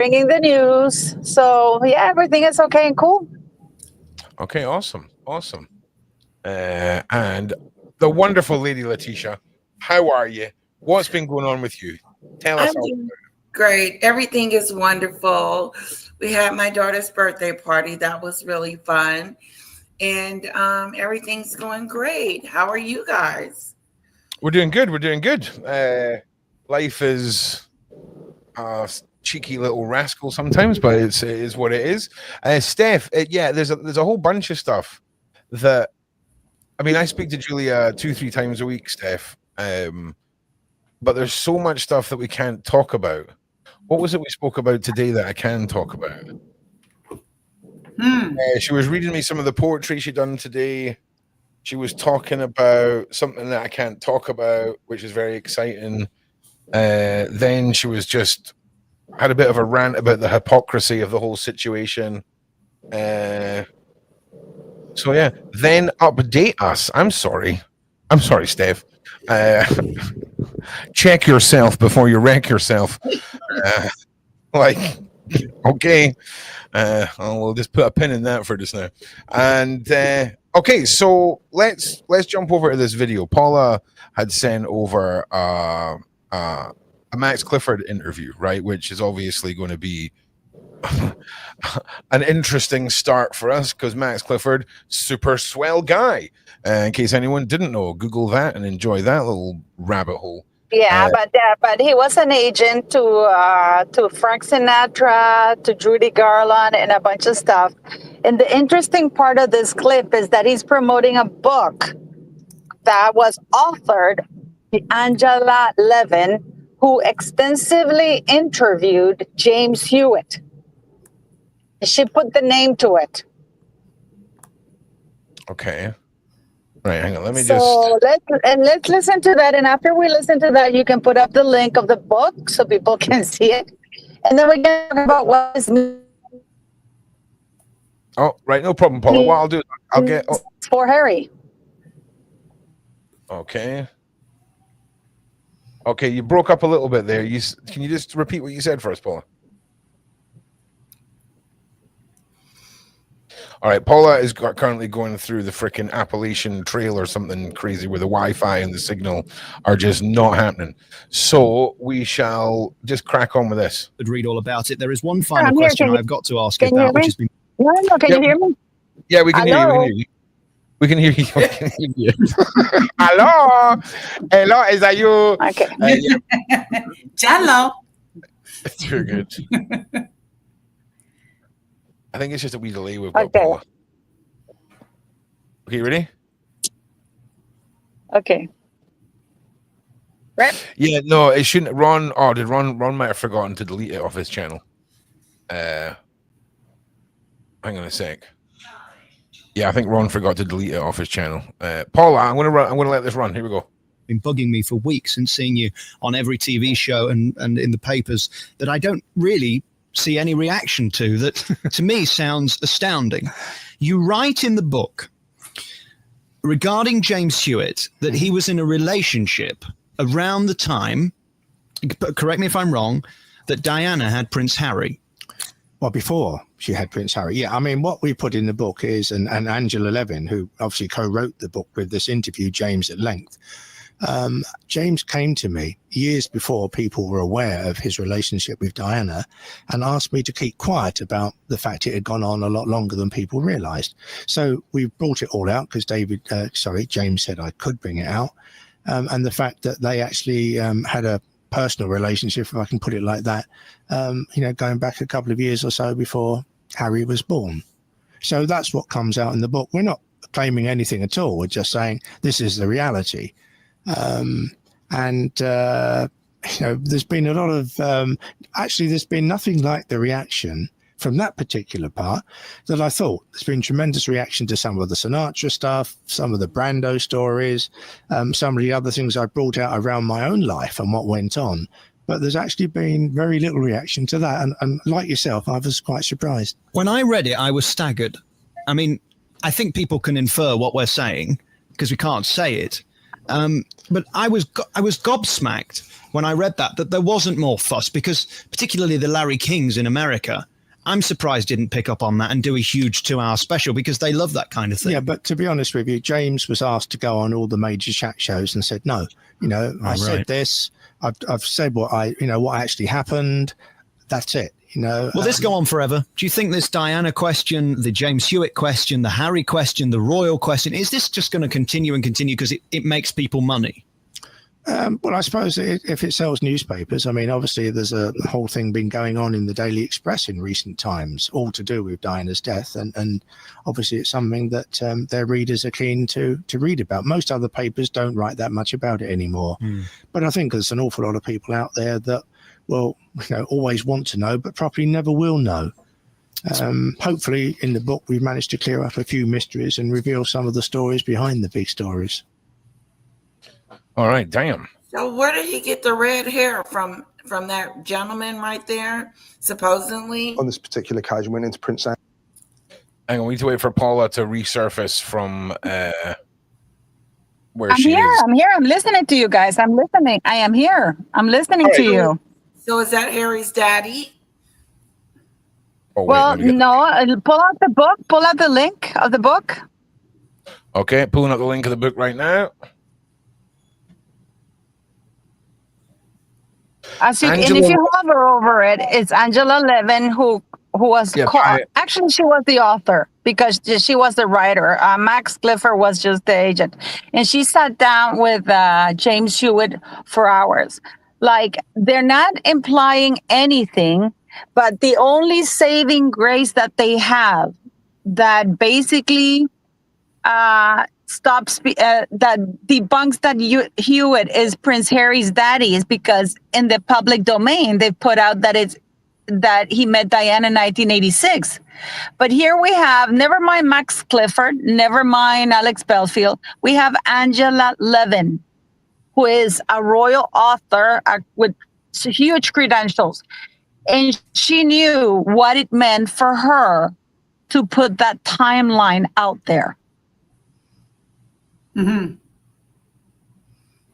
bringing the news. So yeah, everything is okay and cool. Okay, awesome. And the wonderful lady Letitia, how are you? What's been going on with you? Tell us I'm all. doing great. Everything is wonderful. We had my daughter's birthday party. That was really fun. And everything's going great. How are you guys? We're doing good. Life is cheeky little rascal sometimes, but it is what it is. Steph, there's a whole bunch of stuff that I speak to Julia 2-3 times a week, Steph. But there's so much stuff that we can't talk about. What was it we spoke about today that I can talk about? She was reading me some of the poetry she'd done today. She was talking about something that I can't talk about, which is very exciting. Then she was just had a bit of a rant about the hypocrisy of the whole situation. So yeah, then update us. I'm sorry, Steph. Check yourself before you wreck yourself. Okay. We'll just put a pin in that for just now. And okay, so let's jump over to this video. Paula had sent over a Max Clifford interview, right? Which is obviously going to be an interesting start for us because Max Clifford, super swell guy. In case anyone didn't know, Google that and enjoy that little rabbit hole. Yeah, but he was an agent to Frank Sinatra, to Judy Garland, and a bunch of stuff. And the interesting part of this clip is that he's promoting a book that was authored by Angela Levin, who extensively interviewed James Hewitt. She put the name to it. Okay. Right, hang on. Let's listen to that, and after we listen to that, you can put up the link of the book so people can see it, and then we can talk about what is. Oh, right, no problem, Paula. What I'll do, I'll get for Harry. Okay. Okay, you broke up a little bit there. Can you just repeat what you said for us, Paula? All right, Paula is currently going through the freaking Appalachian Trail or something crazy where the Wi-Fi and the signal are just not happening. So we shall just crack on with this. I'd read all about it. There is one final question I've got to ask you about, which has been... No, can you hear me? Yeah, we can hear you. We can hear you. We can hear you. Hello, is that you? Okay. Jello. It's very good. I think it's just a wee delay we've got. Okay. Okay, you ready? Okay. Right? Yeah, no, it shouldn't. Ron might have forgotten to delete it off his channel. Hang on a sec. Yeah, I think Ron forgot to delete it off his channel. Paula, I'm gonna let this run. Here we go. Been bugging me for weeks and seeing you on every TV show and in the papers that I don't really see any reaction to, that to me sounds astounding. You write in the book regarding James Hewitt that he was in a relationship around the time, correct me if I'm wrong, that Diana had Prince Harry. Well, before she had Prince Harry. Yeah, I mean, what we put in the book is, and Angela Levin, who obviously co-wrote the book with this interview, James at length, James came to me years before people were aware of his relationship with Diana and asked me to keep quiet about the fact it had gone on a lot longer than people realized. So we brought it all out because James said I could bring it out. And the fact that they actually had a personal relationship, if I can put it like that, going back a couple of years or so before Harry was born. So that's what comes out in the book. We're not claiming anything at all. We're just saying this is the reality. There's been a lot of there's been nothing like the reaction from that particular part that I thought. There's been tremendous reaction to some of the Sinatra stuff, some of the Brando stories, some of the other things I brought out around my own life and what went on. But there's actually been very little reaction to that. And like yourself, I was quite surprised. When I read it, I was staggered. I mean, I think people can infer what we're saying because we can't say it. But I was gobsmacked when I read that there wasn't more fuss, because particularly the Larry Kings in America, I'm surprised didn't pick up on that and do a huge 2-hour special, because they love that kind of thing. Yeah, but to be honest with you, James was asked to go on all the major chat shows and said no. I said this. I've said what actually happened. That's it. Will this go on forever? Do you think this Diana question, the James Hewitt question, the Harry question, the royal question, is this just going to continue and continue because it makes people money? Well, I suppose if it sells newspapers, I mean, obviously there's a whole thing been going on in the Daily Express in recent times, all to do with Diana's death. And obviously it's something that their readers are keen to read about. Most other papers don't write that much about it anymore. But I think there's an awful lot of people out there that always want to know, but probably never will know. Hopefully in the book, we've managed to clear up a few mysteries and reveal some of the stories behind the big stories. All right, damn. So where did he get the red hair from that gentleman right there, supposedly? On this particular occasion, went into Prince Andrew. Hang on, we need to wait for Paula to resurface from where I'm she here. is. I'm here. I'm listening to you guys. I'm listening. I am here. I'm listening to you. So is that Harry's daddy? Oh, wait, Well, no. Pull out the book. Pull out the link of the book. Okay, pulling up the link of the book right now. And if you hover over it, it's Angela Levin who was actually she was the author because she was the writer. Max Clifford was just the agent, and she sat down with James Hewitt for hours. Like, they're not implying anything, but the only saving grace that they have that basically that debunks that Hewitt is Prince Harry's daddy is because in the public domain they put out that he met Diana in 1986. But here we have, never mind Max Clifford, never mind Alex Belfield, we have Angela Levin, who is a royal author with huge credentials, and she knew what it meant for her to put that timeline out there. Mm-hmm.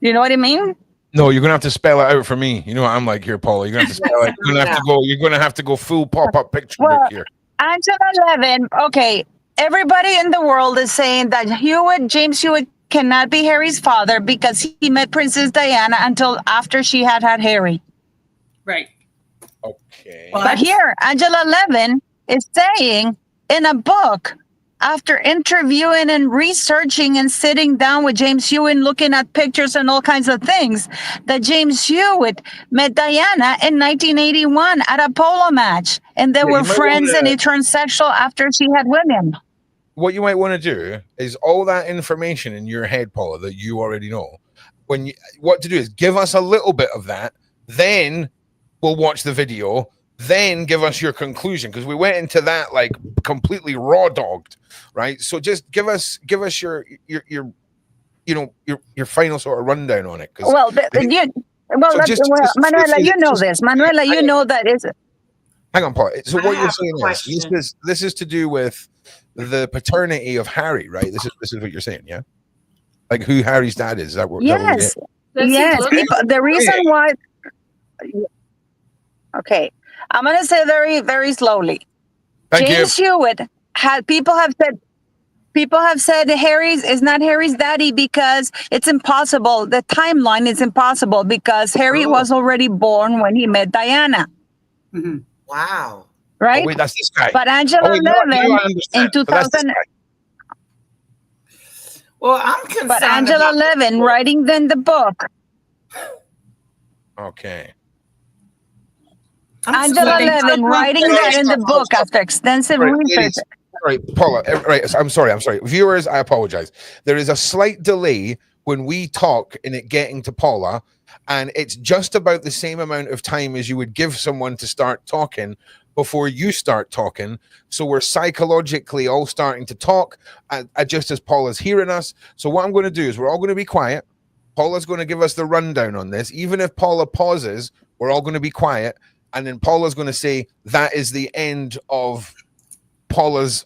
You know what I mean? No, you're gonna have to spell it out for me. You know what I'm like here, Paula. You're gonna have to spell it. You're gonna have to go full pop-up picture book here. Angela Levin. Okay, everybody in the world is saying that James Hewitt, cannot be Harry's father because he met Princess Diana until after she had Harry. Right. Okay. But here, Angela Levin is saying in a book, after interviewing and researching and sitting down with James Hewitt, looking at pictures and all kinds of things, that James Hewitt met Diana in 1981 at a polo match. And they were friends and he turned sexual after she had women. What you might want to do is all that information in your head, Paula, that you already know. What to do is give us a little bit of that, then we'll watch the video, then give us your conclusion, because we went into that like completely raw dogged, right? So just give us your final sort of rundown on it. Manuela, you know this. Manuela, you know that is. Hang on, Paula. So what you're saying is this is to do with the paternity of Harry, right? This is what you're saying, yeah? Like who Harry's dad is. Yes. The reason why. Okay, I'm going to say very, very slowly. James Hewitt people have said Harry's is not Harry's daddy because it's impossible. The timeline is impossible because Harry was already born when he met Diana. Mm-hmm. Wow. Right? Oh, wait, that's this guy. But Angela Levin in 2000. Well, I'm concerned. But Angela Levin writing then the book. Okay. Angela Levin writing that in the book after extensive research. Right, Paula. Right, I'm sorry. Viewers, I apologize. There is a slight delay when we talk in it getting to Paula, and it's just about the same amount of time as you would give someone to start talking before you start talking. So we're psychologically all starting to talk just as Paula's hearing us. So what I'm going to do is we're all going to be quiet. Paula's going to give us the rundown on this. Even if Paula pauses, we're all going to be quiet. And then Paula's going to say, that is the end of Paula's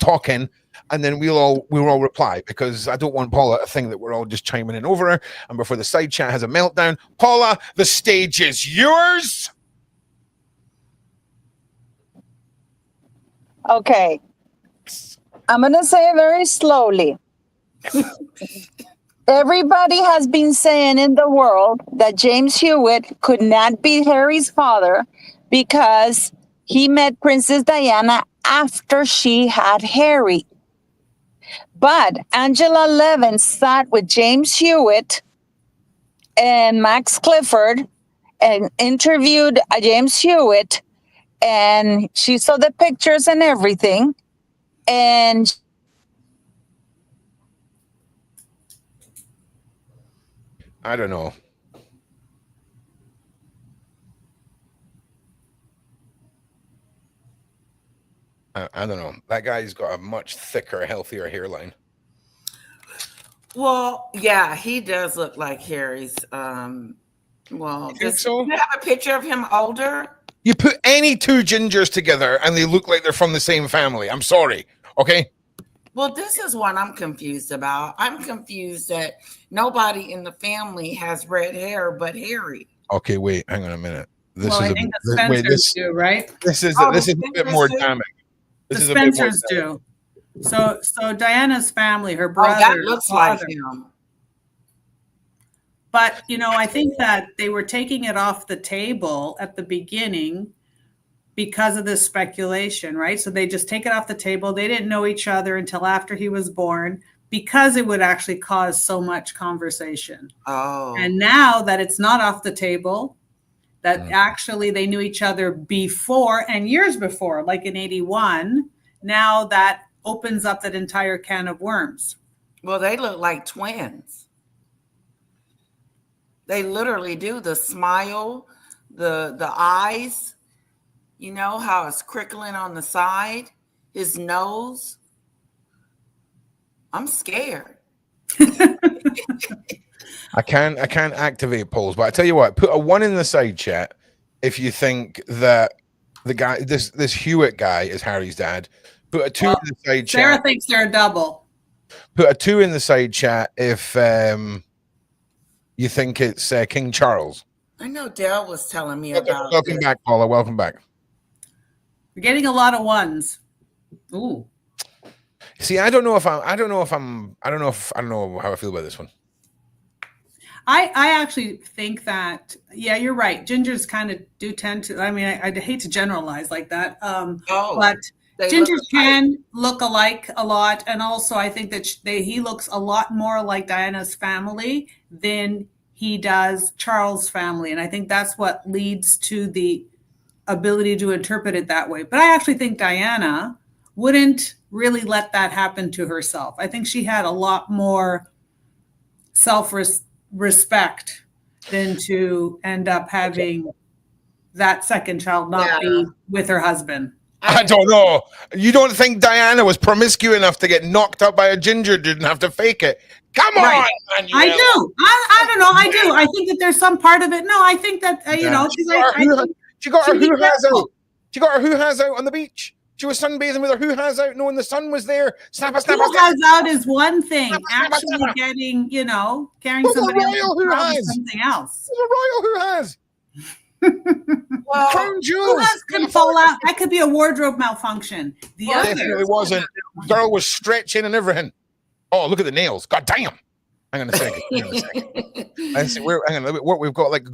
talking. and then we'll all reply, because I don't want Paula to think that we're all just chiming in over her. And before the side chat has a meltdown, Paula, the stage is yours. Okay. I'm going to say it very slowly. Everybody has been saying in the world that James Hewitt could not be Harry's father because he met Princess Diana after she had Harry. But Angela Levin sat with James Hewitt and Max Clifford and interviewed James Hewitt, and she saw the pictures and everything. And I don't know. I don't know. That guy's got a much thicker, healthier hairline. Well, yeah, he does look like Harry's. Well, So? Do you have a picture of him older? You put any two gingers together and they look like they're from the same family. I'm sorry. Okay. Well, this is what I'm confused about. I'm confused that nobody in the family has red hair but Harry. Okay, wait, hang on a minute. I think the Spencers do, right? This is a bit more damning. The Spencers do. So Diana's family, her brother, that looks like him. But I think that they were taking it off the table at the beginning because of this speculation, right? So they just take it off the table. They didn't know each other until after he was born, because it would actually cause so much conversation. Oh. And now that it's not off the table, that actually they knew each other before and years before, like in 81, now that opens up that entire can of worms. Well, they look like twins. They literally do. The smile, the eyes, you know how it's crickling on the side, his nose. I'm scared. I can't activate polls, but I tell you what, put a 1 in the side chat if you think that the guy, this Hewitt guy, is Harry's dad. Put a 2 in the side chat. Sarah thinks they're a double. Put a 2 in the side chat if you think it's King Charles. I know Dale was telling me about. Welcome back, Paula. Welcome back. We're getting a lot of 1s. Ooh. See, I don't know how I feel about this one. I actually think that, yeah, you're right. Gingers kind of do tend to, I mean, I hate to generalize like that. But gingers can look alike a lot. And also I think that he looks a lot more like Diana's family than he does Charles' family. And I think that's what leads to the ability to interpret it that way. But I actually think Diana wouldn't really let that happen to herself. I think she had a lot more self-respect than to end up having that second child not be with her husband. I don't know. You don't think Diana was promiscuous enough to get knocked up by a ginger, didn't have to fake it? Come on, Manuel. I do. I don't know. I do. I think that there's some part of it. No, I think that, she got her hoo-has out. She got her hoo-has out on the beach. She was sunbathing with her hoo-has out, knowing the sun was there. Hoo-has out is one thing. Actually getting, carrying somebody else is something else. It's a royal hoo-has. Well, Crown jewels. Hoo-has can fall out. That could be a wardrobe malfunction. The other, definitely wasn't. Girl was stretching and everything. Oh, look at the nails. God damn. Hang on a second. Let's see, hang on. What we've got like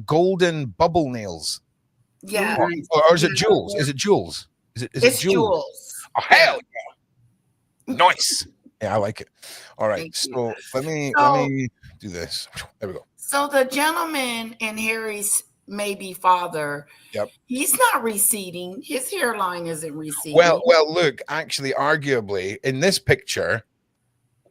golden bubble nails. Yeah. Or is it jewels? Is it jewels? It's jewels. Oh, hell yeah. Nice. Yeah, I like it. All right. So let me do this. There we go. So the gentleman in Harry's maybe father, he's not receding. His hairline isn't receding. Well, look, actually, arguably, in this picture,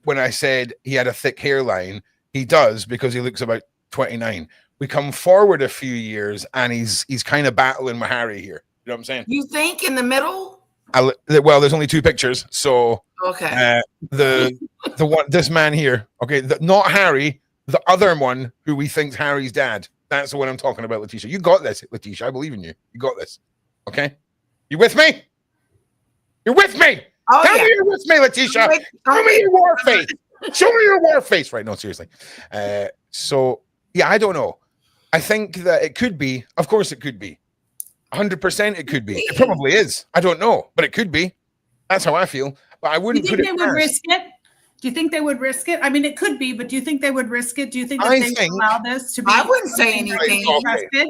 when I said he had a thick hairline, he does, because he looks about 29. We come forward a few years and he's kind of battling with Harry here. You know what I'm saying? You think in the middle? Well, there's only 2 pictures, so okay. The one, this man here, okay, not Harry, the other one who we think's Harry's dad. That's the one I'm talking about, Letitia. You got this, Letitia. I believe in you. You got this. Okay, you with me? You're with me. Come here with me, Letitia. Show me your war face. Show me your war face. Right? No, seriously. So yeah, I don't know. I think that it could be. Of course, it could be. 100%, it could be. It probably is. I don't know, but it could be. That's how I feel. But I wouldn't. Do you think they would risk it? Do you think they would risk it? I mean, it could be, but do you think they would risk it? Do you think that they would allow this to be? I wouldn't say anything.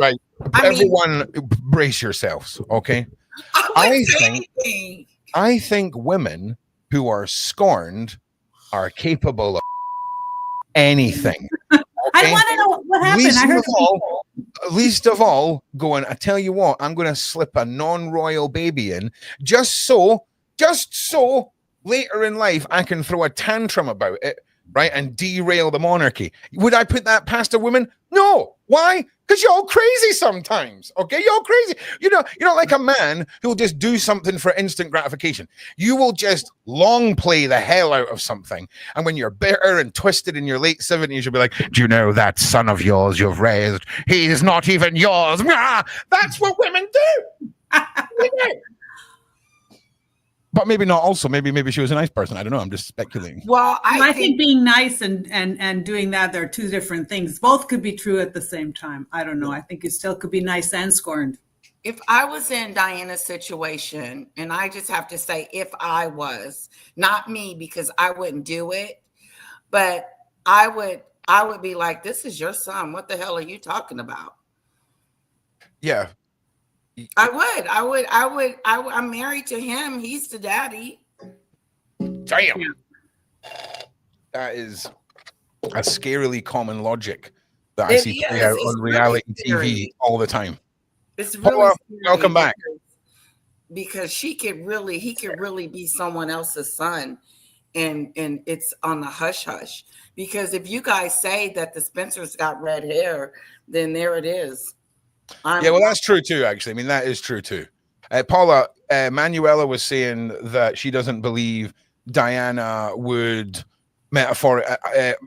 Right. Everyone, brace yourselves. Okay. I think women who are scorned are capable of anything. Okay? I want to know what happened. Least of all, going, I tell you what, I'm going to slip a non-royal baby in just so later in life I can throw a tantrum about it, right, and derail the monarchy. Would I put that past a woman? No. Why? Because you're all crazy sometimes, okay? You're all crazy. You're not like a man who will just do something for instant gratification. You will just long play the hell out of something. And when you're bitter and twisted in your late 70s, you'll be like, do you know that son of yours you've raised? He is not even yours. That's what women do. But maybe not also. Maybe she was a nice person. I don't know. I'm just speculating. Well, I think being nice and doing that, they're two different things. Both could be true at the same time. I don't know. I think you still could be nice and scorned. If I was in Diana's situation, and I just have to say, if I was, not me, because I wouldn't do it, but I would be like, this is your son. What the hell are you talking about? Yeah. I'm married to him. He's the daddy. Damn. That is a scarily common logic that I see play out on reality TV all the time. It's really welcome back. Because he could really be someone else's son, and it's on the hush hush. Because if you guys say that the Spencers got red hair, then there it is. Well, that's true too, actually. I mean, that is true too. Paula, Manuela was saying that she doesn't believe Diana would,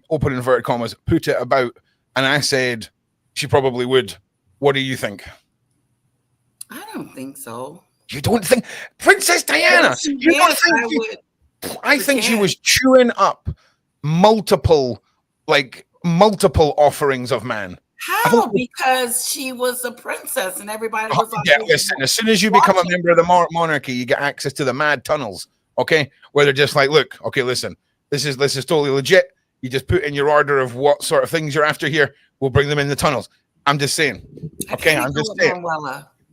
open inverted commas, put it about. And I said she probably would. What do you think? I don't think so. You don't think? Princess Diana! You don't think? I think she was chewing up multiple offerings of man. How? Because she was a princess and everybody was like, listen, as soon as you become a member of the monarchy, you get access to the mad tunnels, okay? Where they're just like, look, okay, listen, this is totally legit. You just put in your order of what sort of things you're after here. We'll bring them in the tunnels. I'm just saying. Okay, I'm just saying.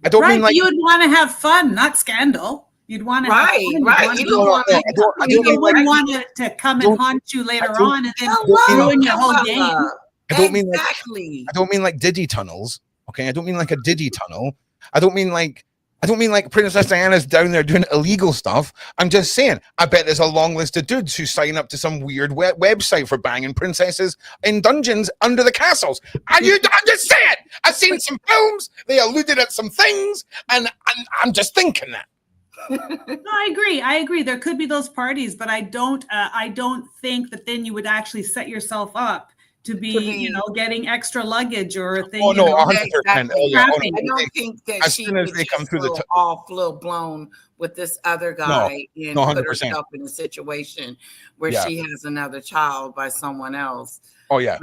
I don't mean like you would want to have fun, not scandal. You'd want to right. You wouldn't want it to come and haunt you later on and then ruin your whole game. I don't mean like Diddy tunnels. Okay, I don't mean like a Diddy tunnel. I don't mean like Princess Diana's down there doing illegal stuff. I'm just saying, I bet there's a long list of dudes who sign up to some weird website for banging princesses in dungeons under the castles. I'm just saying, I've seen some films. They alluded at some things, and I'm just thinking that. No, I agree. There could be those parties, but I don't think that then you would actually set yourself up to be getting extra luggage or a thing. Oh no, 100%. I don't think that as she soon as they come through the all full blown with this other guy and put herself in a situation where she has another child by someone else. Oh yeah.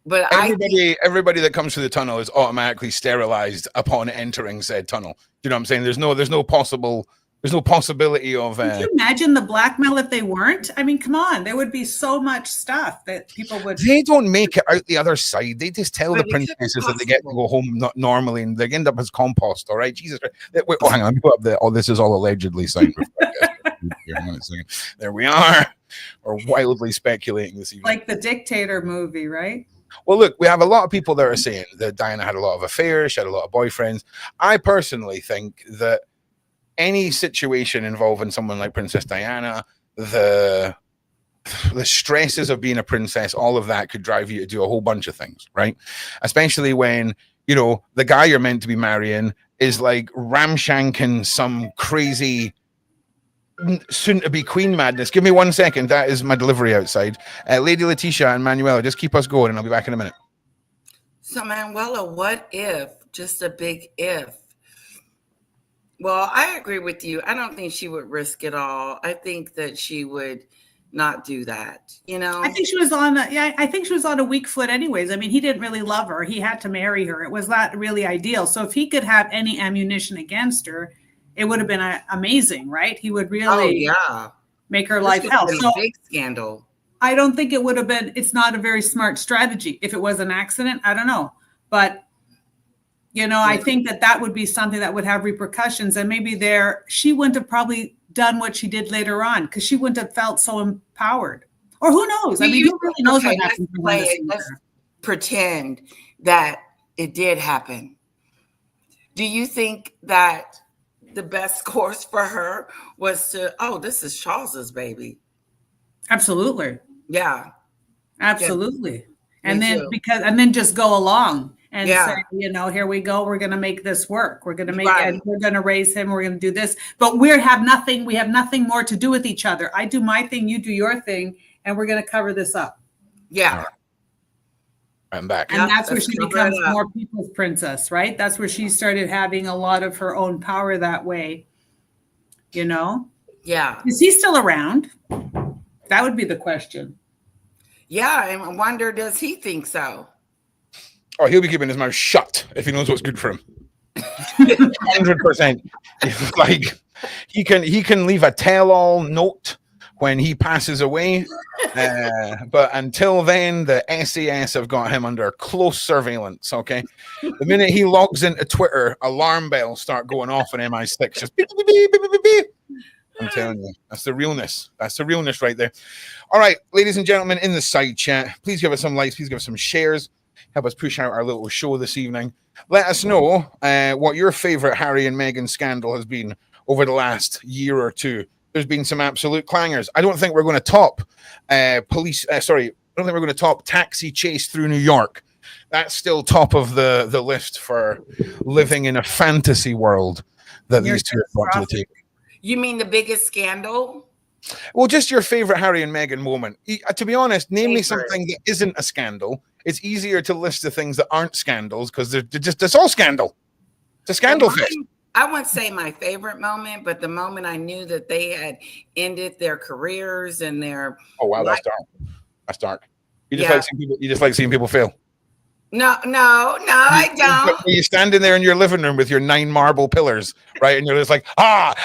But everybody that comes through the tunnel is automatically sterilized upon entering said tunnel. Do you know what I'm saying? There's no possibility of. Could you imagine the blackmail if they weren't? I mean, come on, there would be so much stuff that people would. They don't make it out the other side. They just tell the princesses that they get to go home not normally, and they end up as compost. All right, Jesus Christ. Wait, hang on, let me put up the. Oh, this is all allegedly signed. There we are. We're wildly speculating this evening. Like the Dictator movie, right? Well, look, we have a lot of people that are saying that Diana had a lot of affairs, she had a lot of boyfriends. I personally think that any situation involving someone like Princess Diana, the stresses of being a princess, all of that could drive you to do a whole bunch of things, right? Especially when, the guy you're meant to be marrying is like ramshanking some crazy soon-to-be queen madness. Give me 1 second. That is my delivery outside. Lady Letitia and Manuela, just keep us going and I'll be back in a minute. So Manuela, what if, just a big if, Well, I agree with you. I don't think she would risk it all. I think that she would not do that. I think she was on I think she was on a weak foot anyways. I mean, he didn't really love her. He had to marry her. It was not really ideal. So if he could have any ammunition against her, it would have been amazing, right? He would really make her life hell. So a big scandal. I don't think it would have been, it's not a very smart strategy. If it was an accident, I don't know. But I think that would be something that would have repercussions, and maybe she wouldn't have probably done what she did later on because she wouldn't have felt so empowered. Or who knows? I mean, who really knows what happened? Let's pretend that it did happen. Do you think that the best course for her was to, this is Charles's baby? Absolutely. Yeah. Absolutely. Yeah. And then just go along. And say, here we go. We're going to make this work. We're going to make it. We're going to raise him. We're going to do this. But we have nothing more to do with each other. I do my thing. You do your thing. And we're going to cover this up. Yeah. I'm back. And that's where she becomes more people's princess, right? That's where she started having a lot of her own power that way. Yeah. Is he still around? That would be the question. Yeah. And I wonder, does he think so? Oh, he'll be keeping his mouth shut if he knows what's good for him. 100%. Like he can leave a tell-all note when he passes away, but until then, the SAS have got him under close surveillance. Okay, the minute he logs into Twitter, alarm bells start going off on MI6. Just beep, beep, beep, beep, beep, beep. I'm telling you, that's the realness. That's the realness right there. All right, ladies and gentlemen, in the side chat, please give us some likes. Please give us some shares. Help us push out our little show this evening. Let us know what your favorite Harry and Meghan scandal has been over the last year or two. There's been some absolute clangers. I don't think we're going to top I don't think we're going to top Taxi Chase through New York. That's still top of the list for living in a fantasy world that these two have brought to the table. You mean the biggest scandal? Well, just your favorite Harry and Meghan moment. To be honest, name me something that isn't a scandal. It's easier to list the things that aren't scandals because it's all scandal. It's a scandal fest. I wouldn't say my favorite moment, but the moment I knew that they had ended their careers and their that's dark. That's dark. You just like seeing people fail. No, I don't. You're standing there in your living room with your 9 marble pillars, right? And you're just like,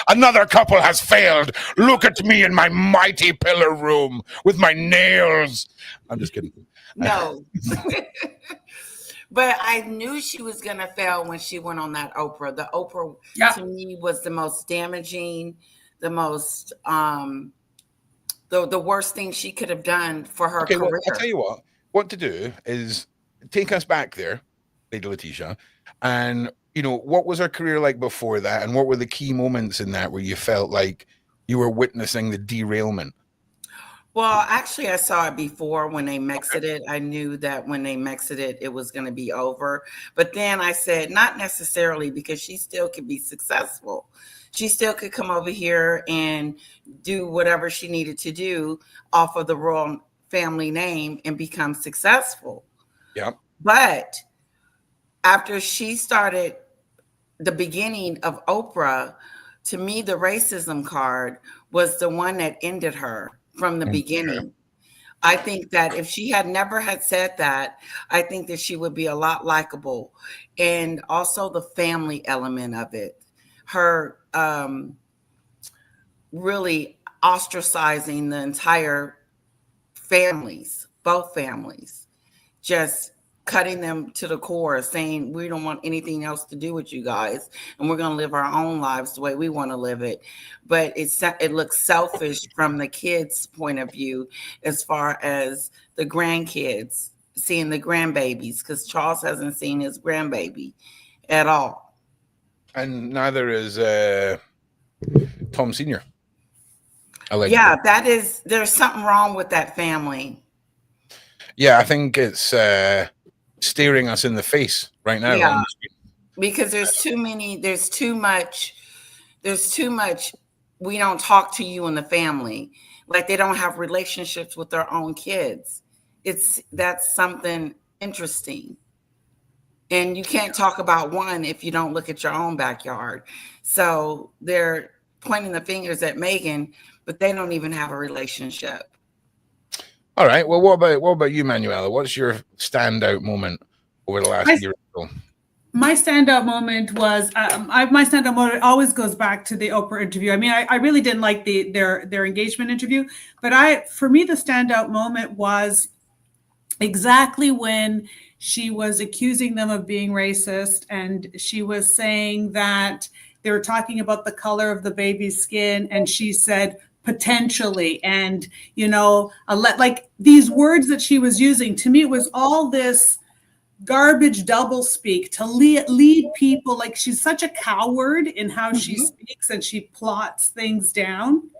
another couple has failed. Look at me in my mighty pillar room with my nails. I'm just kidding. No. But I knew she was going to fail when she went on that Oprah. The Oprah, to me, was the most damaging, the most, the worst thing she could have done for her career. Well, I'll tell you what to do is take us back there, Lady Letitia, and, what was her career like before that? And what were the key moments in that where you felt like you were witnessing the derailment? Well, actually, I saw it before when they Mexited it. I knew that when they Mexited it was going to be over. But then I said, not necessarily, because she still could be successful. She still could come over here and do whatever she needed to do off of the royal family name and become successful. Yeah. But after she started the beginning of Oprah, to me, the racism card was the one that ended her from the beginning. I think that if she had never had said that, I think that she would be a lot likable. And also the family element of it, her really ostracizing the entire families, both families, just cutting them to the core, saying we don't want anything else to do with you guys, and we're going to live our own lives the way we want to live it. But it looks selfish from the kids' point of view, as far as the grandkids seeing the grandbabies, because Charles hasn't seen his grandbaby at all, and neither is Tom Sr. Yeah, there's something wrong with that family. Yeah, I think it's staring us in the face right now. Yeah, because there's too much. We don't talk to you in the family. Like they don't have relationships with their own kids. That's something interesting. And you can't talk about one if you don't look at your own backyard. So they're pointing the fingers at Meghan, but they don't even have a relationship. All right. Well, what about you, Manuela? What's your standout moment over the last year or so? My standout moment was my standout moment always goes back to the Oprah interview. I mean, I really didn't like their engagement interview, but for me the standout moment was exactly when she was accusing them of being racist, and she was saying that they were talking about the color of the baby's skin, and she said potentially, and like these words that she was using, to me it was all this garbage double speak to lead people. Like, she's such a coward in how she speaks, and she plots things down.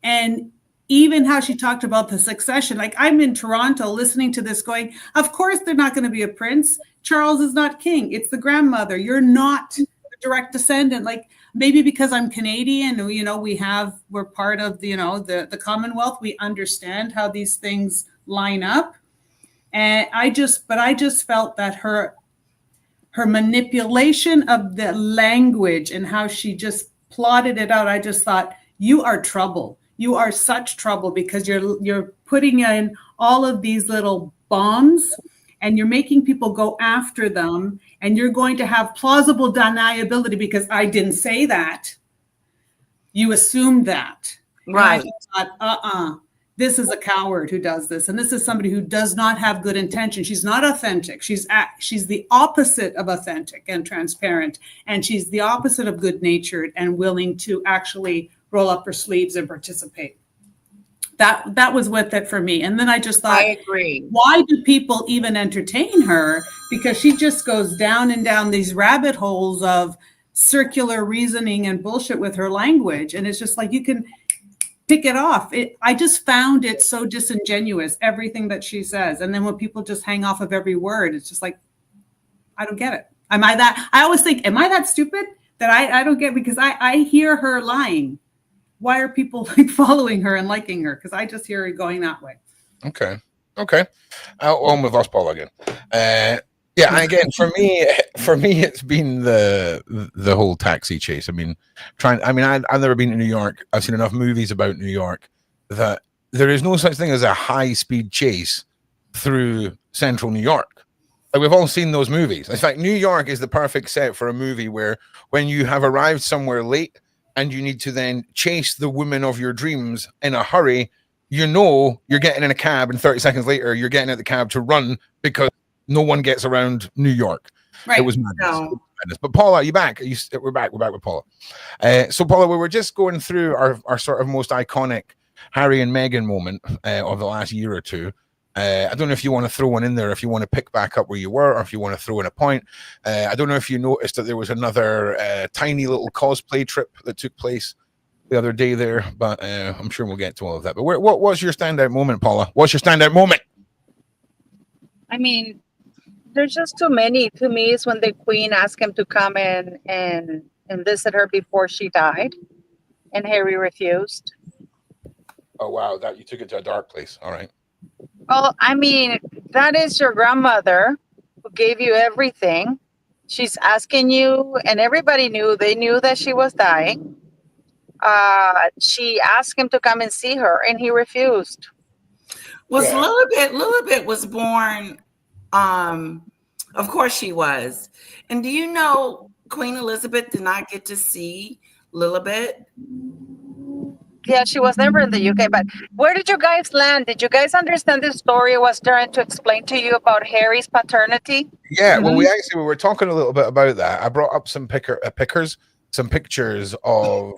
And even how she talked about the succession, like, I'm in Toronto listening to this going, of course they're not going to be a prince. Charles is not king. It's the grandmother. You're not a direct descendant. Like, maybe because I'm Canadian, we're part of the Commonwealth. We understand how these things line up. And I just felt that her manipulation of the language and how she just plotted it out, I just thought, you are trouble. You are such trouble, because you're putting in all of these little bombs, and you're making people go after them, and you're going to have plausible deniability because I didn't say that. You assumed that. Right. And I thought, this is a coward who does this. And this is somebody who does not have good intention. She's not authentic. She's the opposite of authentic and transparent. And she's the opposite of good natured and willing to actually roll up her sleeves and participate. That was with it for me. And then I just thought, I agree. Why do people even entertain her? Because she just goes down and down these rabbit holes of circular reasoning and bullshit with her language. And it's just like, you can pick it off. I just found it so disingenuous, everything that she says. And then when people just hang off of every word, it's just like, I don't get it. I always think, am I that stupid that I don't get, because I hear her lying. Why are people like following her and liking her? Because I just hear her going that way. Okay. On with us, Paul, again. Yeah, again, for me, it's been the whole taxi chase. I mean, I've never been to New York. I've seen enough movies about New York that there is no such thing as a high-speed chase through central New York. Like, we've all seen those movies. In fact, New York is the perfect set for a movie where, when you have arrived somewhere late and you need to then chase the woman of your dreams in a hurry, you're getting in a cab, and 30 seconds later, you're getting out the cab to run because no one gets around New York. Right. It was madness. But Paula, are you back? We're back with Paula. So Paula, we were just going through our sort of most iconic Harry and Meghan moment of the last year or two. I don't know if you want to throw one in there, if you want to pick back up where you were, or if you want to throw in a point. I don't know if you noticed that there was another tiny little cosplay trip that took place the other day there, but I'm sure we'll get to all of that. But what was your standout moment, Paula? What's your standout moment? I mean, there's just too many. To me, is when the Queen asked him to come in and visit her before she died, and Harry refused. Oh wow, that you took it to a dark place. All right. Well, I mean, that is your grandmother who gave you everything. She's asking you, and everybody knew. They knew that she was dying. She asked him to come and see her, and he refused. Was Lilibet was born. Of course she was. And do you know Queen Elizabeth did not get to see Lilibet? Yeah, she was never in the UK. But where did you guys land? Did you guys understand the story I was trying to explain to you about Harry's paternity? Yeah, well, we were talking a little bit about that. I brought up some some pictures of.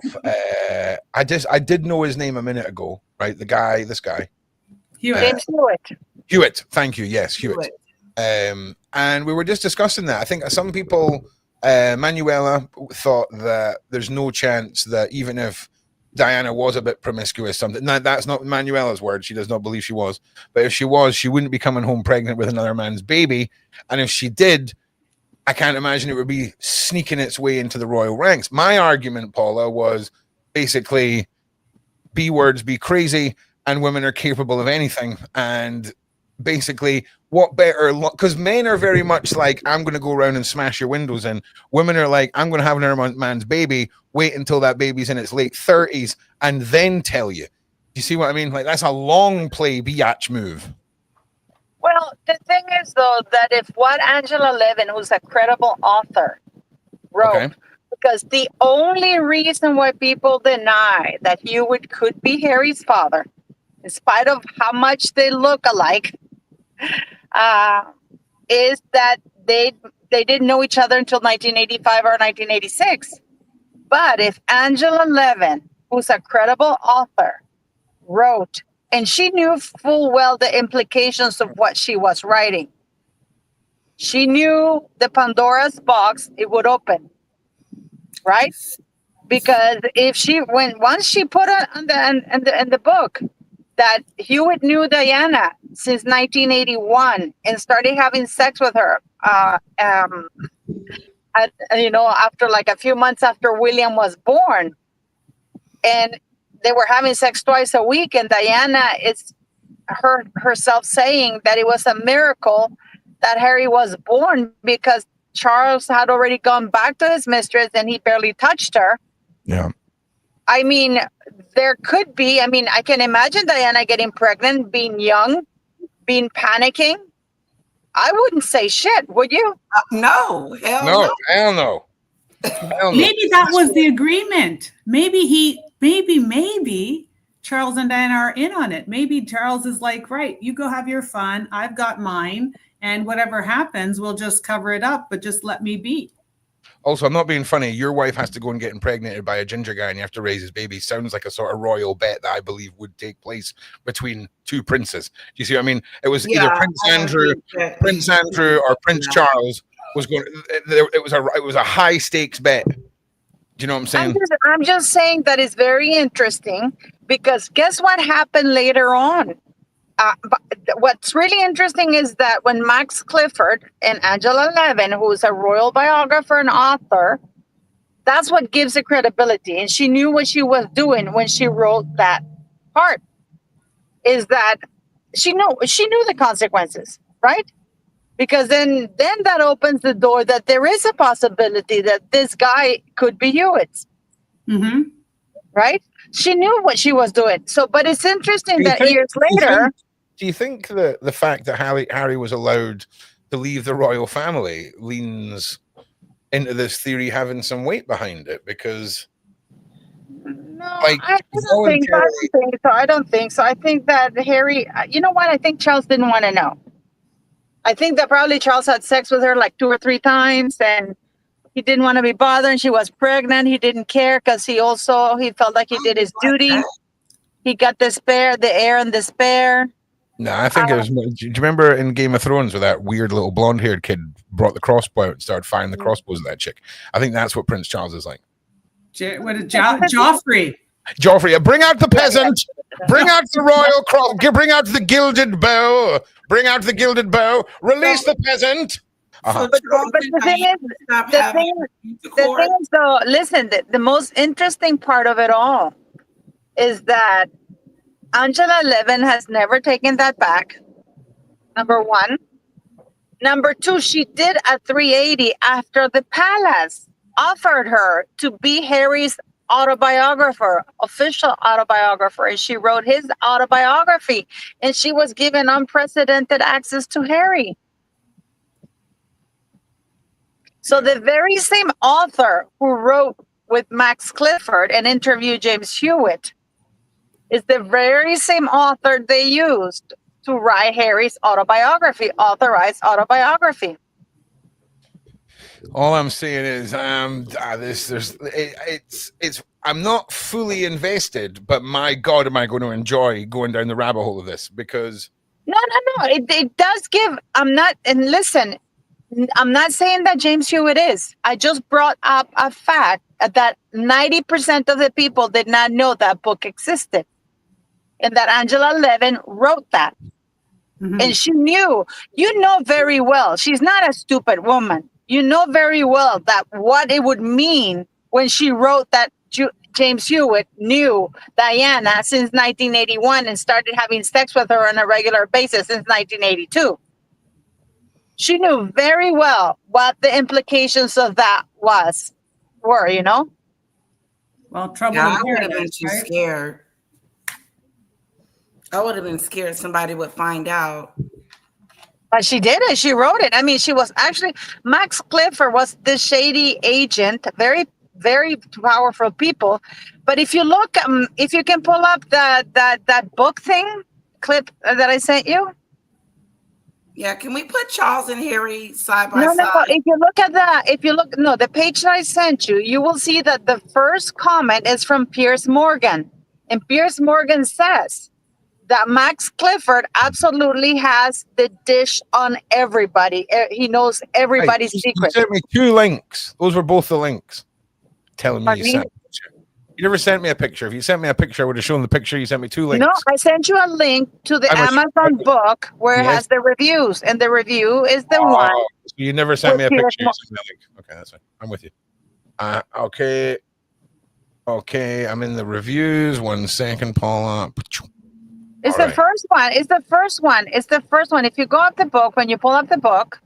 I did know his name a minute ago, right? This guy. James Hewitt. Hewitt, thank you. Yes, Hewitt. And we were just discussing that. I think some people, Manuela, thought that there's no chance that even if Diana was a bit promiscuous, that's not Manuela's word. She does not believe she was. But if she was, she wouldn't be coming home pregnant with another man's baby. And if she did, I can't imagine it would be sneaking its way into the royal ranks. My argument, Paula, was basically B words be crazy and women are capable of anything. And basically, what better? Because men are very much like, I'm going to go around and smash your windows in. Women are like, I'm going to have another man's baby. Wait until that baby's in its late 30s and then tell you. You see what I mean? Like, that's a long play biatch move. Well, the thing is, though, that if what Angela Levin, who's a credible author, wrote, because the only reason why people deny that Hewitt could be Harry's father, in spite of how much they look alike, is that they didn't know each other until 1985 or 1986. But if Angela Levin, who's a credible author, wrote, and she knew full well the implications of what she was writing. She knew the Pandora's box it would open, right? Because if once she put it in the book that Hewitt knew Diana since 1981 and started having sex with her, after like a few months after William was born, and they were having sex twice a week, and Diana is herself saying that it was a miracle that Harry was born because Charles had already gone back to his mistress and he barely touched her. Yeah. I mean, there could be, I can imagine Diana getting pregnant, being young, being panicking. I wouldn't say shit, would you? No, hell no. Maybe that was the agreement. Maybe Charles and Diana are in on it. Maybe Charles is like, right, you go have your fun. I've got mine. And whatever happens, we'll just cover it up, but just let me be. Also, I'm not being funny. Your wife has to go and get impregnated by a ginger guy and you have to raise his baby. Sounds like a sort of royal bet that I believe would take place between two princes. Do you see what I mean? It was either Prince Andrew or Prince Charles was going. It was a high stakes bet. Do you know what I'm saying? I'm just saying that it's very interesting because guess what happened later on? But what's really interesting is that when Max Clifford and Angela Levin, who's a royal biographer and author, that's what gives it credibility. And she knew what she was doing when she wrote that part. Is that she knew the consequences, right? Because then that opens the door that there is a possibility that this guy could be Hewitt. Mm-hmm. Right? She knew what she was doing. So, but it's interesting that years later. Do you think that the fact that Harry was allowed to leave the royal family leans into this theory having some weight behind it? Because I don't think so. I think that Harry, you know what? I think Charles didn't want to know. I think that probably Charles had sex with her like 2 or 3 times and he didn't want to be bothered. And she was pregnant. He didn't care because he felt like he did his duty. He got the heir and the spare. No, I think it was. Do you remember in Game of Thrones where that weird little blonde-haired kid brought the crossbow out and started firing the crossbows at that chick? I think that's what Prince Charles is like. What is Joffrey? Joffrey, bring out the peasant, bring out the royal cross, bring out the gilded bow, release the peasant. But the thing is, though, listen, the most interesting part of it all is that Angela Levin has never taken that back, number one. Number two, she did a 380 after the palace offered her to be Harry's official autobiographer, and she wrote his autobiography, and she was given unprecedented access to Harry. So the very same author who wrote with Max Clifford and interviewed James Hewitt is the very same author they used to write Harry's authorized autobiography. All I'm saying is, I'm not fully invested, but my God, am I going to enjoy going down the rabbit hole of this? Because no, it does give. I'm not saying that James Hewitt is. I just brought up a fact that 90% of the people did not know that book existed, and that Angela Levin wrote that. Mm-hmm. And she knew, very well, she's not a stupid woman. You know very well that what it would mean when she wrote that James Hewitt knew Diana since 1981 and started having sex with her on a regular basis since 1982. She knew very well what the implications of that were, you know? Well, trouble Yeah, in I would have been paradise, too right? scared. I would have been scared somebody would find out. But she did it. She wrote it. I mean, she was actually Max Clifford was the shady agent, very, very powerful people. But if you look, if you can pull up that book thing clip that I sent you. Yeah, can we put Charles and Harry side by No, no. side? If you look at that, the page that I sent you, you will see that the first comment is from Piers Morgan, and Piers Morgan says that Max Clifford absolutely has the dish on everybody. He knows everybody's You secret. sent me 2 links. Those were both the links. Telling me Pardon you me? sent a picture. You never sent me a picture. If you sent me a picture, I would have shown the picture. You sent me 2 links. No, I sent you a link to the I'm a- Amazon book where it Yes. has the reviews, and the review is the one. So you never sent me a with picture. You Piers sent me a link. Okay, that's fine. I'm with you. Okay. Okay, I'm in the reviews. 1 second, Paula. It's All the right. first one. It's the first one. It's the first one. If you go up the book, when you pull up the book,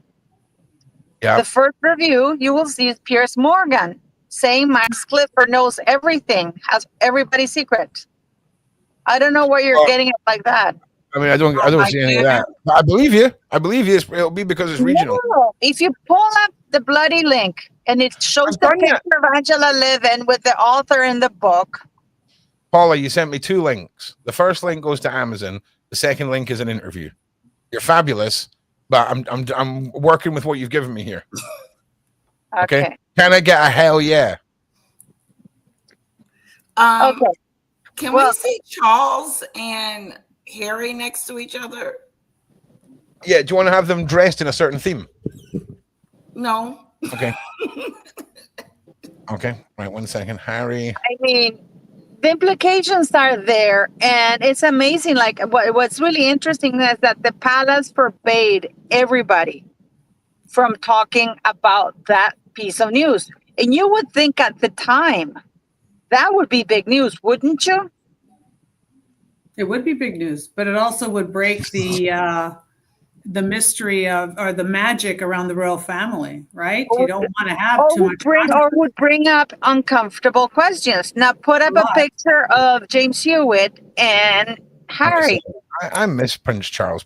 Yeah. the first review you will see is Piers Morgan saying Max Clifford knows everything, has everybody's secret. I don't know where you're getting it like that. I mean, I don't see any of that. But I believe you. I believe you. It'll be because it's regional. No, if you pull up the bloody link and it shows the picture of Angela Levin with the author in the book. Paula, you sent me 2 links. The first link goes to Amazon. The second link is an interview. You're fabulous, but I'm working with what you've given me here. Okay. Can I get a hell yeah? Okay. Can we see Charles and Harry next to each other? Yeah. Do you want to have them dressed in a certain theme? No. Okay. Okay. Right. 1 second. Harry. I mean, the implications are there, and it's amazing. Like what's really interesting is that the palace forbade everybody from talking about that piece of news. And you would think at the time that would be big news, wouldn't you? It would be big news, but it also would break the mystery of, or the magic around the royal family, right? You don't want to have too much. Or would bring up uncomfortable questions. Now put up a picture of James Hewitt and Harry. I miss Prince Charles.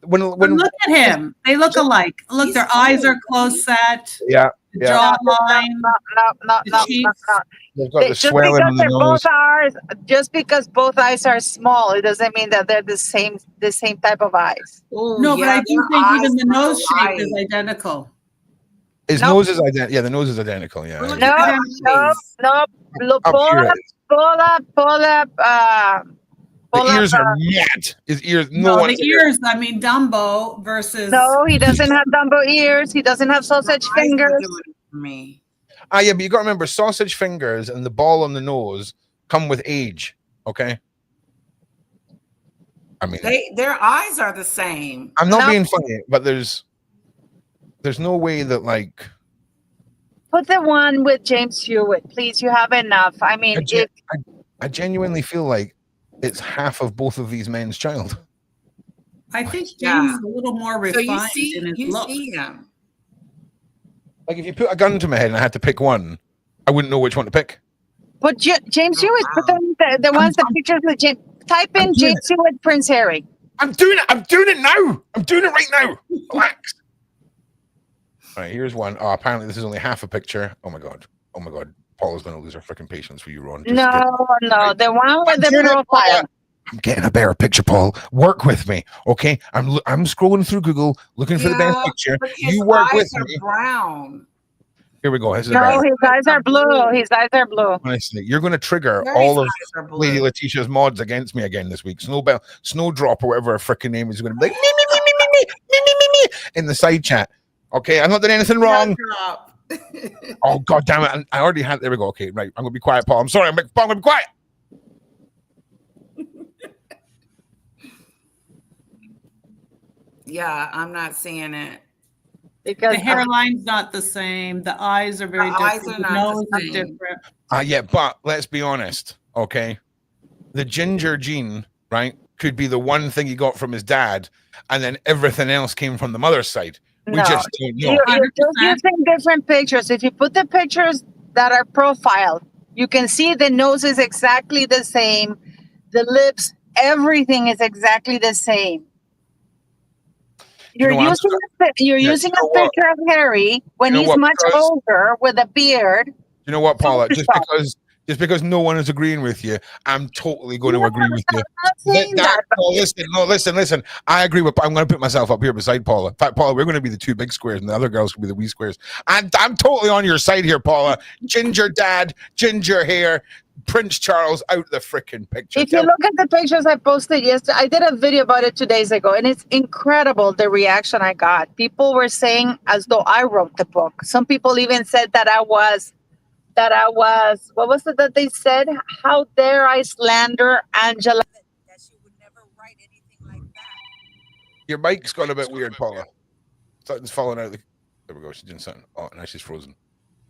When look at him, they look alike. Look, their eyes are close set. Yeah. Jawline. No. They've got the swelling on the nose. Just because both eyes are small, it doesn't mean that they're the same type of eyes. Ooh, no, but I do think even the nose shape is identical. His nose is identical. Yeah, the nose is identical. Yeah. No. Pull up. The ears are mad. His ears. The ears. I mean, Dumbo versus. No, he doesn't have Dumbo ears. He doesn't have sausage fingers. Me. Yeah, but you got to remember, sausage fingers and the ball on the nose come with age. Okay. I mean, their eyes are the same. I'm not being funny, but there's no way that like. Put the one with James Hewitt, please. You have enough. I mean, I genuinely feel like it's half of both of these men's child. I think James is a little more refined in his look. See him. Like if you put a gun to my head and I had to pick one, I wouldn't know which one to pick. But James Hewitt, put the ones, the pictures with James. Type in James Hewitt, Prince Harry. I'm doing it. I'm doing it now. I'm doing it right now. Relax. All right, here's one. Oh, apparently this is only half a picture. Oh my god. Paula's gonna lose her freaking patience for you, Ron. No. The one with the profile. I'm getting a better picture, Paul. Work with me, okay? I'm scrolling through Google looking for the best picture. You work with me. Brown. Here we go. His eyes are blue. His eyes are blue. Honestly, you're going to trigger all of Lady Letitia's mods against me again this week. Snowdrop or whatever her freaking name is going to be like me in the side chat. Okay, I'm not doing anything wrong. Oh god damn it! I already had. There we go. Okay, right. I'm going to be quiet, Paul. I'm sorry. I'm going to be quiet. Yeah, I'm not seeing it. Because the hairline's not the same. The eyes are very different. The nose is different. Yeah, but let's be honest, okay? The ginger gene, right, could be the one thing he got from his dad, and then everything else came from the mother's side, We just don't know. You're just using different pictures. If you put the pictures that are profiled, you can see the nose is exactly the same. The lips, everything is exactly the same. You're using a picture of Harry when he's much older with a beard. You know what, Paula? Just because no one is agreeing with you, I'm totally going to agree with you. Listen. I agree with. I'm going to put myself up here beside Paula. In fact, Paula, we're going to be the two big squares, and the other girls will be the wee squares. I'm totally on your side here, Paula. Ginger dad, ginger hair, Prince Charles out the freaking picture. If you look at the pictures I posted yesterday, I did a video about it 2 days ago, and it's incredible the reaction I got. People were saying as though I wrote the book. Some people even said that I was, what was it that they said? How dare I slander Angela? That she would never write anything like that. Your mic's got a bit weird, Paula. Something's falling out. There we go. She's doing something. Oh, now she's frozen.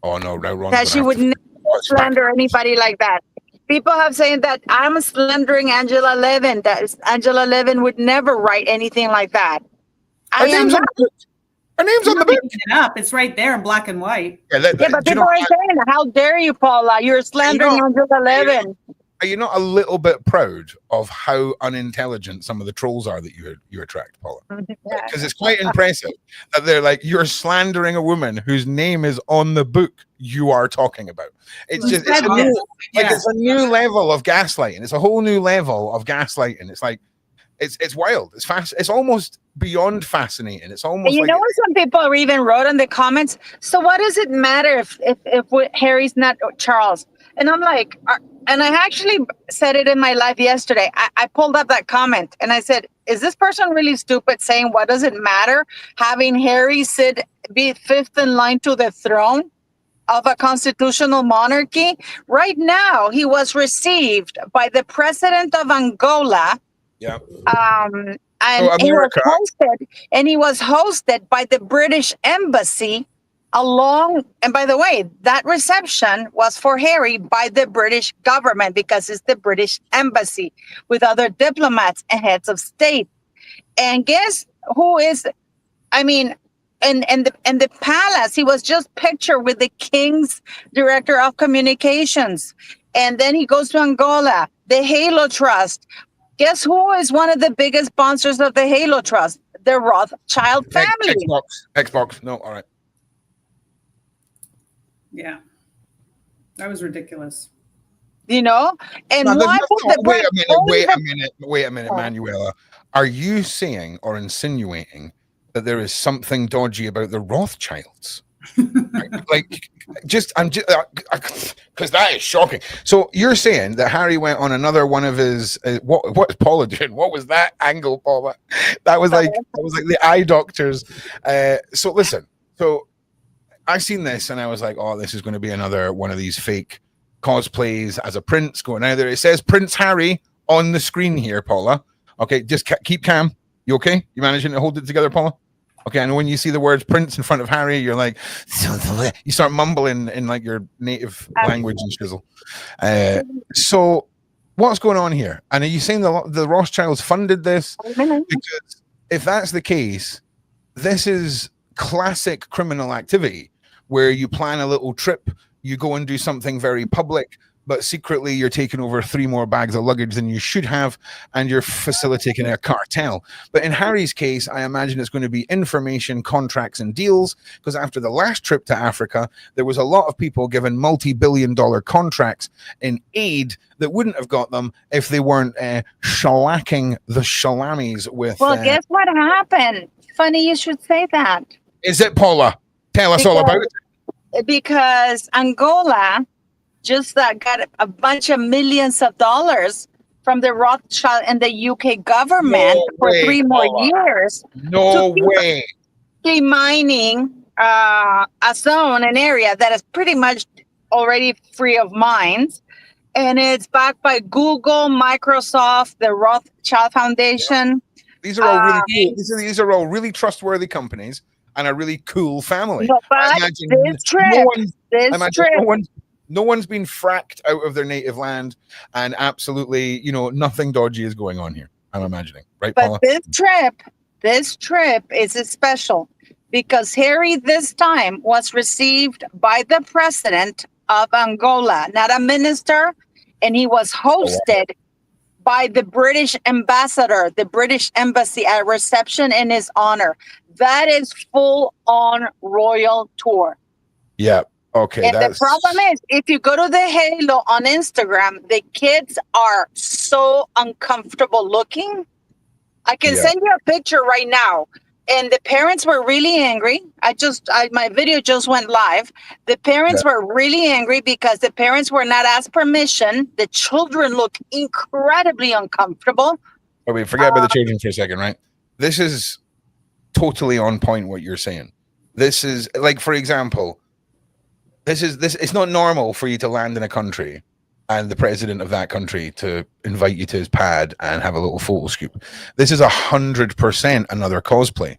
Oh, no. Now Ron's that she would never slander anybody like that. People have saying that I'm slandering Angela Levin. That Angela Levin would never write anything like that. Her name's on the book. It's right there in black and white. Yeah, but people are saying, how dare you, Paula? You're slandering Angela Levin. Are you not a little bit proud of how unintelligent some of the trolls are that you attract, Paula? Because it's quite impressive that they're like, you're slandering a woman whose name is on the book you are talking about. It's just it's a new level of gaslighting. It's a whole new level of gaslighting. It's like it's wild. It's fast. It's almost beyond fascinating. It's almost you know what some people even wrote in the comments. So what does it matter if Harry's not Charles? And I'm like, and I actually said it in my live yesterday. I pulled up that comment and I said, is this person really stupid saying, what does it matter having Harry be fifth in line to the throne of a constitutional monarchy? Right now, he was received by the president of Angola. Yeah. And he was hosted by the British embassy and by the way, that reception was for Harry by the British government because it's the British embassy with other diplomats and heads of state. And guess who is, in the palace, he was just pictured with the king's director of communications. And then he goes to Angola, the Halo Trust. Guess who is one of the biggest sponsors of the Halo Trust? The Rothschild family. Xbox. No, all right. Yeah, that was ridiculous. And why? Wait a minute, Manuela. Are you saying or insinuating that there is something dodgy about the Rothschilds? Because that is shocking. So you're saying that Harry went on another one of his what's Paula doing? What was that angle, Paula? That was like the eye doctors. So listen. So I seen this and I was like, oh, this is going to be another one of these fake cosplays as a prince going out there. It says Prince Harry on the screen here, Paula. Okay, just keep calm. You okay? You managing to hold it together, Paula? Okay, and when you see the words Prince in front of Harry, you're like, you start mumbling in like your native language and shizzle. So what's going on here? And are you saying the Rothschilds funded this? Because if that's the case, this is classic criminal activity where you plan a little trip, you go and do something very public, but secretly you're taking over 3 more bags of luggage than you should have, and you're facilitating a cartel. But in Harry's case, I imagine it's going to be information, contracts, and deals, because after the last trip to Africa, there was a lot of people given multi-billion-dollar contracts in aid that wouldn't have got them if they weren't shellacking the shalamis with... Well, guess what happened? Funny you should say that. Is it, Paula? Tell us all about it. Because Angola just got a bunch of millions of dollars from the Rothschild and the UK government for 3 more years. No way. Mining a zone, an area that is pretty much already free of mines. And it's backed by Google, Microsoft, the Rothschild Foundation. These are all really cool. These are all really trustworthy companies and a really cool family. No, but no one's been fracked out of their native land, and absolutely, nothing dodgy is going on here. I'm imagining, right, but Paula? This trip is special because Harry this time was received by the president of Angola, not a minister, and he was hosted by the British ambassador, the British embassy at reception in his honor. That is full on royal tour. Yeah. Okay. And the problem is, if you go to the Halo on Instagram, the kids are so uncomfortable looking. I can send you a picture right now. And the parents were really angry. My video just went live. The parents were really angry because the parents were not asked permission. The children look incredibly uncomfortable. Oh, wait, forget about the children for a second, right? This is totally on point what you're saying. This is like, for example, this it's not normal for you to land in a country and the president of that country to invite you to his pad and have a little photo scoop. This is 100% another cosplay.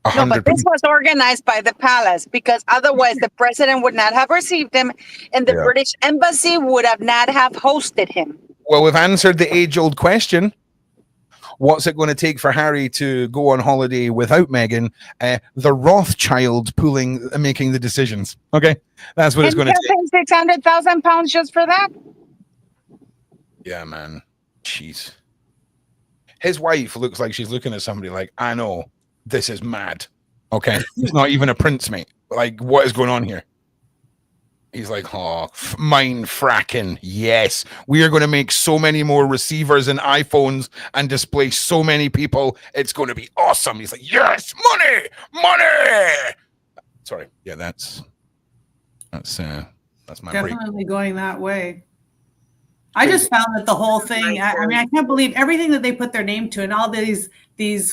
100%. No, but this was organized by the palace, because otherwise the president would not have received him and the British embassy would have not have hosted him. Well, we've answered the age-old question. What's it going to take for Harry to go on holiday without Meghan? The Rothschild making the decisions. Okay, that's what it's going to take. £600,000 just for that? Yeah, man. Jeez. His wife looks like she's looking at somebody like, I know, this is mad. Okay, he's not even a prince, mate. Like, what is going on here? He's like, oh, mind fracking. Yes, we are going to make so many more receivers and iPhones and display so many people. It's going to be awesome. He's like, yes, money. Sorry. Yeah, that's my definitely going that way. I just found that the whole thing, I mean, I can't believe everything that they put their name to and all these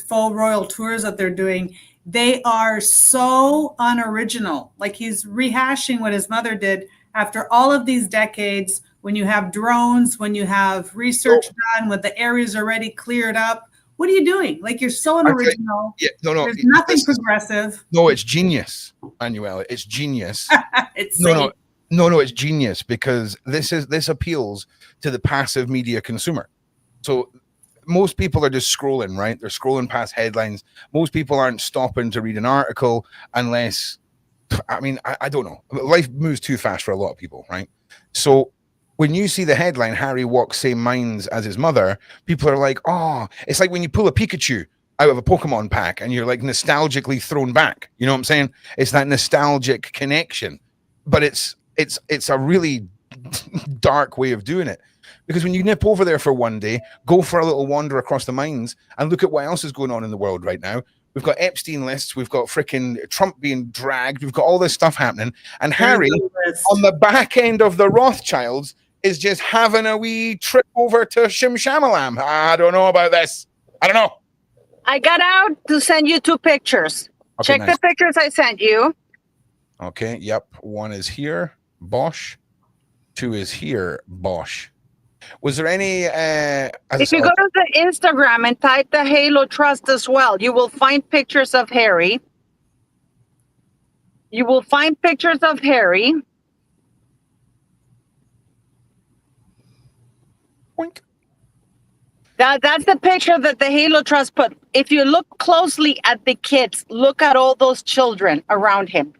faux royal tours that they're doing. They are so unoriginal. Like, he's rehashing what his mother did after all of these decades, when you have drones, when you have research done, with the areas already cleared up. What are you doing? Like, you're so unoriginal. There's nothing progressive. No, it's genius, Manuela. It's genius. It's no, it's genius, because this appeals to the passive media consumer. So most people are just scrolling, right? They're scrolling past headlines. Most people aren't stopping to read an article unless, I mean, I don't know. Life moves too fast for a lot of people, right? So when you see the headline, Harry walks same minds as his mother, people are like, oh, it's like when you pull a Pikachu out of a Pokemon pack and you're like nostalgically thrown back. You know what I'm saying? It's that nostalgic connection, but it's a really dark way of doing it. Because when you nip over there for one day, go for a little wander across the mines and look at what else is going on in the world right now. We've got Epstein lists. We've got freaking Trump being dragged. We've got all this stuff happening. And Harry, on the back end of the Rothschilds, is just having a wee trip over to Shimshamalam. I don't know about this. I don't know. I got out to send you 2 pictures. Okay, Check the pictures I sent you. Okay, yep. 1 is here, Bosch. 2 is here, Bosch. Was there any if you go to the Instagram and type the Halo Trust as well, you will find pictures of Harry. You will find pictures of Harry. Boink. That's the picture that the Halo Trust put. If you look closely at the kids, look at all those children around him.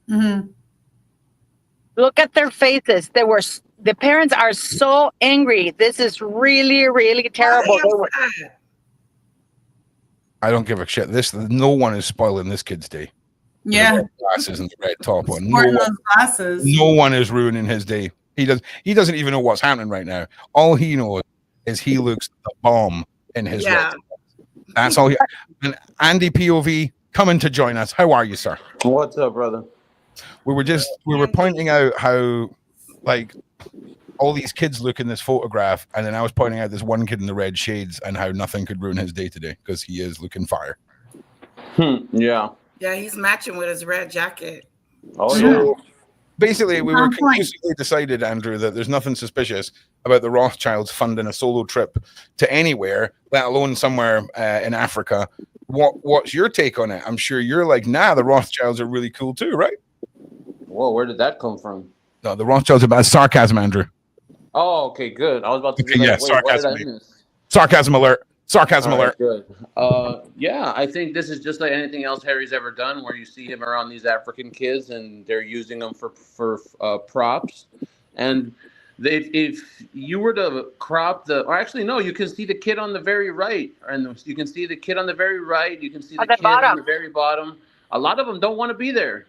Mm-hmm. Look at their faces. The parents are so angry. This is really, really terrible. I don't give a shit. No one is spoiling this kid's day. Yeah. The glasses and the red top on. No one is ruining his day. He doesn't even know what's happening right now. All he knows is he looks the bomb in his red. That's all. And Andy POV coming to join us. How are you, sir? What's up, brother? We were pointing out how, like, all these kids look in this photograph, and then I was pointing out this one kid in the red shades and how nothing could ruin his day today because he is looking fire. Yeah, he's matching with his red jacket. Oh, so basically, we were conclusively decided, Andrew, that there's nothing suspicious about the Rothschilds funding a solo trip to anywhere, let alone somewhere in Africa. What's your take on it? I'm sure you're like, nah, the Rothschilds are really cool too, right? Whoa, where did that come from? No, the Rothschilds are bad. Sarcasm, Andrew. Oh, okay, good. I was about to say, sarcasm. Sarcasm alert. Sarcasm alert. Good. Yeah, I think this is just like anything else Harry's ever done, where you see him around these African kids and they're using them for props. And if you were to crop or actually no, you can see the kid on the very right, and you can see the kid on the very right. You can see the kid on the very bottom. A lot of them don't want to be there.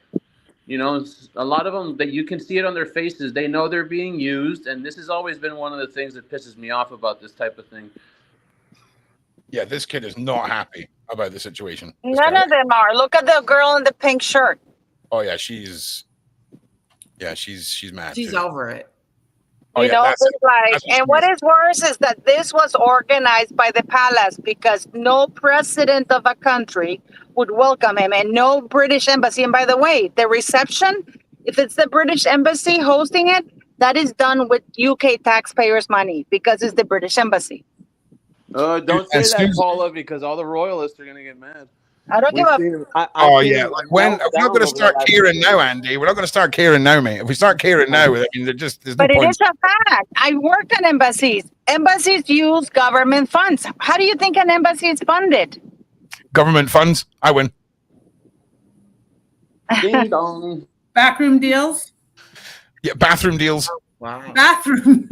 You know, a lot of them, that you can see it on their faces. They know they're being used, and this has always been one of the things that pisses me off about this type of thing. Yeah, this kid is not happy about the situation. None of them are. Look at the girl in the pink shirt. Oh yeah, she's mad. She's over it. You know, and what is worse is that this was organized by the palace, because no president of a country would welcome him, and no British embassy. And by the way, the reception, if it's the British embassy hosting it, that is done with UK taxpayers' money, because it's the British embassy. Don't say that, Paula, because all the royalists are going to get mad. I don't give a. Yeah. We're not going to start caring now, Andy. We're not going to start caring now, mate. If we start caring now, I mean, there's but no it point. is a fact. I worked at embassies. Embassies use government funds. How do you think an embassy is funded? Government funds. I win. Ding dong. Backroom deals. Yeah, bathroom deals. Wow. Bathroom.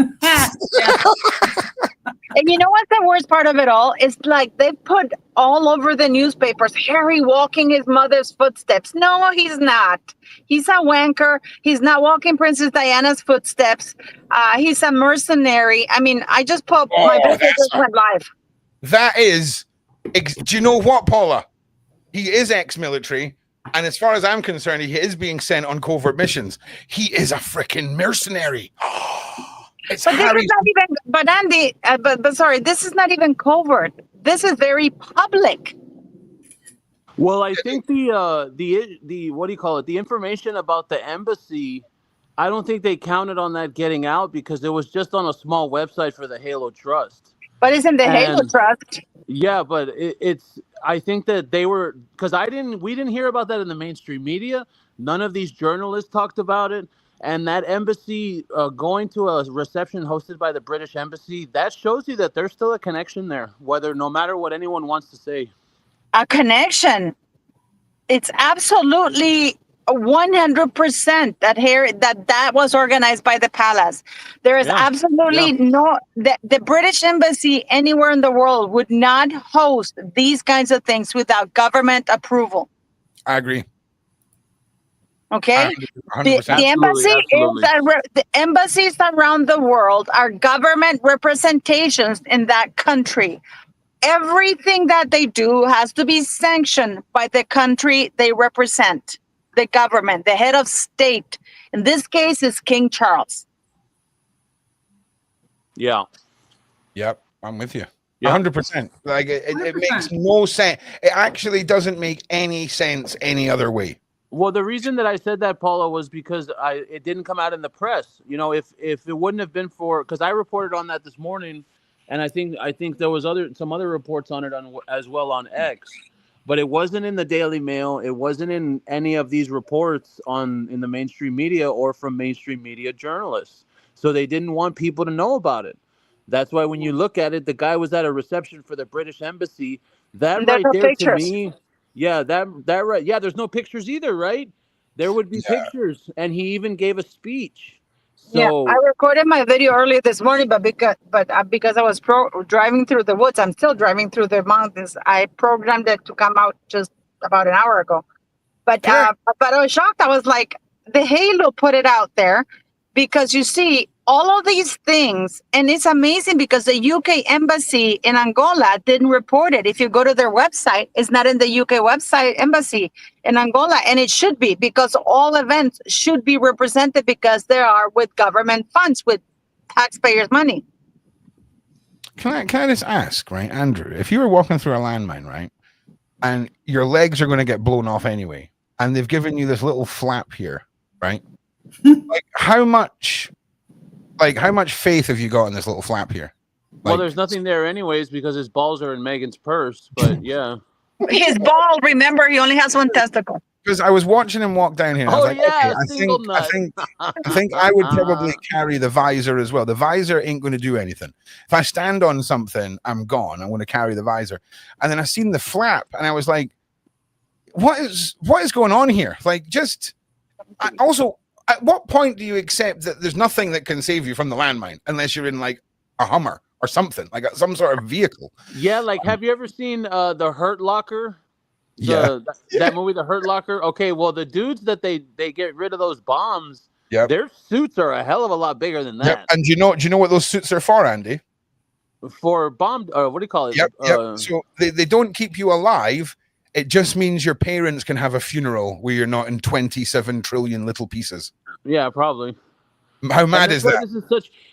And you know what's the worst part of it all? It's like they put all over the newspapers, Harry walking his mother's footsteps. No, he's not. He's a wanker. He's not walking Princess Diana's footsteps. He's a mercenary. I mean, I just put my business went live. That is, do you know what, Paula? He is ex-military. And as far as I'm concerned, he is being sent on covert missions. He is a freaking mercenary. It's but this is not even. But Andy, but sorry, this is not even covert. This is very public. Well, I think the what do you call it? The information about the embassy, I don't think they counted on that getting out, because it was just on a small website for the Halo Trust. But isn't the Halo Trust? Yeah, but it's. I think that they were, because we didn't hear about that in the mainstream media. None of these journalists talked about it. And that embassy going to a reception hosted by the British embassy, that shows you that there's still a connection there, no matter what anyone wants to say. A connection. It's absolutely 100% that was organized by the palace. There is absolutely no, the British embassy anywhere in the world would not host these kinds of things without government approval. I agree. Okay, the embassies around the world are government representations in that country. Everything that they do has to be sanctioned by the country they represent, the government, the head of state. In this case, is King Charles. Yeah. Yep, I'm with you. 100%. Like it makes no sense. It actually doesn't make any sense any other way. Well, the reason that I said that, Paula, was because it didn't come out in the press. You know, if it wouldn't have been for, because I reported on that this morning, and I think there was some other reports on it as well on X, but it wasn't in the Daily Mail. It wasn't in any of these reports in the mainstream media or from mainstream media journalists. So they didn't want people to know about it. That's why when you look at it, the guy was at a reception for the British embassy. That right there to me. Yeah, that right. Yeah, there's no pictures either, right? There would be pictures, and he even gave a speech. So I recorded my video earlier this morning, but because I was driving through the woods, I'm still driving through the mountains. I programmed it to come out just about an hour ago. But I was shocked. I was like, the Halo put it out there, because you see all of these things, and it's amazing because the UK embassy in Angola didn't report it. If you go to their website, it's not in the UK website embassy in Angola, and it should be, because all events should be represented, because they are with government funds, with taxpayers' money. Can I just ask, right, Andrew, if you were walking through a landmine, right, and your legs are going to get blown off anyway, and they've given you this little flap here, right? Like how much faith have you got in this little flap here? Well, there's nothing there anyways, because his balls are in Meghan's purse. But yeah, his ball. Remember, he only has one testicle. because I was watching him walk down here. And I was like, yeah, okay, single nut. I think I would probably carry the visor as well. The visor ain't going to do anything. If I stand on something, I'm gone. I'm going to carry the visor. And then I seen the flap, and I was like, what is going on here? Like, also, at what point do you accept that there's nothing that can save you from the landmine unless you're in like a Hummer or something, like some sort of vehicle? Yeah, like have you ever seen the Hurt Locker? That movie, The Hurt Locker. Okay, well, the dudes that they get rid of those bombs, their suits are a hell of a lot bigger than that. Yep. And do you know what those suits are for, Andy? For bomb, what do you call it? Yep. So they don't keep you alive. It just means your parents can have a funeral where you're not in 27 trillion little pieces. Yeah, probably. How mad is that?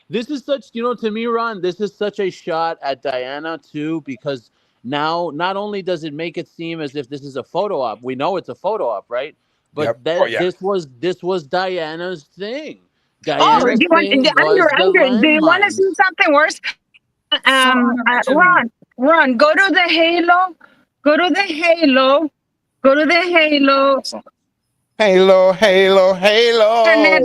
This is such, to me, Ron, this is such a shot at Diana too, because now not only does it make it seem as if this is a photo op, we know it's a photo op, right? But this was Diana's thing. Diana's thing was Andrew, do you want to see something worse? Ron, go to the Halo. Go to the Halo. Internet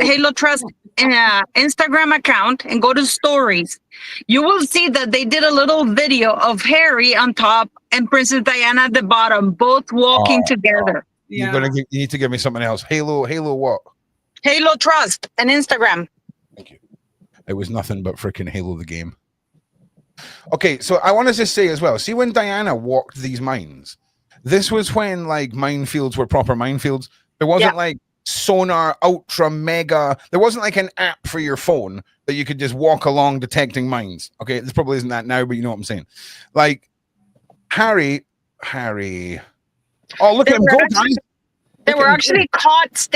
Halo Trust Instagram account and go to stories. You will see that they did a little video of Harry on top and Princess Diana at the bottom, both walking together. You need to give me something else. Halo what? Halo Trust and Instagram. Thank you. It was nothing but freaking Halo the game. Okay, so I want to just say as well, see when Diana walked these mines, this was when like minefields were proper minefields. There wasn't like sonar, ultra, mega. There wasn't like an app for your phone that you could just walk along detecting mines. Okay, this probably isn't that now, but you know what I'm saying. Like Harry. Oh, look at him go, guys. They were actually caught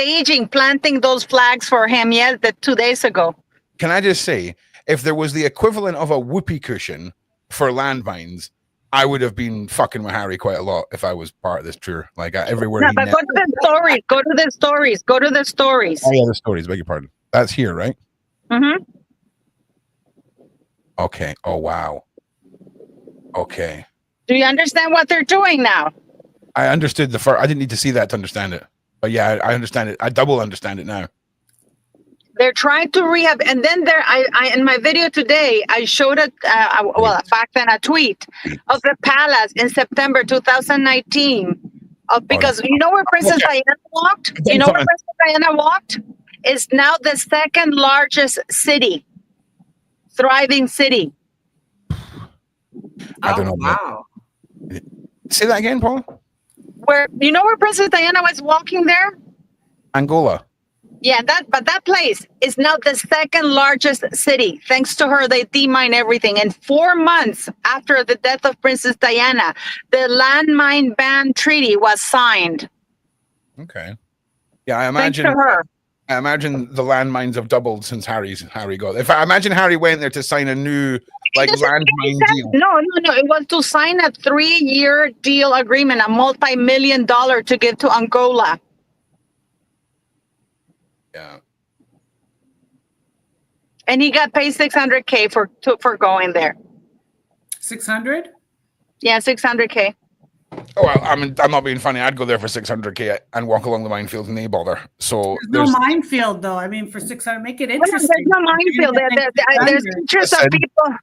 planting those flags for him 2 days ago. Can I just say, if there was the equivalent of a whoopee cushion for landmines, I would have been fucking with Harry quite a lot if I was part of this tour. Like everywhere. No, but go to the stories. Go to the stories. Go to the stories. Oh yeah, the stories. Beg your pardon. That's here, right? Mm-hmm. Okay. Oh wow. Okay. Do you understand what they're doing now? I understood the first. I didn't need to see that to understand it, but yeah, I understand it. I double understand it now. They're trying to rehab, and then I in my video today, I showed back then a tweet of the palace in September 2019. Because you know where Princess Diana walked? You know where Princess Diana walked? Is now the second largest city, thriving city. I don't know. Wow. Say that again, Paul. Where Princess Diana was walking there? Angola. Yeah, that place is now the second largest city. Thanks to her, they demine everything. And 4 months after the death of Princess Diana, the landmine ban treaty was signed. Okay. Yeah, I imagine. Thanks to her. I imagine the landmines have doubled since Harry got. If I imagine Harry went there to sign a new landmine deal. No. It was to sign a 3-year deal agreement, a multi-million-dollar to give to Angola. Yeah. And he got paid $600K for going there. 600? Yeah, $600K. Oh, well, I'm not being funny. I'd go there for $600K and walk along the minefield and they bother. So there's no minefield though. I mean, for 600, make it interesting. There's no minefield. There's pictures of people.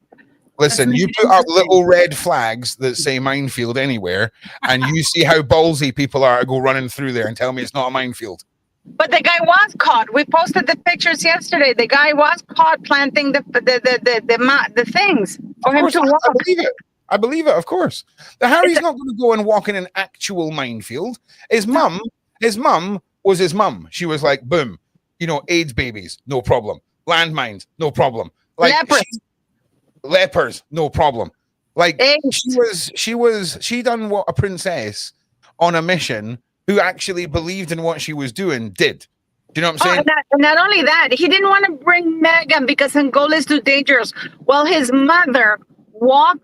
Listen, you put up little red flags that say minefield anywhere, and you see how ballsy people are to go running through there and tell me it's not a minefield. But the guy was caught. We posted the pictures yesterday. The guy was caught planting the things for him to walk. I believe it, of course. The Harry's not going to go and walk in an actual minefield. His mum was his mum. She was like, boom, AIDS babies, no problem. Landmines, no problem. Like lepers, no problem. Like she done what a princess on a mission who actually believed in what she was doing did. Do you know what I'm saying? Not only that, he didn't want to bring Meghan because Angola is too dangerous. Well, his mother walked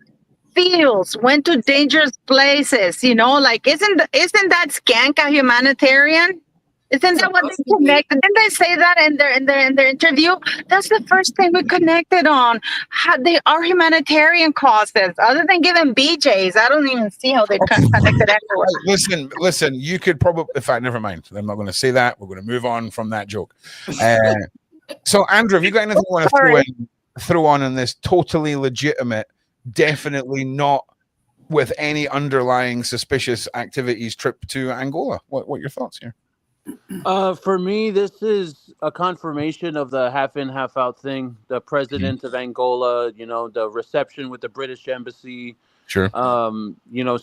fields, went to dangerous places, like isn't that skank a humanitarian? Isn't that what they connected? Didn't they say that in their interview? That's the first thing we connected on. How our humanitarian causes. Other than giving BJ's, I don't even see how they connected anywhere. Listen. You could probably. In fact, never mind. I'm not going to say that. We're going to move on from that joke. So, Andrew, have you got anything you want to throw on in this totally legitimate, definitely not with any underlying suspicious activities trip to Angola? What are your thoughts here? For me, this is a confirmation of the half in, half out thing. The president of Angola, the reception with the British embassy. Sure.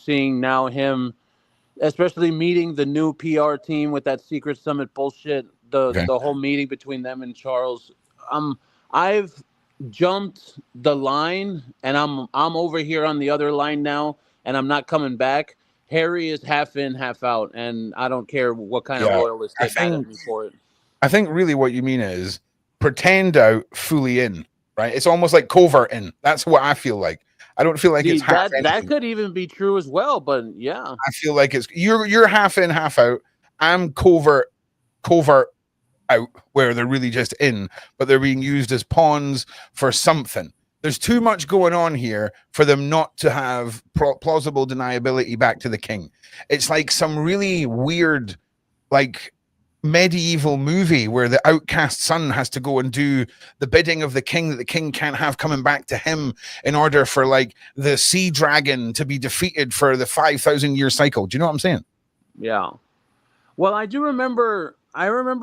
Seeing now him, especially meeting the new PR team with that secret summit bullshit. The whole meeting between them and Charles. I've jumped the line, and I'm over here on the other line now, and I'm not coming back. Harry is half in, half out, and I don't care what kind of royalists get mad at me for it. I think really what you mean is pretend out, fully in, right? It's almost like covert in. That's what I feel like. I don't feel like it's half in. That could even be true as well, but yeah. I feel like it's you're half in, half out. I'm covert out, where they're really just in, but they're being used as pawns for something. There's too much going on here for them not to have plausible deniability back to the king. It's like some really weird, like medieval movie where the outcast son has to go and do the bidding of the king that the king can't have coming back to him in order for like the sea dragon to be defeated for the 5,000-year cycle. Do you know what I'm saying? Yeah. Well, I remember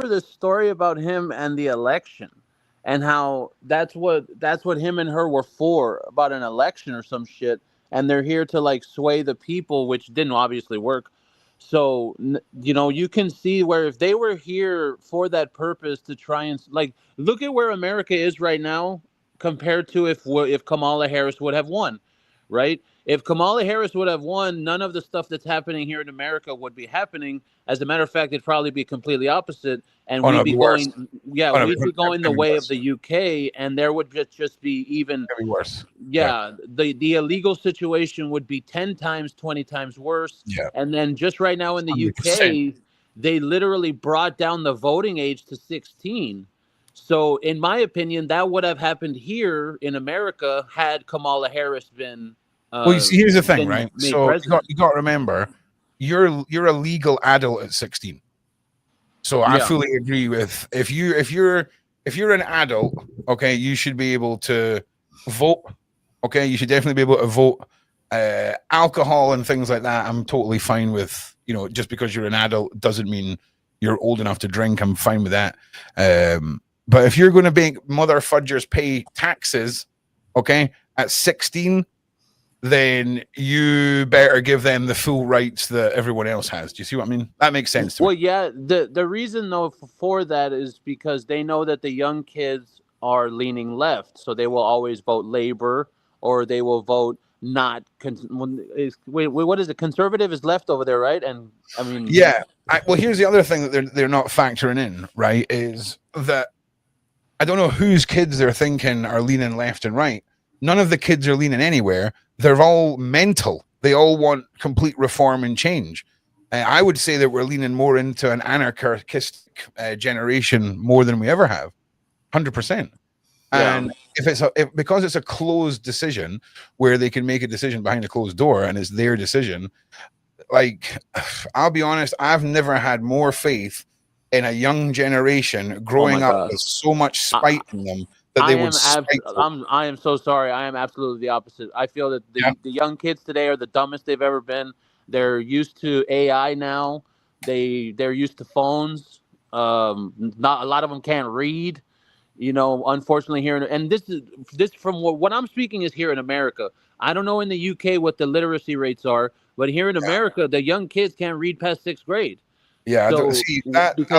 the story about him and the election. And how that's what him and her were for, about an election or some shit, and they're here to like sway the people, which didn't obviously work. So you can see where if they were here for that purpose to try and like look at where America is right now compared to if Kamala Harris would have won, right? If Kamala Harris would have won, none of the stuff that's happening here in America would be happening. As a matter of fact, it'd probably be completely opposite, and we'd be going the way of the UK, and there would just be even worse. Yeah, the illegal situation would be 10 times, 20 times worse. Yeah. And then just right now in the 100%. UK, they literally brought down the voting age to 16. So, in my opinion, that would have happened here in America had Kamala Harris been. Well, you see, here's the thing, right? So you got to remember, you're a legal adult at 16. So I fully agree with if you're an adult, okay, you should be able to vote. Okay, you should definitely be able to vote. Alcohol and things like that, I'm totally fine with. Just because you're an adult doesn't mean you're old enough to drink. I'm fine with that. But if you're going to make mother fudgers pay taxes, okay, at 16. Then you better give them the full rights that everyone else has. Do you see what I mean? That makes sense to me. Well, yeah. The reason though for that is because they know that the young kids are leaning left, so they will always vote Labor or they will vote not. What is it? Conservative is left over there, right? And I mean, yeah. Well, here's the other thing that they're not factoring in, right? Is that I don't know whose kids they're thinking are leaning left and right. None of the kids are leaning anywhere. They're all mental. They all want complete reform and change. I would say that we're leaning more into an anarchistic generation more than we ever have, 100%. Yeah. And because it's a closed decision where they can make a decision behind a closed door and it's their decision, like, I'll be honest, I've never had more faith in a young generation growing up with so much spite in them. I am so sorry. I am absolutely the opposite. I feel that the young kids today are the dumbest they've ever been. They're used to AI now. They're used to phones. Not a lot of them can't read. Unfortunately here, and this from what I'm speaking is here in America. I don't know in the UK what the literacy rates are, but here in America, the young kids can't read past 6th grade. Yeah, so, because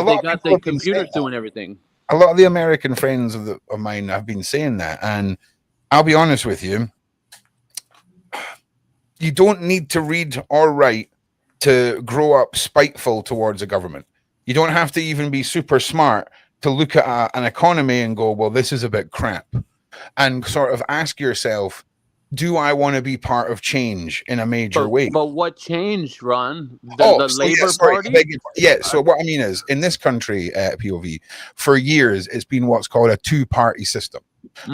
they got the computers doing everything. A lot of the American friends of mine have been saying that, and I'll be honest with you, you don't need to read or write to grow up spiteful towards a government. You don't have to even be super smart to look at an economy and go, well, this is a bit crap, and sort of ask yourself, do I want to be part of change in a major way? But what changed, Ron? The Labour Party? So what I mean is, in this country, POV, for years, it's been what's called a two-party system,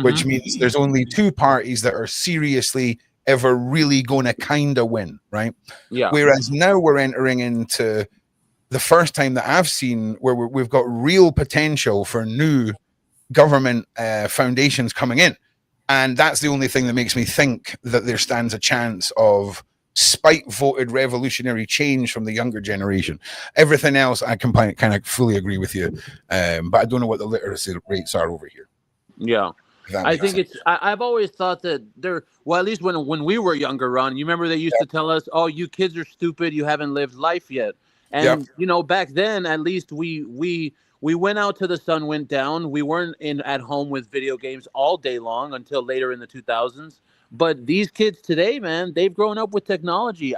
which means there's only two parties that are seriously ever really going to kind of win, right? Yeah. Whereas now we're entering into the first time that I've seen where we've got real potential for new government foundations coming in. And that's the only thing that makes me think that there stands a chance of spite-voted revolutionary change from the younger generation. Everything else, I can kind of fully agree with you. But I don't know what the literacy rates are over here. Yeah. I think I've always thought that well, at least when we were younger, Ron, you remember they used to tell us, oh, you kids are stupid. You haven't lived life yet. And, back then, at least we went out till the sun went down. We weren't at home with video games all day long until later in the 2000s. But these kids today, man, they've grown up with technology.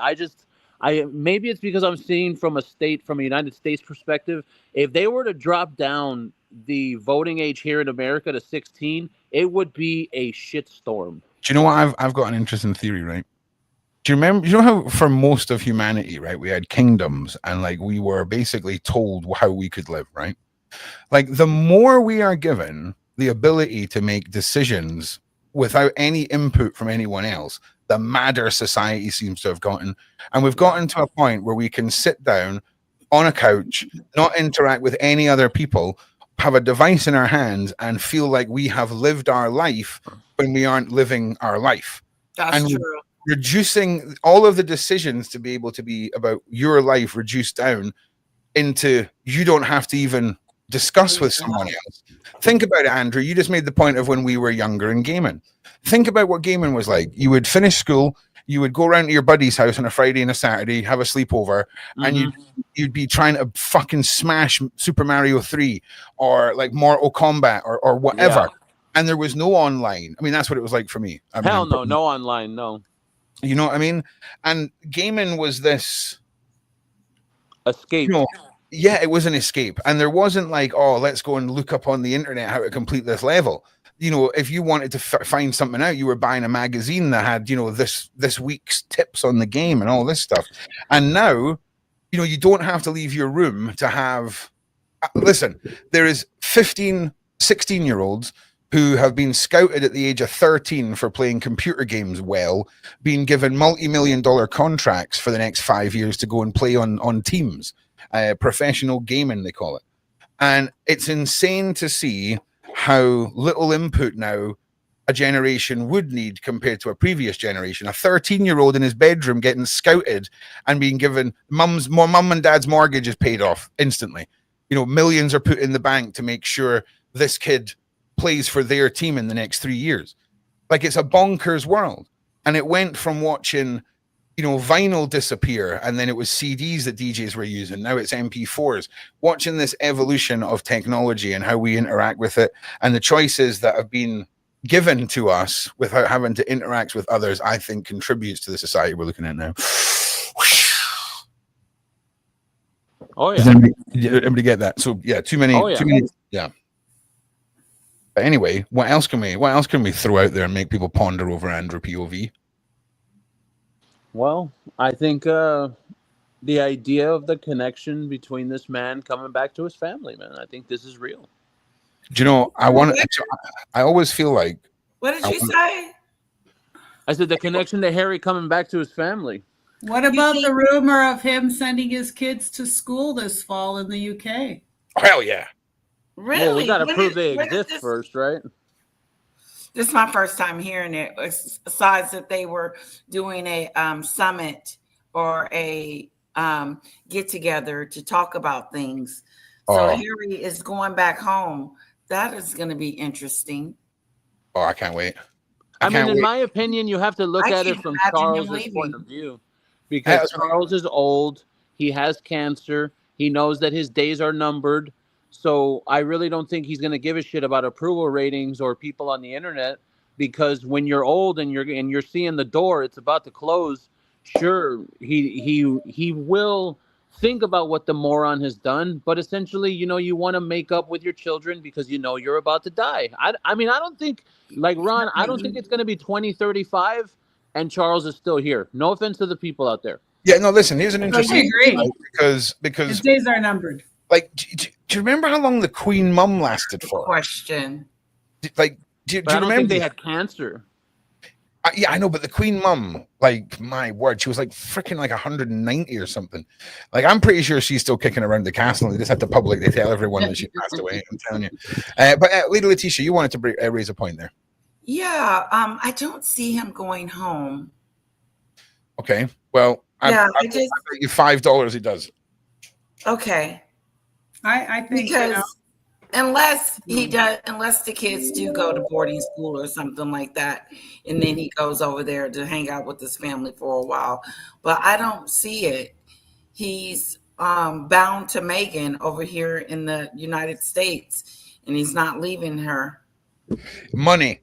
Maybe it's because I'm seeing from a United States perspective. If they were to drop down the voting age here in America to 16, it would be a shitstorm. Do you know what? I've got an interesting theory, right? Do you remember? You know how for most of humanity, right, we had kingdoms and like we were basically told how we could live, right? Like the more we are given the ability to make decisions without any input from anyone else, the madder society seems to have gotten. And we've gotten to a point where we can sit down on a couch, not interact with any other people, have a device in our hands and feel like we have lived our life when we aren't living our life. That's true. Reducing all of the decisions to be able to be about your life reduced down into you don't have to even discuss with someone else. Think about it, Andrew. You just made the point of when we were younger and gaming. Think about what gaming was like. You would finish school, you would go around to your buddy's house on a Friday and a Saturday, have a sleepover, and you'd be trying to fucking smash Super Mario 3 or like Mortal Kombat or whatever. Yeah. And there was no online. I mean, that's what it was like for me. Hell no, no online, no. You know what I mean? And gaming was this escape. Yeah, it was an escape. And there wasn't like, oh, let's go and look up on the internet how to complete this level. If you wanted to find something out, you were buying a magazine that had, this week's tips on the game and all this stuff. And now, you don't have to leave your room to have, listen, there is 15, 16-year-olds who have been scouted at the age of 13 for playing computer games being given multi-million-dollar contracts for the next 5 years to go and play on teams. Professional gaming, they call it. And it's insane to see how little input now a generation would need compared to a previous generation. A 13-year-old in his bedroom getting scouted and being given mum and dad's mortgage is paid off instantly. Millions are put in the bank to make sure this kid plays for their team in the next 3 years. Like, it's a bonkers world. And it went from watching vinyl disappear, and then it was CDs that DJs were using. Now it's MP4s. Watching this evolution of technology and how we interact with it, and the choices that have been given to us without having to interact with others, I think contributes to the society we're looking at now. Oh yeah. Does everybody get that? So yeah, too many. Yeah. But anyway, what else can we throw out there and make people ponder over, Andrew, POV? Well, I think the idea of the connection between this man coming back to his family, man, I think this is real. Do you know, I always feel like... What did you say? I said the connection to Harry coming back to his family. What about the rumor of him sending his kids to school this fall in the UK? Hell yeah. Really? Well, we got to prove they exist first, right? This is my first time hearing it. Besides that they were doing a summit or a get together to talk about things. So Harry is going back home. That is going to be interesting. Oh, I can't wait. In my opinion, you have to look at it from Charles's point of view. Because Charles is old. He has cancer. He knows that his days are numbered. So I really don't think he's going to give a shit about approval ratings or people on the internet, because when you're old and you're seeing the door, it's about to close. Sure, he will think about what the moron has done, but essentially, you want to make up with your children because you're about to die. I mean, I don't think, like Ron, I don't think it's going to be 2035 and Charles is still here. No offense to the people out there. Yeah, no, listen, here's an interesting thing, right? because his days are numbered. Like, do you remember how long the Queen Mum lasted for? Question. Like, do you I don't remember? think they had cancer. Yeah, I know, but the Queen Mum, like, my word, she was like freaking like 190 or something. Like, I'm pretty sure she's still kicking around the castle. They just had to publicly tell everyone that she passed away. I'm telling you. But Lady Letitia, you wanted to raise a point there. Yeah, I don't see him going home. Okay, well, yeah, I bet you $5 he does. Okay, I think because unless the kids do go to boarding school or something like that, and then he goes over there to hang out with his family for a while. But I don't see it. He's bound to Meghan over here in the United States, and he's not leaving her. Money.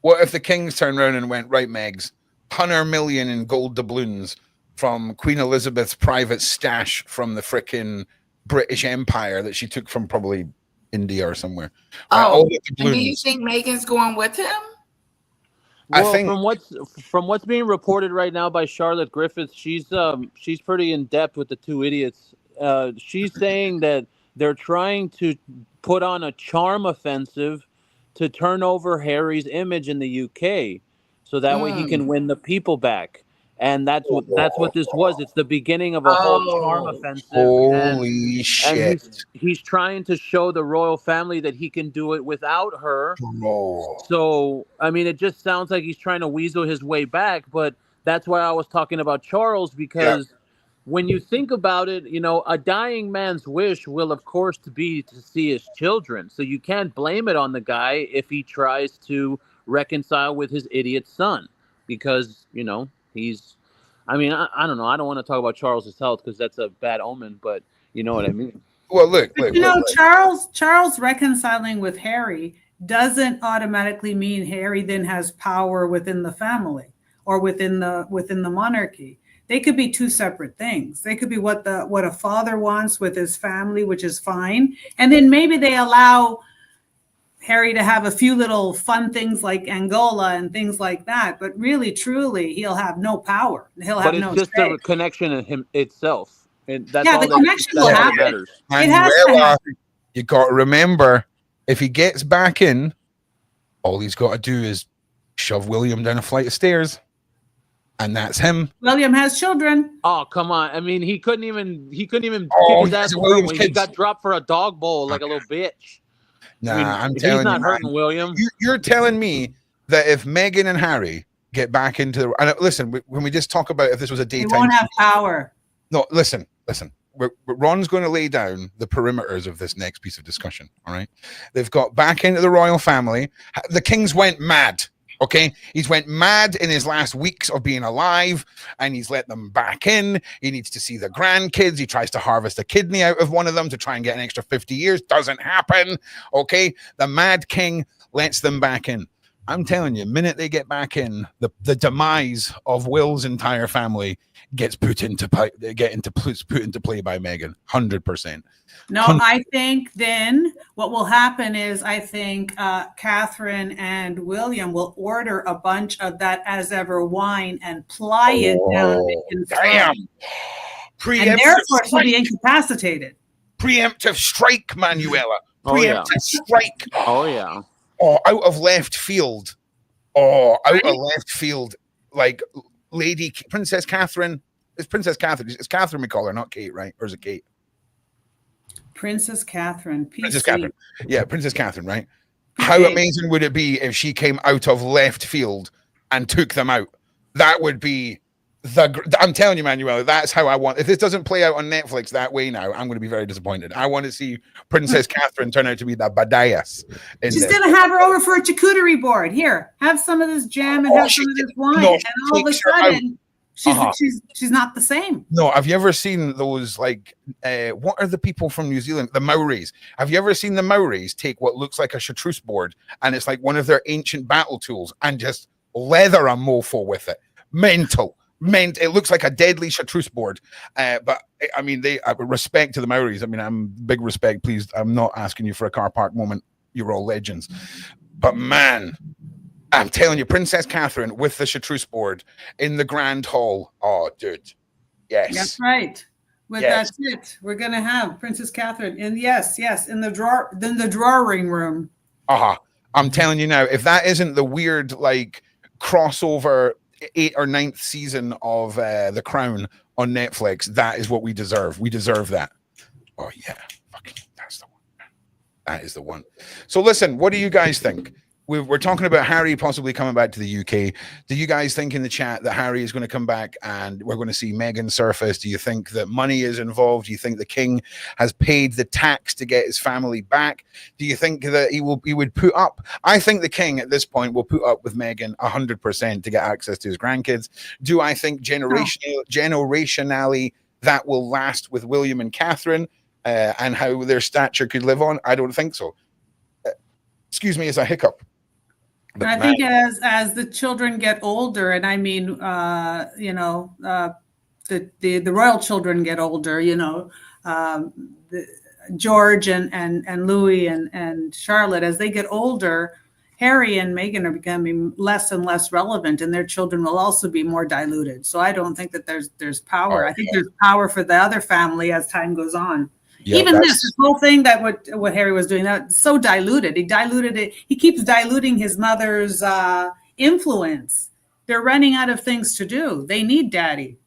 What if the kings turned around and went, right, Megs, 100 million in gold doubloons from Queen Elizabeth's private stash from the frickin' British Empire that she took from probably India or somewhere. Oh, and do you think Meghan's going with him? Well, I think from what's being reported right now by Charlotte Griffiths, she's pretty in depth with the two idiots. She's saying that they're trying to put on a charm offensive to turn over Harry's image in the UK, so that way he can win the people back. And that's what this was. It's the beginning of a whole charm offensive. Holy shit! And he's trying to show the royal family that he can do it without her. Oh. So, I mean, it just sounds like he's trying to weasel his way back. But that's why I was talking about Charles, because when you think about it, a dying man's wish will, of course, be to see his children. So you can't blame it on the guy if he tries to reconcile with his idiot son, because, he's, I mean, I don't know. I don't want to talk about Charles's health because that's a bad omen, but you know what I mean. Well, look. Charles reconciling with Harry doesn't automatically mean Harry then has power within the family or within the monarchy. They could be two separate things. They could be what a father wants with his family, which is fine, and then maybe they allow Harry to have a few little fun things like Angola and things like that. But really, truly, he'll have no power. But it's just the connection in him itself. The connection will happen. It has to happen. You got to remember, if he gets back in, all he's got to do is shove William down a flight of stairs. And that's him. William has children. Oh, come on. I mean, he couldn't even kick his ass when he got dropped for a dog bowl like a little bitch. Nah, I'm telling you, he's not hurting William. You're telling me that if Meghan and Harry get back into the... And listen, when we just talk about if this was a daytime... They won't have power. No, listen. Ron's going to lay down the perimeters of this next piece of discussion, all right? They've got back into the royal family. The kings went mad. Okay, he's went mad in his last weeks of being alive, and he's let them back in. He needs to see the grandkids. He tries to harvest a kidney out of one of them to try and get an extra 50 years. Doesn't happen. Okay, the mad king lets them back in. I'm telling you, the minute they get back in, the demise of Will's entire family gets put into play by Meghan, 100%. No, I think then what will happen is I think Catherine and William will order a bunch of that as ever wine and ply it down in damn. And therefore she'll be incapacitated. Preemptive strike, Manuela. Preemptive strike. Oh, yeah. Oh, out of left field. Out of left field. Like Princess Catherine. It's Princess Catherine. It's Catherine we call her, not Kate, right? Or is it Kate? Princess Catherine. PC. Princess Catherine. Yeah, Princess Catherine, right? How amazing would it be if she came out of left field and took them out? That would be I'm telling you, Manuel, that's how I want. If this doesn't play out on Netflix that way now, I'm going to be very disappointed. I want to see Princess Catherine turn out to be the badass. She's going to have her over for a charcuterie board. Here, have some of this jam and have some of this wine. And all of a sudden, she's not the same. No, have you ever seen those, like, what are the people from New Zealand? The Maoris. Have you ever seen the Maoris take what looks like a chartreuse board and it's like one of their ancient battle tools and just leather a mofo with it? Mental. it looks like a deadly chartreuse board. But I mean, respect to the Maoris. I mean, I'm big respect. Please, I'm not asking you for a car park moment. You're all legends. But man, I'm telling you, Princess Catherine with the chartreuse board in the Grand Hall. Oh, dude. Yes. That's right. That's it. We're going to have Princess Catherine in, in the drawing room. I'm telling you now, if that isn't the weird, like, crossover 8th or 9th season of The Crown on Netflix, that is what we deserve. We deserve that. Oh, yeah. Fucking, that's the one. That is the one. So listen, what do you guys think? We're talking about Harry possibly coming back to the UK. Do you guys think in the chat that Harry is going to come back and we're going to see Meghan surface? Do you think that money is involved? Do you think the king has paid the tax to get his family back? Do you think that he would put up? I think the king at this point will put up with Meghan 100% to get access to his grandkids. Do I think generationally that will last with William and Catherine and how their stature could live on? I don't think so. Excuse me as I hiccup. But I think as the children get older, and I mean, the royal children get older, George and Louis and Charlotte, as they get older, Harry and Meghan are becoming less and less relevant, and their children will also be more diluted. So I don't think that there's power. I think there's power for the other family as time goes on. Yeah, even this whole thing that what Harry was doing, that's so diluted. He diluted it. He keeps diluting his mother's influence. They're running out of things to do. They need daddy.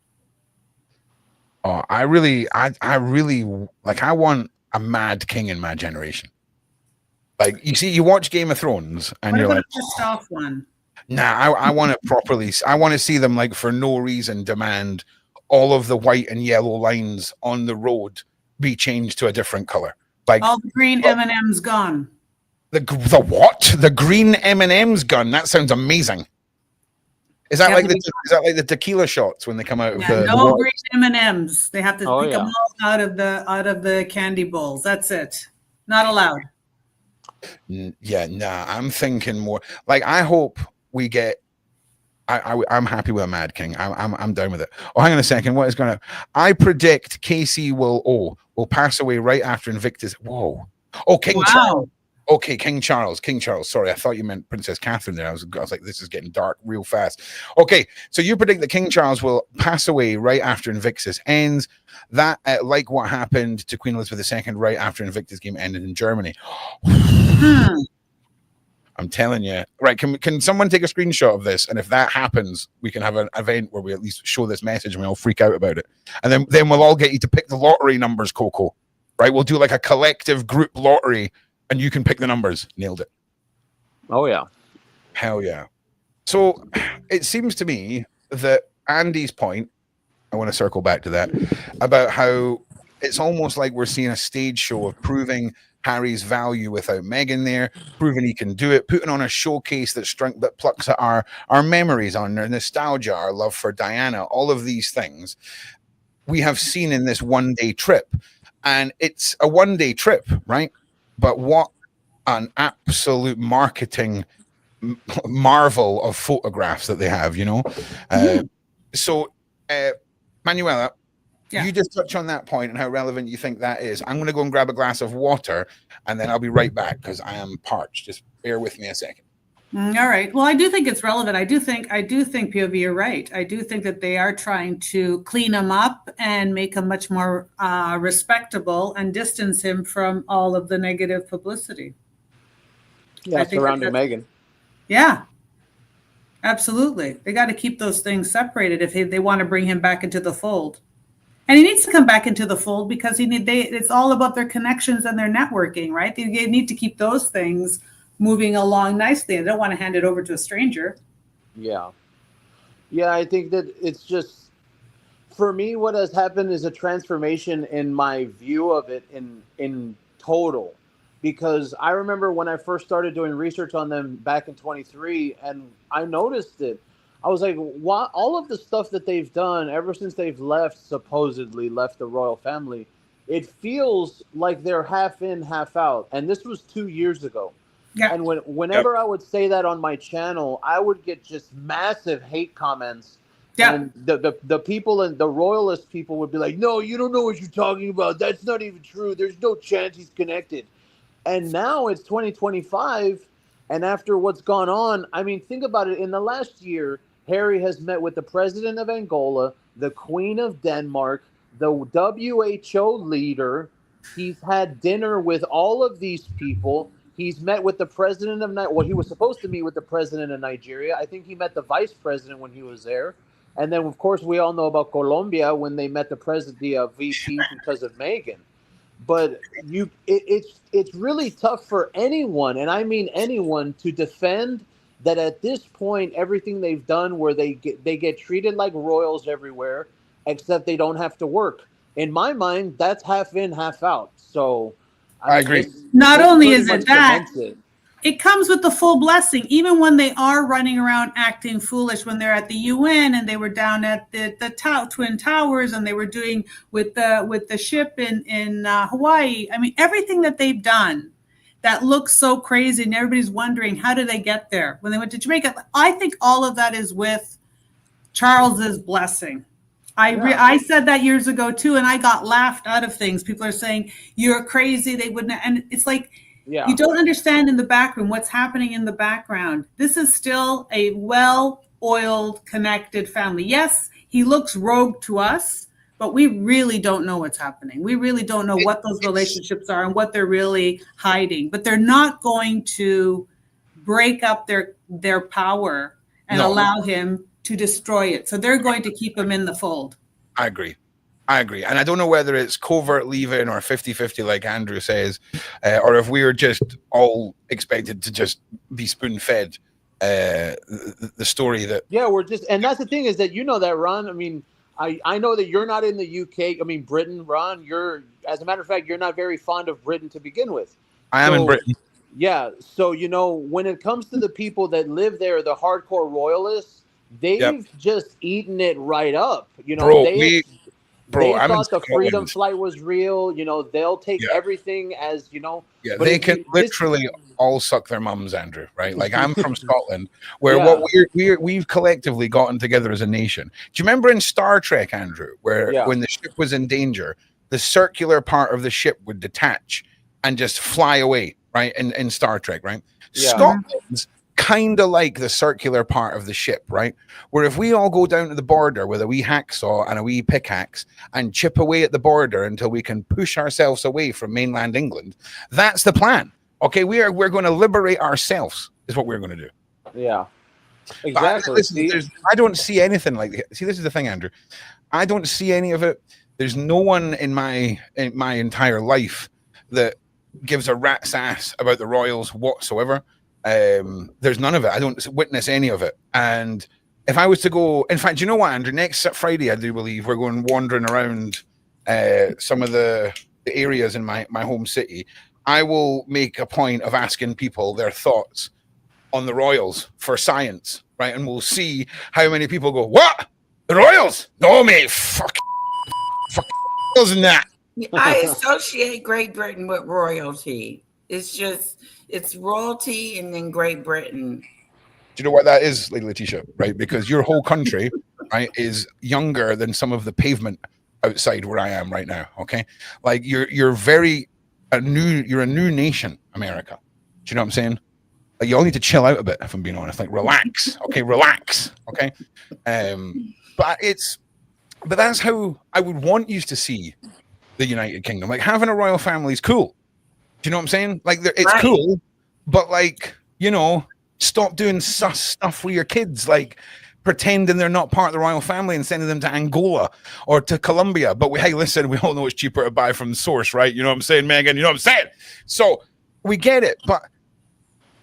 Oh, I really like. I want a mad king in my generation. Like, you see, you watch Game of Thrones, and you're like, a pissed off one. Nah, I want it properly. I want to see them, like, for no reason demand all of the white and yellow lines on the road be changed to a different color. Like, all the green M&Ms gone. The what? The green M&Ms gone? That sounds amazing. Is that like the tequila shots when they come out of the no green M&Ms? They have to pick them all out of the candy bowls. That's it. Not allowed. Yeah, nah. I'm thinking more. Like, I hope we get. I'm happy with a Mad King. I'm down with it. Oh, hang on a second. What is going to? I predict Casey will pass away right after Invictus. Whoa. Oh, King Charles. Okay, King Charles. Sorry, I thought you meant Princess Catherine there. I was like, this is getting dark real fast. Okay, so you predict that King Charles will pass away right after Invictus ends. That, like what happened to Queen Elizabeth II right after Invictus game ended in Germany. I'm telling you. Right, can someone take a screenshot of this? And if that happens, we can have an event where we at least show this message and we all freak out about it. And then we'll all get you to pick the lottery numbers, Coco. Right, we'll do like a collective group lottery. And you can pick the numbers. Nailed it. Oh, yeah. Hell yeah. So it seems to me that Andy's point, I want to circle back to that, about how it's almost like we're seeing a stage show of proving Harry's value without Meghan there, proving he can do it, putting on a showcase that plucks at our memories, on our nostalgia, our love for Diana, all of these things we have seen in this one-day trip. And it's a one-day trip, right? But what an absolute marketing marvel of photographs that they have, So, Manuela, you just touch on that point and how relevant you think that is. I'm going to go and grab a glass of water, and then I'll be right back because I am parched. Just bear with me a second. All right. Well, I do think it's relevant. I do think POV, you're right. I do think that they are trying to clean him up and make him much more respectable and distance him from all of the negative publicity. Yeah, surrounding Meghan. Yeah, absolutely. They got to keep those things separated if they want to bring him back into the fold. And he needs to come back into the fold because it's all about their connections and their networking, right? They need to keep those things moving along nicely. I don't want to hand it over to a stranger. Yeah, I think that it's just, for me, what has happened is a transformation in my view of it in total. Because I remember when I first started doing research on them back in 23, and I noticed it. I was like, what, all of the stuff that they've done ever since they've supposedly left the royal family, it feels like they're half in, half out. And this was 2 years ago. Yeah. And whenever I would say that on my channel, I would get just massive hate comments Yeah. And the people and the royalist people would be like, no, you don't know what you're talking about. That's not even true. There's no chance he's connected. And now it's 2025. And after what's gone on, I mean, think about it. In the last year, Harry has met with the president of Angola, the Queen of Denmark, the WHO leader. He's had dinner with all of these people. He's met with the president of well, he was supposed to meet with the president of Nigeria. I think he met the vice president when he was there. And then, of course, we all know about Colombia when they met the president, the VP, because of Meghan. But it's really tough for anyone, and I mean anyone, to defend that at this point. Everything they've done, where they get treated like royals everywhere, except they don't have to work. In my mind, that's half in, half out. So I agree. Not only is it that, it comes with the full blessing. Even when they are running around acting foolish, when they're at the UN and they were down at the Twin Towers and they were doing with the ship in Hawaii. I mean, everything that they've done that looks so crazy, and everybody's wondering, how did they get there? When they went to Jamaica, I think all of that is with Charles's blessing. I said that years ago too, and I got laughed out of things. People are saying, you're crazy. They wouldn't, and it's like, you don't understand in the background what's happening in the background. This is still a well-oiled, connected family. Yes, he looks rogue to us, but we really don't know what's happening. We really don't know what those relationships are and what they're really hiding. But they're not going to break up their power and allow him to destroy it. So they're going to keep him in the fold. I agree. And I don't know whether it's covert leaving or 50-50, like Andrew says, or if we're just all expected to just be spoon-fed the story that... Yeah, we're just... And that's the thing, is that, you know that, Ron. I mean, I know that you're not in the UK. I mean, Britain, Ron, as a matter of fact, you're not very fond of Britain to begin with. I am in Britain. Yeah. So, you know, when it comes to the people that live there, the hardcore royalists, they've just eaten it right up. You know, they thought the freedom flight was real. You know, they'll take everything as, you know. Yeah, they can literally all suck their mums, Andrew, right? Like, I'm from Scotland, where what we've collectively gotten together as a nation. Do you remember in Star Trek, Andrew, where when the ship was in danger, the circular part of the ship would detach and just fly away, right? In Star Trek, right? Yeah. Scotland's kind of like the circular part of the ship, right? Where if we all go down to the border with a wee hacksaw and a wee pickaxe and chip away at the border until we can push ourselves away from mainland England, that's the plan. Okay, we're going to liberate ourselves, is what we're going to do. Yeah, exactly. I don't see anything like that. See, this is the thing, Andrew. I don't see any of it. There's no one in my entire life that gives a rat's ass about the royals whatsoever. There's none of it. I don't witness any of it. And if I was to go, in fact, you know what, Andrew? Next Friday, I do believe we're going wandering around some of the areas in my home city. I will make a point of asking people their thoughts on the royals for science, right? And we'll see how many people go, what? The royals? No, mate, fuck royals and that. I associate Great Britain with royalty. It's just, it's royalty and then Great Britain. Do you know what that is, Lady Letitia? Right? Because your whole country, right, is younger than some of the pavement outside where I am right now. Okay, like you're a new nation, America. Do you know what I'm saying? Like, you all need to chill out a bit, if I'm being honest. Like, relax. Okay, relax. Okay, but that's how I would want you to see the United Kingdom. Like, having a royal family is cool. Do you know what I'm saying? Like, it's cool, but, like, you know, stop doing sus stuff with your kids, like pretending they're not part of the royal family and sending them to Angola or to Colombia. But hey, listen, we all know it's cheaper to buy from the source, right? You know what I'm saying, Meghan? You know what I'm saying? So we get it, but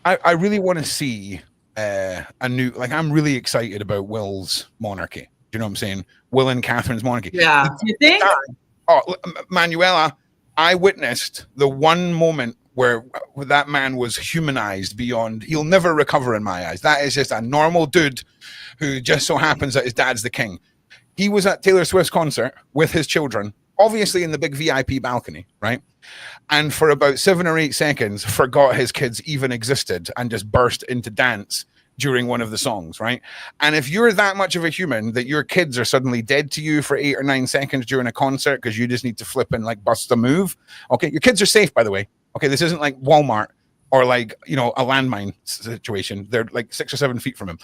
I really want to see a new, like, I'm really excited about Will's monarchy. Do you know what I'm saying? Will and Catherine's monarchy. Yeah. You think? Oh, Manuela, I witnessed the one moment where that man was humanized beyond, he'll never recover in my eyes. That is just a normal dude who just so happens that his dad's the king. He was at Taylor Swift's concert with his children, obviously in the big VIP balcony, right? And for about 7 or 8 seconds, forgot his kids even existed and just burst into dance during one of the songs, right? And if you're that much of a human that your kids are suddenly dead to you for 8 or 9 seconds during a concert because you just need to flip and like bust a move, okay, your kids are safe, by the way. Okay, this isn't like Walmart or like, you know, a landmine situation. They're like 6 or 7 feet from him.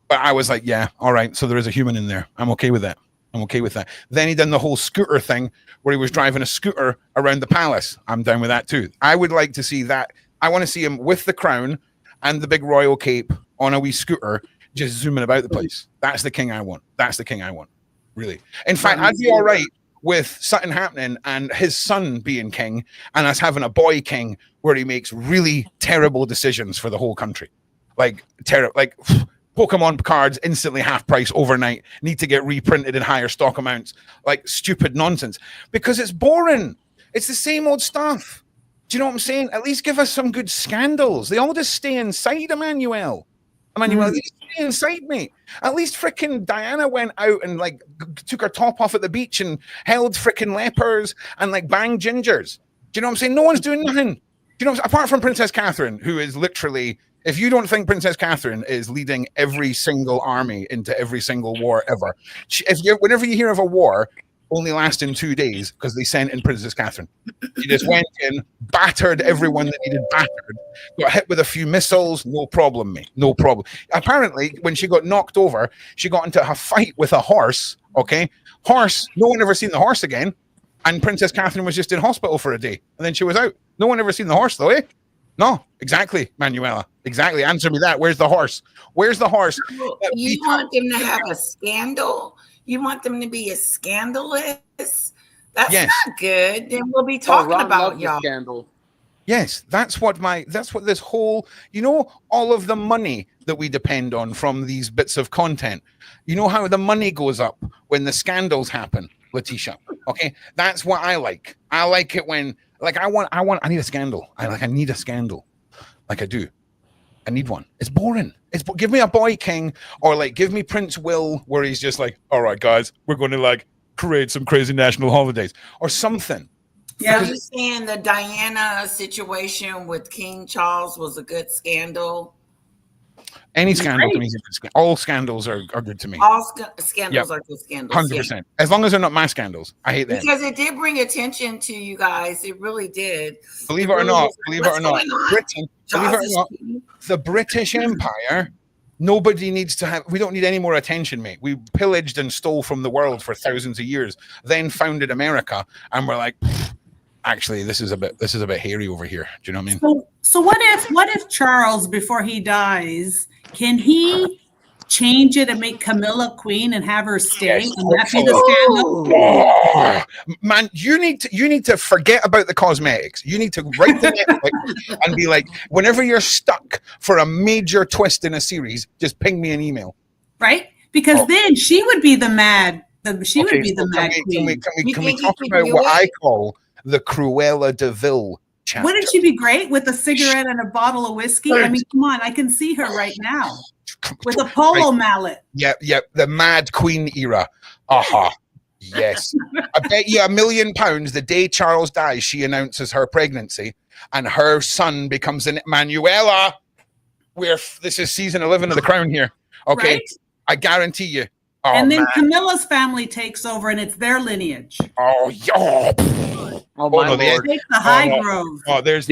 But I was like, yeah, all right, so there is a human in there. I'm okay with that. I'm okay with that. Then he done the whole scooter thing where he was driving a scooter around the palace. I'm down with that too. I would like to see that. I want to see him with the crown and the big royal cape on a wee scooter, just zooming about the place. That's the king I want. That's the king I want, really. In fact, I'd be all right with something happening and his son being king and us having a boy king where he makes really terrible decisions for the whole country. Like, Pokemon cards instantly half price overnight, need to get reprinted in higher stock amounts, like stupid nonsense, because it's boring. It's the same old stuff. Do you know what I'm saying? At least give us some good scandals. They all just stay inside, Emmanuel. At least stay inside, mate. At least fricking Diana went out and like took her top off at the beach and held fricking lepers and like banged gingers. Do you know what I'm saying? No one's doing nothing. Do you know, apart from Princess Catherine, who is literally, if you don't think Princess Catherine is leading every single army into every single war ever, whenever you hear of a war only lasting 2 days because they sent in Princess Catherine, she just went in, battered everyone that needed battered, got hit with a few missiles, no problem, mate, no problem. Apparently, when she got knocked over, she got into a fight with a horse, okay? Horse, no one ever seen the horse again, and Princess Catherine was just in hospital for a day, and then she was out. No one ever seen the horse, though, eh? No, exactly, Manuela. Exactly. Answer me that. Where's the horse? Where's the horse? You want them to have a scandal? You want them to be as scandalous? That's not good. Then we'll be talking about y'all. Scandal. Yes, that's what this whole, you know, all of the money that we depend on from these bits of content. You know how the money goes up when the scandals happen, Letitia. Okay, that's what I like. I like it when, like, I need a scandal. I need a scandal. Like I do. I need one. It's boring. Give me a boy king, or like give me Prince Will, where he's just like, all right, guys, we're going to like create some crazy national holidays or something. Yeah, you saying the Diana situation with King Charles was a good scandal? Any scandal to me is a good scandal. All scandals are good to me. All scandals are good scandals. 100%. As long as they're not mass scandals. I hate that. Because it did bring attention to you guys. It really did. Believe it or not, Britain, believe it or not, the British Empire, nobody needs to have, we don't need any more attention, mate. We pillaged and stole from the world for thousands of years, then founded America, and we're like, actually, this is a bit hairy over here. Do you know what I mean? So what if Charles, before he dies, can he change it and make Camilla queen and have her stay? Yes, and that be the scandal? Oh, man, you need to forget about the cosmetics. You need to write the Netflix and be like, whenever you're stuck for a major twist in a series, just ping me an email. Right? Because then she would be the mad. She would be the mad queen. Can we talk about what I call the Cruella de Vil chapter? Wouldn't she be great with a cigarette and a bottle of whiskey? I mean, come on, I can see her right now with a polo mallet. Yep, the Mad Queen era. Aha. Yes. I bet you £1 million the day Charles dies, she announces her pregnancy and her son becomes an Manuela. This is season 11 of The Crown here. Okay. Right? I guarantee you. Oh, and then Camilla's family takes over and it's their lignage. Oh, no, they take the high grove. Oh, there's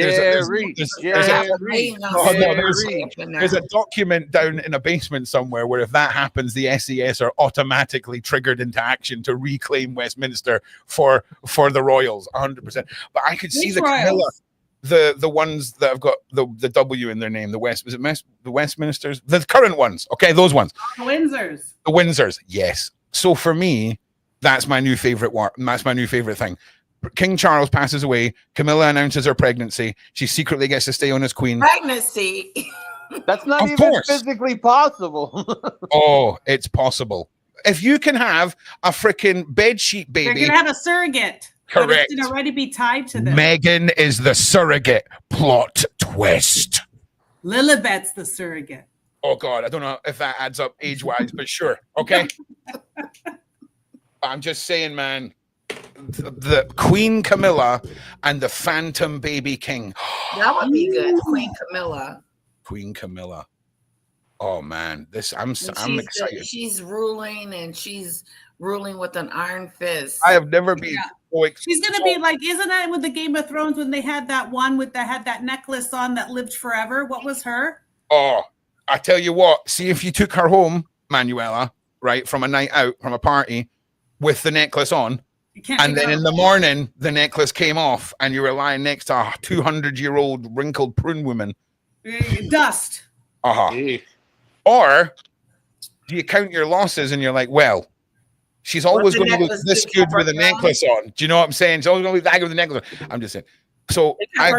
a document down in a basement somewhere where if that happens, the SES are automatically triggered into action to reclaim Westminster for the royals, 100%. But I could see the Camilla, the ones that have got the W in their name, the Westminsters, the current ones. Okay, those ones. The Windsors. The Windsors, yes. So for me, that's my new favorite war. That's my new favorite thing. King Charles passes away. Camilla announces her pregnancy. She secretly gets to stay on as queen. Pregnancy. That's not even physically possible. Oh, it's possible. If you can have a freaking bedsheet baby. They're going to have a surrogate. Correct. But it's going to already be tied to them. Meghan is the surrogate. Plot twist. Lilibet's the surrogate. Oh, God. I don't know if that adds up age-wise, but sure. Okay. I'm just saying, man. The Queen Camilla and the Phantom Baby King. That would be good. Queen Camilla. Queen Camilla. Oh man, I'm excited. She's ruling, and she's ruling with an iron fist. I have never been. Yeah. She's gonna be like, isn't that with the Game of Thrones when they had that one with that had that necklace on that lived forever? What was her? Oh, I tell you what. See if you took her home, Manuela, right, from a night out, from a party, with the necklace on, and then in the morning the necklace came off, and you were lying next to a 200-year-old wrinkled prune woman. Dust. Or do you count your losses and you're like, well, she's always going to look this good with a necklace on. Do you know what I'm saying? She's always going to be that good with a necklace on. I'm just saying. So I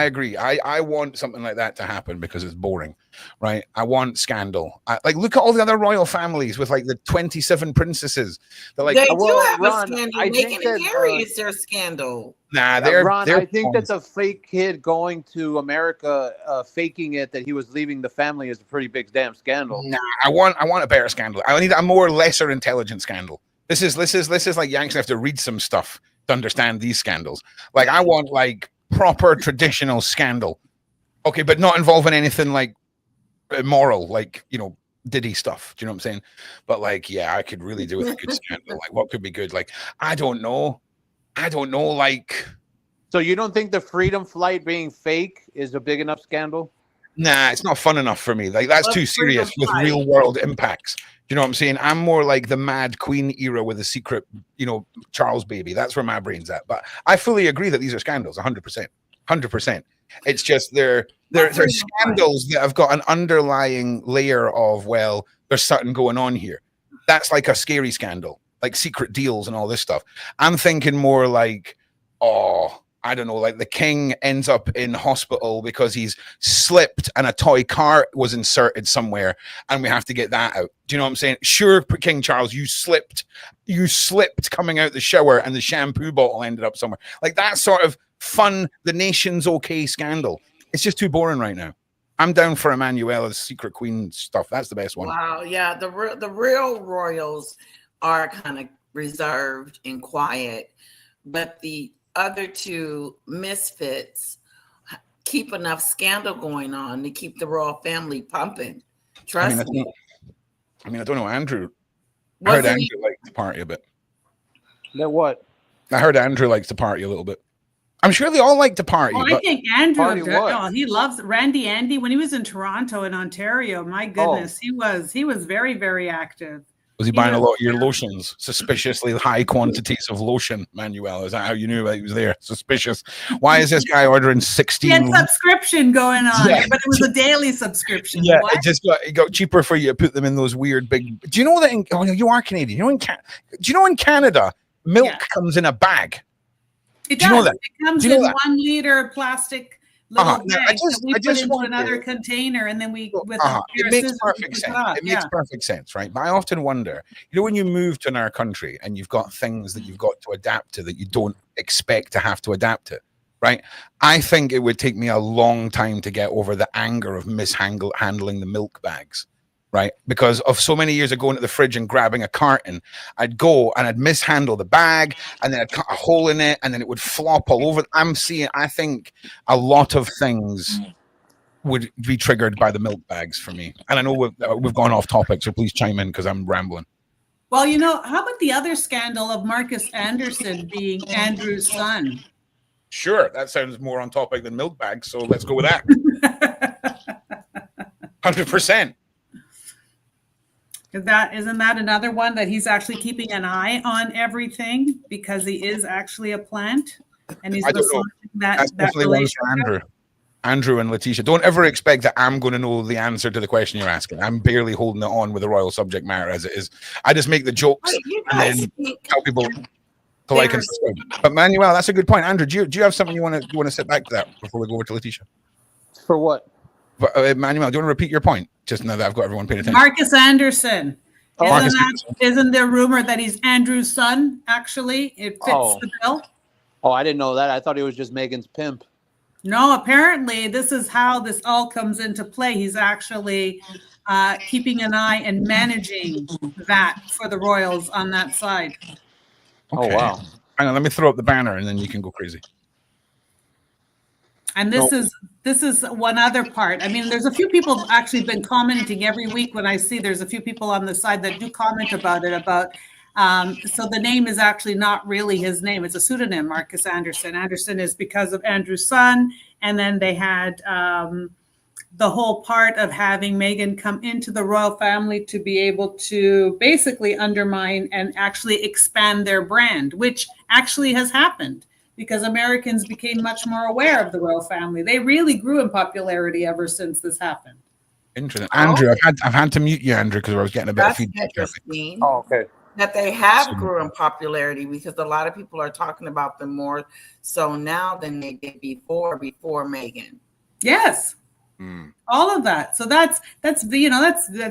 agree. I want something like that to happen because it's boring, right? I want scandal. Like, look at all the other royal families with like the 27 princesses. They're like, they do have a scandal. Meghan and Harry is their scandal. Nah, they're I think that the fake kid going to America, faking it that he was leaving the family is a pretty big damn scandal. Nah, I want a better scandal. I need a more lesser intelligent scandal. This is like Yanks have to read some stuff to understand these scandals. Like, I want like proper traditional scandal. Okay, but not involving anything like immoral, like, you know, Diddy stuff. Do you know what I'm saying? But like, yeah, I could really do with a good scandal. Like, what could be good? Like, I don't know. Like, so you don't think the freedom flight being fake is a big enough scandal? Nah, it's not fun enough for me. Like, that's too serious with real world impacts. You know what I'm saying? I'm more like the Mad Queen era with a secret, you know, Charles baby. That's where my brain's at. But I fully agree that these are scandals, 100%. 100%. It's just they're scandals that have got an underlying layer of, well, there's something going on here. That's like a scary scandal, like secret deals and all this stuff. I'm thinking more like, I don't know, like the king ends up in hospital because he's slipped and a toy car was inserted somewhere and we have to get that out. Do you know what I'm saying? Sure, King Charles, you slipped coming out the shower and the shampoo bottle ended up somewhere. Like that sort of fun, the nation's okay scandal. It's just too boring right now. I'm down for Emanuela's Secret Queen stuff. That's the best one. Wow, yeah, the real royals are kind of reserved and quiet, but the other two misfits keep enough scandal going on to keep the royal family pumping. Trust me. I don't know, Andrew. I heard Andrew likes to party a bit. That what? I heard Andrew likes to party a little bit. I'm sure they all like to party. I think Andrew, he loves Randy Andy. When he was in Toronto and Ontario, my goodness, he was very, very active. Was he buying a lot of your lotions? Suspiciously high quantities of lotion, Manuel. Is that how you knew that he was there? Suspicious. Why is this guy ordering 16? He had subscription going on, but it was a daily subscription. Yeah, it got cheaper for you to put them in those weird big. Do you know that? You are Canadian. Do you know in Canada, milk comes in a bag? It does. You know that? It comes in 1 liter plastic little bag that we put into another container, and then we it makes perfect sense. It makes perfect sense, right? But I often wonder, you know, when you move to another country and you've got things that you've got to adapt to that you don't expect to have to adapt to, right? I think it would take me a long time to get over the anger of mishandling the milk bags. Right, because of so many years of going to the fridge and grabbing a carton, I'd go and I'd mishandle the bag, and then I'd cut a hole in it, and then it would flop all over. I think a lot of things would be triggered by the milk bags for me. And I know we've gone off topic, so please chime in because I'm rambling. Well, you know, how about the other scandal of Marcus Anderson being Andrew's son? Sure, that sounds more on topic than milk bags, so let's go with that. 100%. Isn't that another one that he's actually keeping an eye on everything because he is actually a plant and he's that relationship? Andrew and Letitia. Don't ever expect that I'm going to know the answer to the question you're asking. I'm barely holding it on with the royal subject matter as it is. I just make the jokes and then tell people to like and subscribe. But Manuel, that's a good point. Andrew, do you have something you want to sit back to that before we go over to Letitia? For what? Manuel, do you want to repeat your point? Just now that I've got everyone paying attention. Marcus Anderson. Isn't there rumor that he's Andrew's son, actually? It fits the bill. Oh, I didn't know that. I thought he was just Meghan's pimp. No, apparently this is how this all comes into play. He's actually keeping an eye and managing that for the royals on that side. Okay. Oh, wow. Hang on, let me throw up the banner and then you can go crazy. And this is one other part. I mean, there's a few people actually been commenting every week when I see there's a few people on the side that do comment about it. So the name is actually not really his name. It's a pseudonym, Marcus Anderson. Anderson is because of Andrew's son. And then they had the whole part of having Meghan come into the royal family to be able to basically undermine and actually expand their brand, which actually has happened because Americans became much more aware of the royal family. They really grew in popularity ever since this happened. Interesting. Andrew, I've had to mute you, Andrew, because I was getting a bit of feedback. Interesting. Oh, okay. That they have grew in popularity because a lot of people are talking about them more so now than they did before Meghan. Yes. All of that. So that's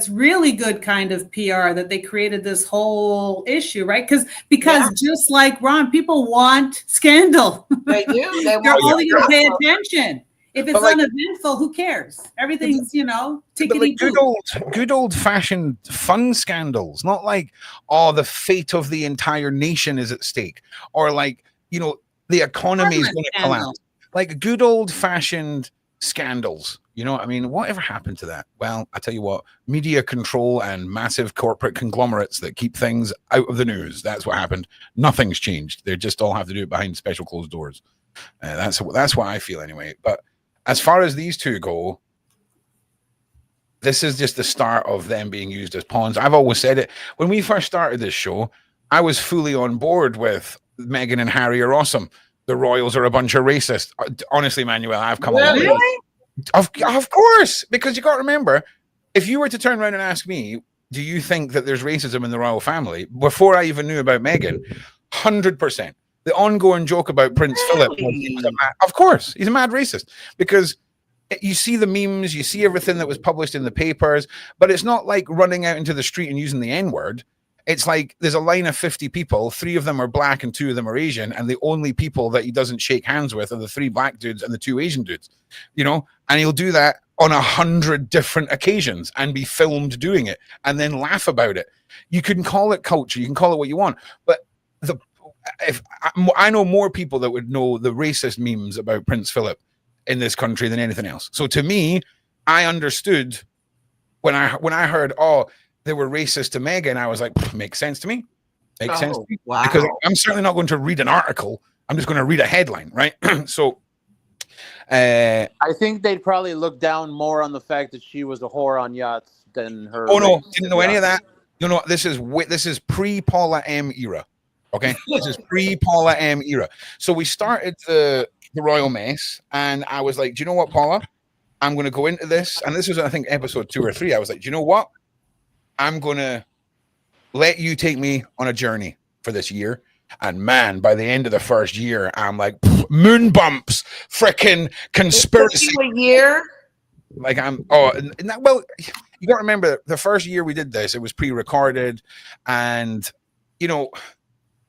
really good kind of PR that they created this whole issue, right? Because just like Ron, people want scandal. They do. They're only going to pay attention. If it's uneventful, who cares? Everything's, tickety good old fashioned fun scandals, not like, the fate of the entire nation is at stake, or like, the economy is going to collapse. Like good old fashioned scandals. You know what I mean? Whatever happened to that? Well, I tell you what, media control and massive corporate conglomerates that keep things out of the news. That's what happened. Nothing's changed. They just all have to do it behind special closed doors. That's what I feel anyway. But as far as these two go, this is just the start of them being used as pawns. I've always said it. When we first started this show, I was fully on board with Meghan and Harry are awesome. The royals are a bunch of racists. Honestly, Manuel, I've come along. Really? Of course, because you got to remember, if you were to turn around and ask me, do you think that there's racism in the royal family? Before I even knew about Meghan, 100%. The ongoing joke about Prince Philip, of course, he's a mad racist, because you see the memes, you see everything that was published in the papers, but it's not like running out into the street and using the N-word. It's like there's a line of 50 people, 3 of them are black and 2 of them are Asian, and the only people that he doesn't shake hands with are the 3 black dudes and the 2 Asian dudes, and he'll do that on 100 different occasions and be filmed doing it and then laugh about it. You can call it culture, you can call it what you want, but if I know more people that would know the racist memes about Prince Philip in this country than anything else. So to me, I understood when I heard, they were racist to Meghan, I was like, makes sense to me. Makes sense to me. Wow. Because I'm certainly not going to read an article. I'm just going to read a headline, right? So I think they'd probably look down more on the fact that she was a whore on yachts than her. Oh no, didn't know any of that. This is pre-Paula M era. Okay, this is pre-Paula M era. So we started the royal mess, and I was like, do you know what, Paula? I'm going to go into this, and this was, I think, episode 2 or 3. I was like, do you know what? I'm going to let you take me on a journey for this year. And man, by the end of the first year, I'm like, moon bumps, freaking conspiracy. A year? Like well, you got to remember the first year we did this, it was pre-recorded, and,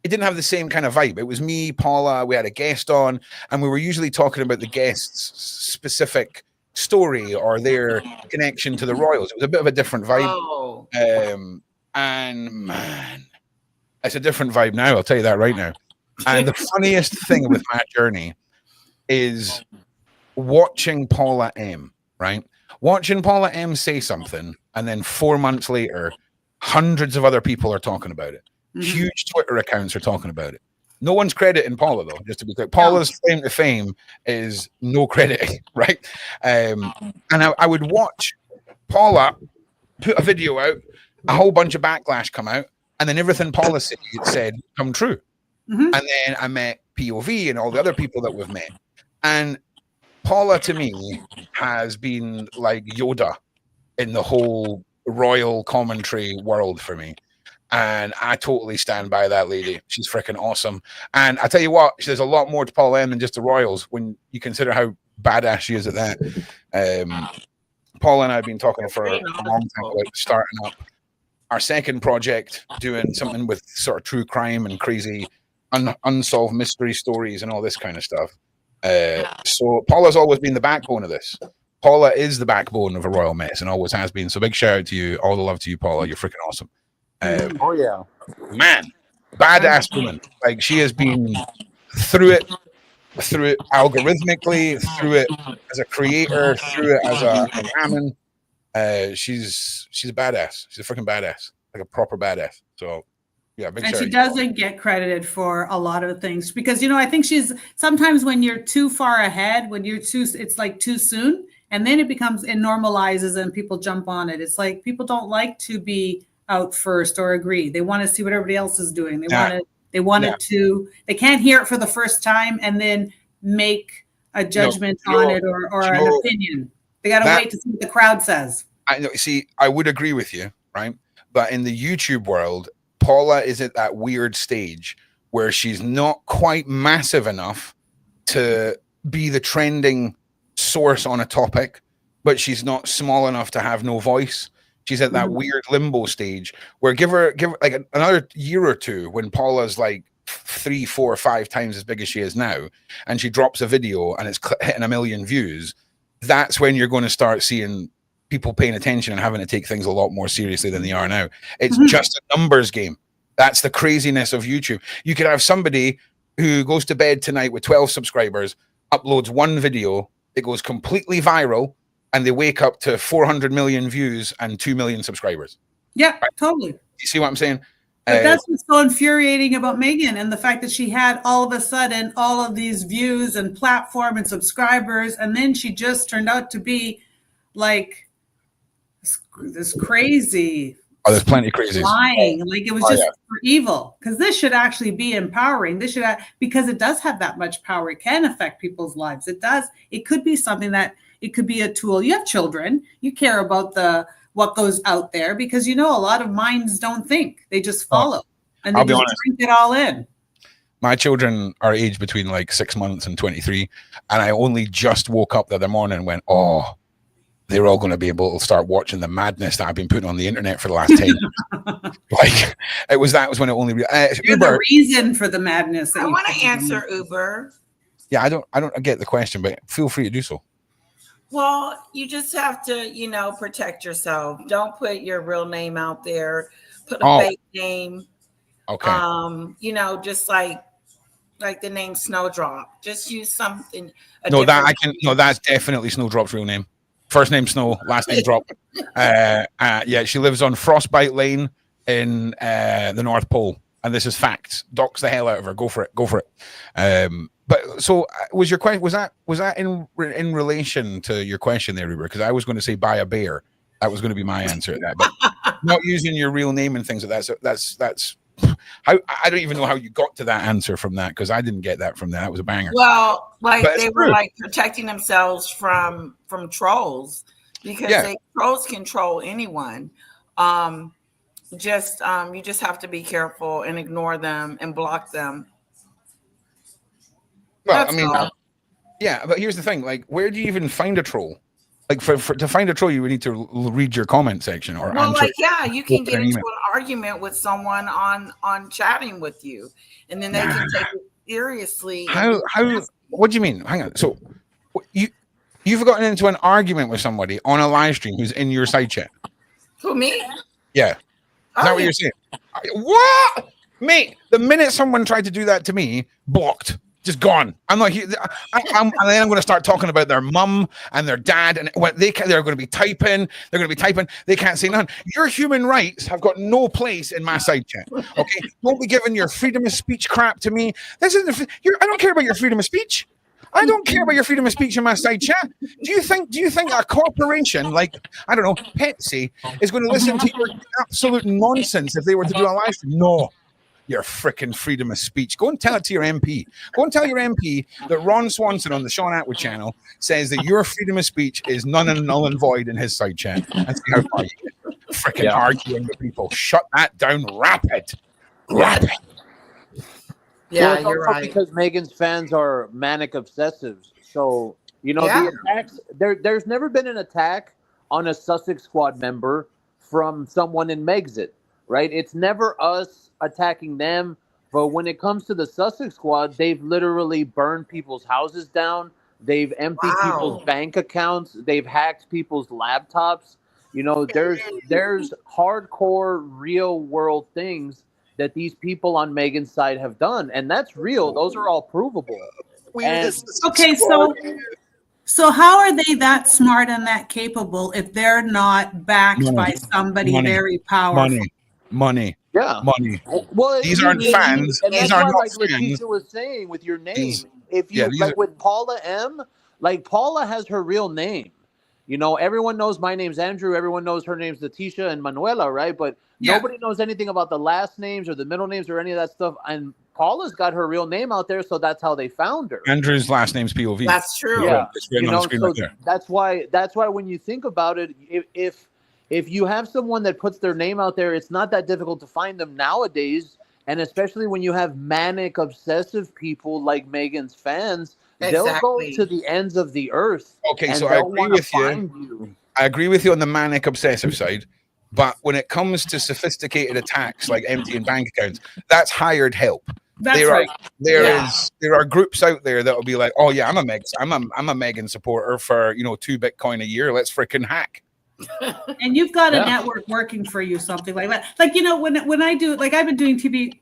it didn't have the same kind of vibe. It was me, Paula, we had a guest on, and we were usually talking about the guest's specific story or their connection to the royals. It was a bit of a different vibe. And man, it's a different vibe now, I'll tell you that right now. And the funniest thing with my journey is watching Paula M, right? Watching Paula M say something, and then 4 months later, hundreds of other people are talking about it. Mm-hmm. Huge Twitter accounts are talking about it. No one's crediting Paula, though, just to be clear. Paula's claim to fame is no crediting, right? And I would watch Paula put a video out, a whole bunch of backlash come out, and then everything Paula said come true. Mm-hmm. And then I met POV and all the other people that we've met. And Paula, to me, has been like Yoda in the whole royal commentary world for me. And I totally stand by that lady. She's freaking awesome. And I tell you what, there's a lot more to Paula M than just the royals when you consider how badass she is at that. Paula and I have been talking for a long time about starting up our second project, doing something with sort of true crime and crazy unsolved mystery stories and all this kind of stuff. So Paula's always been the backbone of this. Paula is the backbone of a royal mess and always has been. So big shout out to you. All the love to you, Paula. You're freaking awesome. Oh yeah, man, badass woman. Like she has been through it, through it algorithmically, through it as a creator, through it as a woman. She's a badass. She's a freaking badass, like a proper badass. So yeah, big And shout she out. doesn't get credited for a lot of things because, I think she's sometimes when you're too far ahead, it's like too soon. And then it normalizes and people jump on it. It's like people don't like to be out first or agree. They want to see what everybody else is doing. They can't hear it for the first time and then make a judgment on it or an opinion. They got to wait to see what the crowd says. I know. See, I would agree with you, right? But in the YouTube world, Paula is at that weird stage where she's not quite massive enough to be the trending source on a topic, but she's not small enough to have no voice. She's at that weird limbo stage where give her like another year or two when Paula's like 3, 4, 5 times as big as she is now, and she drops a video and it's hitting 1 million views. That's when you're going to start seeing people paying attention and having to take things a lot more seriously than they are now. It's just a numbers game. That's the craziness of YouTube. You could have somebody who goes to bed tonight with 12 subscribers, uploads one video, it goes completely viral, and they wake up to 400 million views and 2 million subscribers. Yeah, right? Totally. You see what I'm saying? But that's what's so infuriating about Meghan, and the fact that she had all of a sudden all of these views and platform and subscribers, and then she just turned out to be like this crazy. Oh, there's plenty of crazies. Lying, like it was just for evil. Because this should actually be empowering. Because it does have that much power. It can affect people's lives. It does. It could be something that it could be a tool. You have children. You care about what goes out there because a lot of minds don't think, they just follow and they just drink it all in. My children are aged between like 6 months and 23, and I only just woke up the other morning and went, oh, they're all going to be able to start watching the madness that I've been putting on the internet for the last 10 like that was when it only You're Uber, the reason for the madness. I want to answer Uber. Yeah, I don't get the question, but feel free to do so. Well, you just have to, protect yourself. Don't put your real name out there. Put a fake name. Okay. Just like the name Snowdrop. Just use something. That's definitely Snowdrop's real name. First name Snow, last name Drop. Yeah, she lives on Frostbite Lane in the North Pole, and this is facts. Dox the hell out of her. Go for it. But so was your question? Was that in relation to your question there, Uber? Because I was going to say buy a bear. That was going to be my answer to that. But not using your real name and things like that. So that's how I don't even know how you got to that answer from that because I didn't get that from that. That was a banger. Well, they were like protecting themselves from trolls because trolls can troll anyone. You just have to be careful and ignore them and block them. Well, yeah, but here's the thing: like, where do you even find a troll? Like, to find a troll, you would need to read your comment section or answer. You can get into an argument with someone on chatting with you, and then they can take it seriously. How? What do you mean? Hang on. So, you've gotten into an argument with somebody on a live stream who's in your side chat? Who, me? Yeah. Is that what you're saying? What? Mate, the minute someone tried to do that to me, blocked. Just gone. I'm like, and then I'm going to start talking about their mum and their dad, and what they're going to be typing. They're going to be typing. They can't say none. Your human rights have got no place in my side chat. Okay, don't be giving your freedom of speech crap to me. This isn't. I don't care about your freedom of speech. I don't care about your freedom of speech in my side chat. Do you think a corporation like, I don't know, Pepsi is going to listen to your absolute nonsense if they were to do a live stream? No. Your freaking freedom of speech. Go and tell it to your MP. Go and tell your MP that Ron Swanson on the Sean Atwood channel says that your freedom of speech is null and void in his side chat. And see how far you get. Freaking arguing with people. Shut that down rapid. Rapid. Yeah, you're right. Because Meghan's fans are manic obsessives. So, the attacks, there's never been an attack on a Sussex Squad member from someone in Megxit, right? It's never us attacking them, but when it comes to the Sussex Squad, they've literally burned people's houses down. They've emptied people's bank accounts. They've hacked people's laptops. There's hardcore real world things that these people on Meghan's side have done, and that's real. Those are all provable. Okay, so how are they that smart and that capable if they're not backed by somebody very powerful? Money. Yeah. Money. Well, These aren't fans. and These that's are why, not like fans. Letitia was saying, with your name, These- if you these like are- with Paula M, like Paula has her real name. You know, everyone knows my name's Andrew. Everyone knows her name's Letitia and Manuela, right? But nobody knows anything about the last names or the middle names or any of that stuff. And Paula's got her real name out there, so that's how they found her. Andrew's last name's POV. That's true. Yeah, It's written on the screen right there. that's why when you think about it, if you have someone that puts their name out there, it's not that difficult to find them nowadays. And especially when you have manic, obsessive people like Meghan's fans, they'll go to the ends of the earth. Okay, so I agree with you. I agree with you on the manic, obsessive side. But when it comes to sophisticated attacks like emptying bank accounts, that's hired help. There are groups out there that will be like, oh yeah, I'm a Meghan supporter for 2 Bitcoin a year. Let's freaking hack. And you've got a network working for you, something like that. Like, when I do, like, I've been doing TV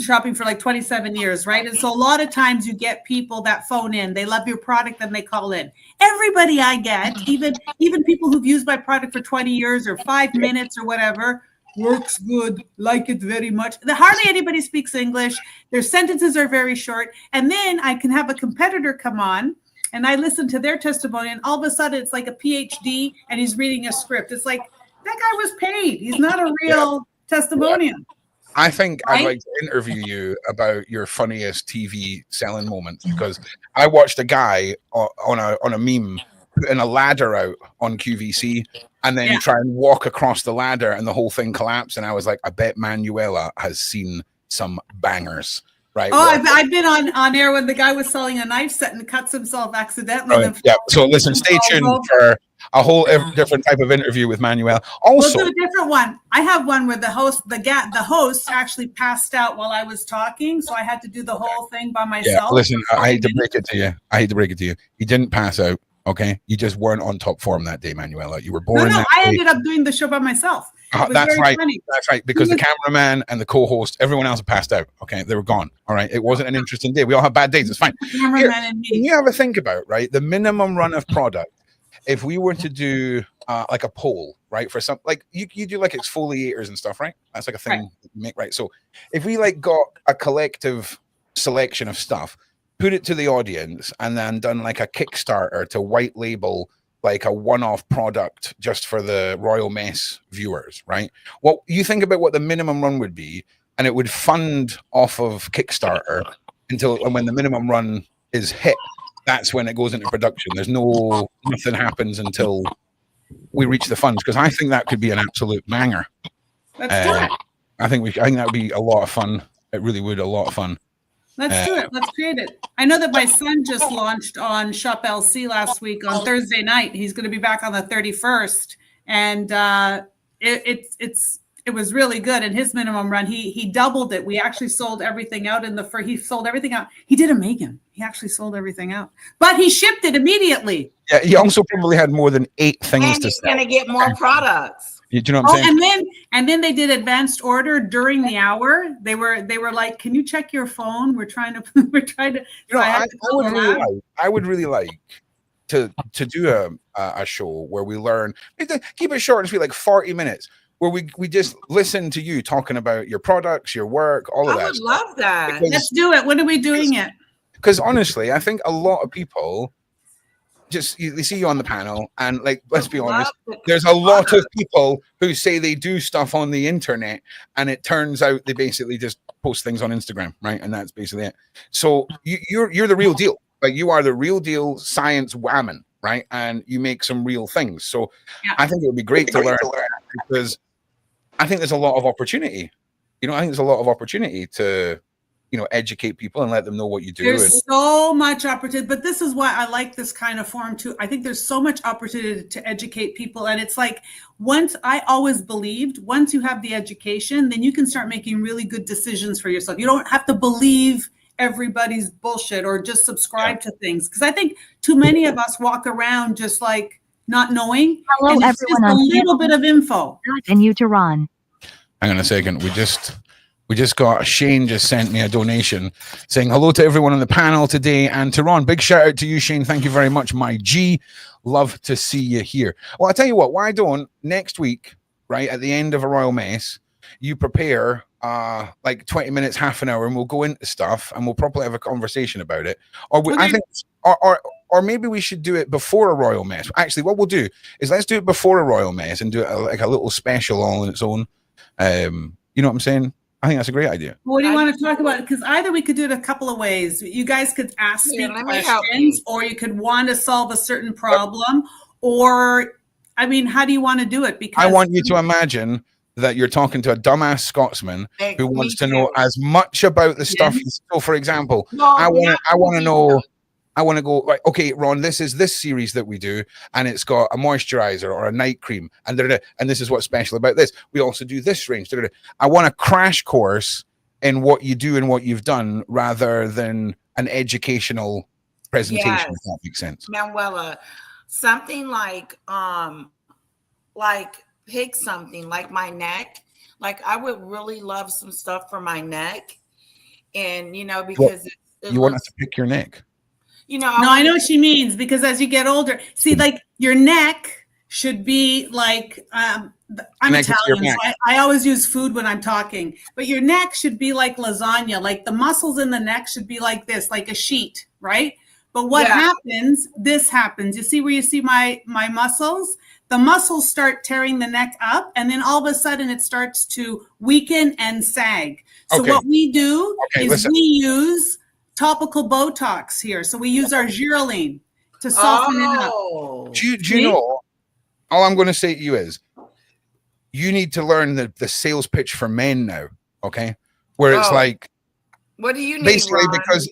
shopping for like 27 years, right? And so a lot of times you get people that phone in, they love your product and they call in. Everybody I get, even people who've used my product for 20 years or 5 minutes or whatever, works good, like it very much. Hardly anybody speaks English. Their sentences are very short. And then I can have a competitor come on and I listen to their testimony, and all of a sudden it's like a PhD and he's reading a script. It's like, that guy was paid. He's not a real testimonial. I think I'd like to interview you about your funniest TV selling moments, because I watched a guy on a meme putting a ladder out on QVC and then try and walk across the ladder and the whole thing collapsed. And I was like, I bet Manuela has seen some bangers. Right. Oh, I've been on air when the guy was selling a knife set and cuts himself accidentally. Right. Yeah. So listen, stay tuned for a whole different type of interview with Manuel. Also, we'll do a different one. I have one where the host actually passed out while I was talking, so I had to do the whole thing by myself. Yeah. Listen, I hate to break it to you. He didn't pass out. Okay, you just weren't on top form that day, Manuela. You were born. No, I ended up doing the show by myself. That's right. Funny. That's right. Because the cameraman and the co-host, everyone else had passed out. Okay, they were gone. All right, it wasn't an interesting day. We all have bad days. It's fine. Cameraman and me. Can you ever think about the minimum run of product? If we were to do like a poll, right, for some, like you do like exfoliators and stuff, right? That's like a thing you make, right? So if we got a collective selection of stuff, put it to the audience, and then done like a Kickstarter to white label like a one-off product just for the Royal Mess viewers, right? Well, you think about what the minimum run would be, and it would fund off of Kickstarter and when the minimum run is hit, that's when it goes into production. There's nothing happens until we reach the funds, because I think that could be an absolute banger. Let's do it. I think that would be a lot of fun. It really would, a lot of fun. Let's do it. Let's create it. I know that my son just launched on Shop LC last week on Thursday night. He's going to be back on the 31st, and it was really good. And his minimum run, he doubled it. We actually sold everything out he sold everything out. He did a Meghan. He actually sold everything out, but he shipped it immediately. Yeah, he also probably had more than 8 things and to he's sell. going to get more products. You know what I'm saying? And then they did advanced order during the hour. They were like, "Can you check your phone? We're trying to." I would really like to do a show where we learn. Keep it short and sweet, like 40 minutes, where we just listen to you talking about your products, your work, all of that. I would love that. Let's do it. When are we doing it? Because honestly, I think a lot of people they see you on the panel, and like, let's be honest, there's a lot of people who say they do stuff on the internet, and it turns out they basically just post things on Instagram, right? And that's basically it. So you're the real deal. Like, you are the real deal science whammon, right? And you make some real things. So I think it would be great to learn, because I think there's a lot of opportunity. I think there's a lot of opportunity to educate people and let them know what you do. There's so much opportunity, but this is why I like this kind of forum too. I think there's so much opportunity to educate people. And it's like, I always believed, once you have the education, then you can start making really good decisions for yourself. You don't have to believe everybody's bullshit or just subscribe to things. Because I think too many of us walk around just like not knowing. Hello, and it's everyone. just a little bit of info. And you to Ron. Hang on a second. We just got Shane just sent me a donation saying hello to everyone on the panel today and to Ron. Big shout out to you, Shane. Thank you very much, my G. Love to see you here. Well, I tell you what, why don't next week, right at the end of a royal mess, you prepare like 20 minutes, half an hour, and we'll go into stuff and we'll probably have a conversation about it. Or I think, or maybe we should do it before a royal mess. Actually, what we'll do is let's do it before a royal mess and do it like a little special all on its own. You know what I'm saying? I think that's a great idea. What do you want to talk about? Because either we could do it a couple of ways. You guys could ask me questions, or you could want to solve a certain problem, or, I mean, how do you want to do it? Because I want you to imagine that you're talking to a dumbass Scotsman who wants to know as much about the stuff. So, for example, I want to know. I want to go, like, okay, Ron, this is this series that we do, and it's got a moisturizer or a night cream, and this is what's special about this. We also do this range. I want a crash course in what you do and what you've done rather than an educational presentation, if that makes sense. Manuela, something like pick something like my neck. Like, I would really love some stuff for my neck. And, you know, because you want us to pick your neck. You know, I know what she means, because as you get older, see, like, your neck should be like, I'm Italian, so I always use food when I'm talking, but your neck should be like lasagna. Like, the muscles in the neck should be like this, like a sheet, right? But what happens, this happens. You see where you see my muscles? The muscles start tearing the neck up, and then all of a sudden it starts to weaken and sag. So what we do is we use topical Botox here. So we use our Giraline to soften it up. Do you know, all I'm going to say to you is, you need to learn the sales pitch for men now, okay? Where it's like, what do you need, basically, Ron? because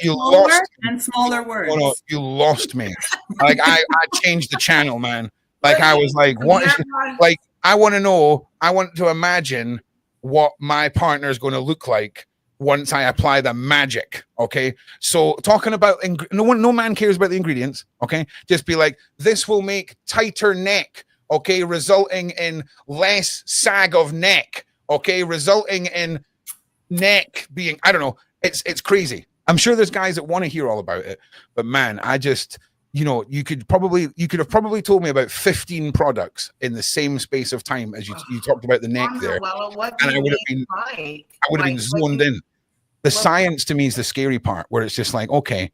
you lost and smaller words. No, you lost me. Like, I changed the channel, man. Like, I was like, what is like, I want to imagine what my partner is going to look like once I apply the magic. Okay, so talking about no man cares about the ingredients. Okay, just be like, this will make tighter neck. Okay, resulting in less sag of neck. Okay, resulting in neck being, I don't know. It's crazy. I'm sure there's guys that want to hear all about it, but man, I just, you know, you could have probably told me about 15 products in the same space of time as you talked about the neck there, and I would have been zoned in. The science to me is the scary part, where it's just like, okay,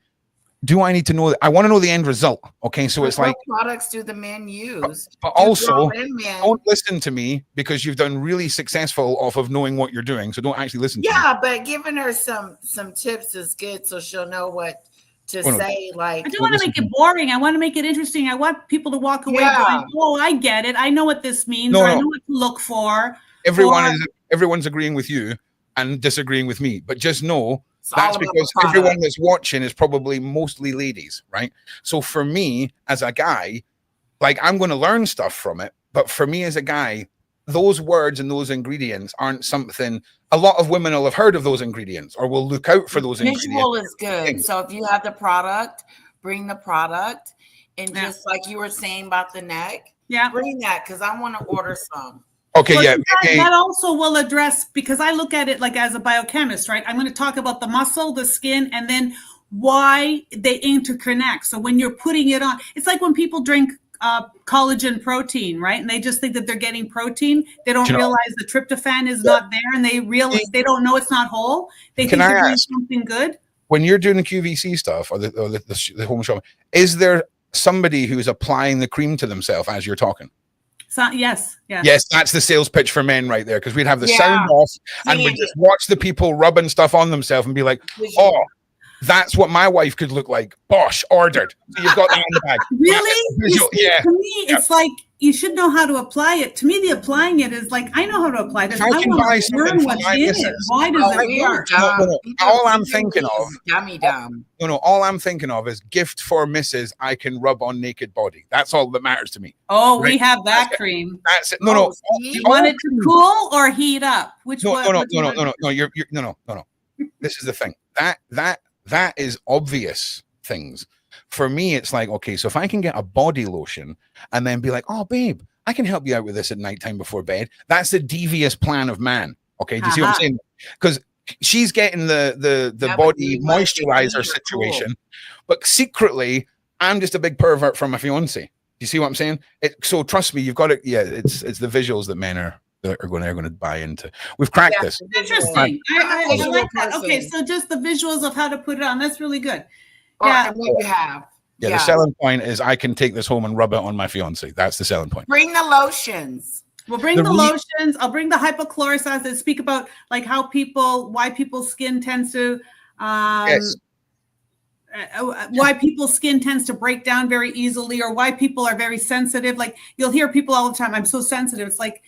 do I need to know that? I want to know the end result. Okay, so it's like, what products do the men use? But also, don't listen to me, because you've done really successful off of knowing what you're doing. So don't actually listen to me. Yeah, but giving her some tips is good, so she'll know what to say. Like, I don't want to make it boring. I want to make it interesting. I want people to walk away going, oh, I get it. I know what this means. I know what to look for. Everyone's agreeing with you and disagreeing with me, but just know that's because everyone that's watching is probably mostly ladies, right? So for me as a guy, like, I'm going to learn stuff from it, but for me as a guy, those words and those ingredients aren't something a lot of women will have heard of those ingredients or will look out for those ingredients. Visual is good. So if you have the product, bring the product, and just like you were saying about the neck, bring that, because I want to order some. Okay, so that also will address, because I look at it like as a biochemist, right? I'm going to talk about the muscle, the skin, and then why they interconnect. So when you're putting it on, it's like when people drink collagen protein, right? And they just think that they're getting protein. They don't realize the tryptophan is not there, and they don't know it's not whole. They think they're doing something good. When you're doing the QVC stuff or the home shopping, is there somebody who's applying the cream to themselves as you're talking? So, yes, that's the sales pitch for men right there, because we'd have the sound off and we'd just watch the people rubbing stuff on themselves and be like, oh, that's what my wife could look like. Bosh, ordered. So you've got that in the bag. Really? To me, it's like, you should know how to apply it. To me, the applying it is like, I know how to apply this. I want to learn what's in it. Why does it work? All I'm thinking of, dumb. All I'm thinking of is gift for misses I can rub on naked body. That's all that matters to me. Oh, right? We have that cream. That's it. You want it to cool or heat up? Which one? No. This is the thing. That is obvious things. For me, it's like, okay, so if I can get a body lotion and then be like, oh, babe, I can help you out with this at nighttime before bed. That's the devious plan of man. Okay, do you see what I'm saying? Because she's getting the body moisturizer situation, but secretly, I'm just a big pervert from my fiance. Do you see what I'm saying? So trust me, you've got it. Yeah, it's the visuals that men are going to buy into. We've cracked this. Interesting. I like that. Okay, so just the visuals of how to put it on. That's really good. And what you have. Yeah, the selling point is I can take this home and rub it on my fiance. That's the selling point. Bring the lotions. We'll bring the lotions. I'll bring the hypochlorous acid. Speak about like why people's skin tends to, why people's skin tends to break down very easily, or why people are very sensitive. Like you'll hear people all the time, I'm so sensitive. It's like,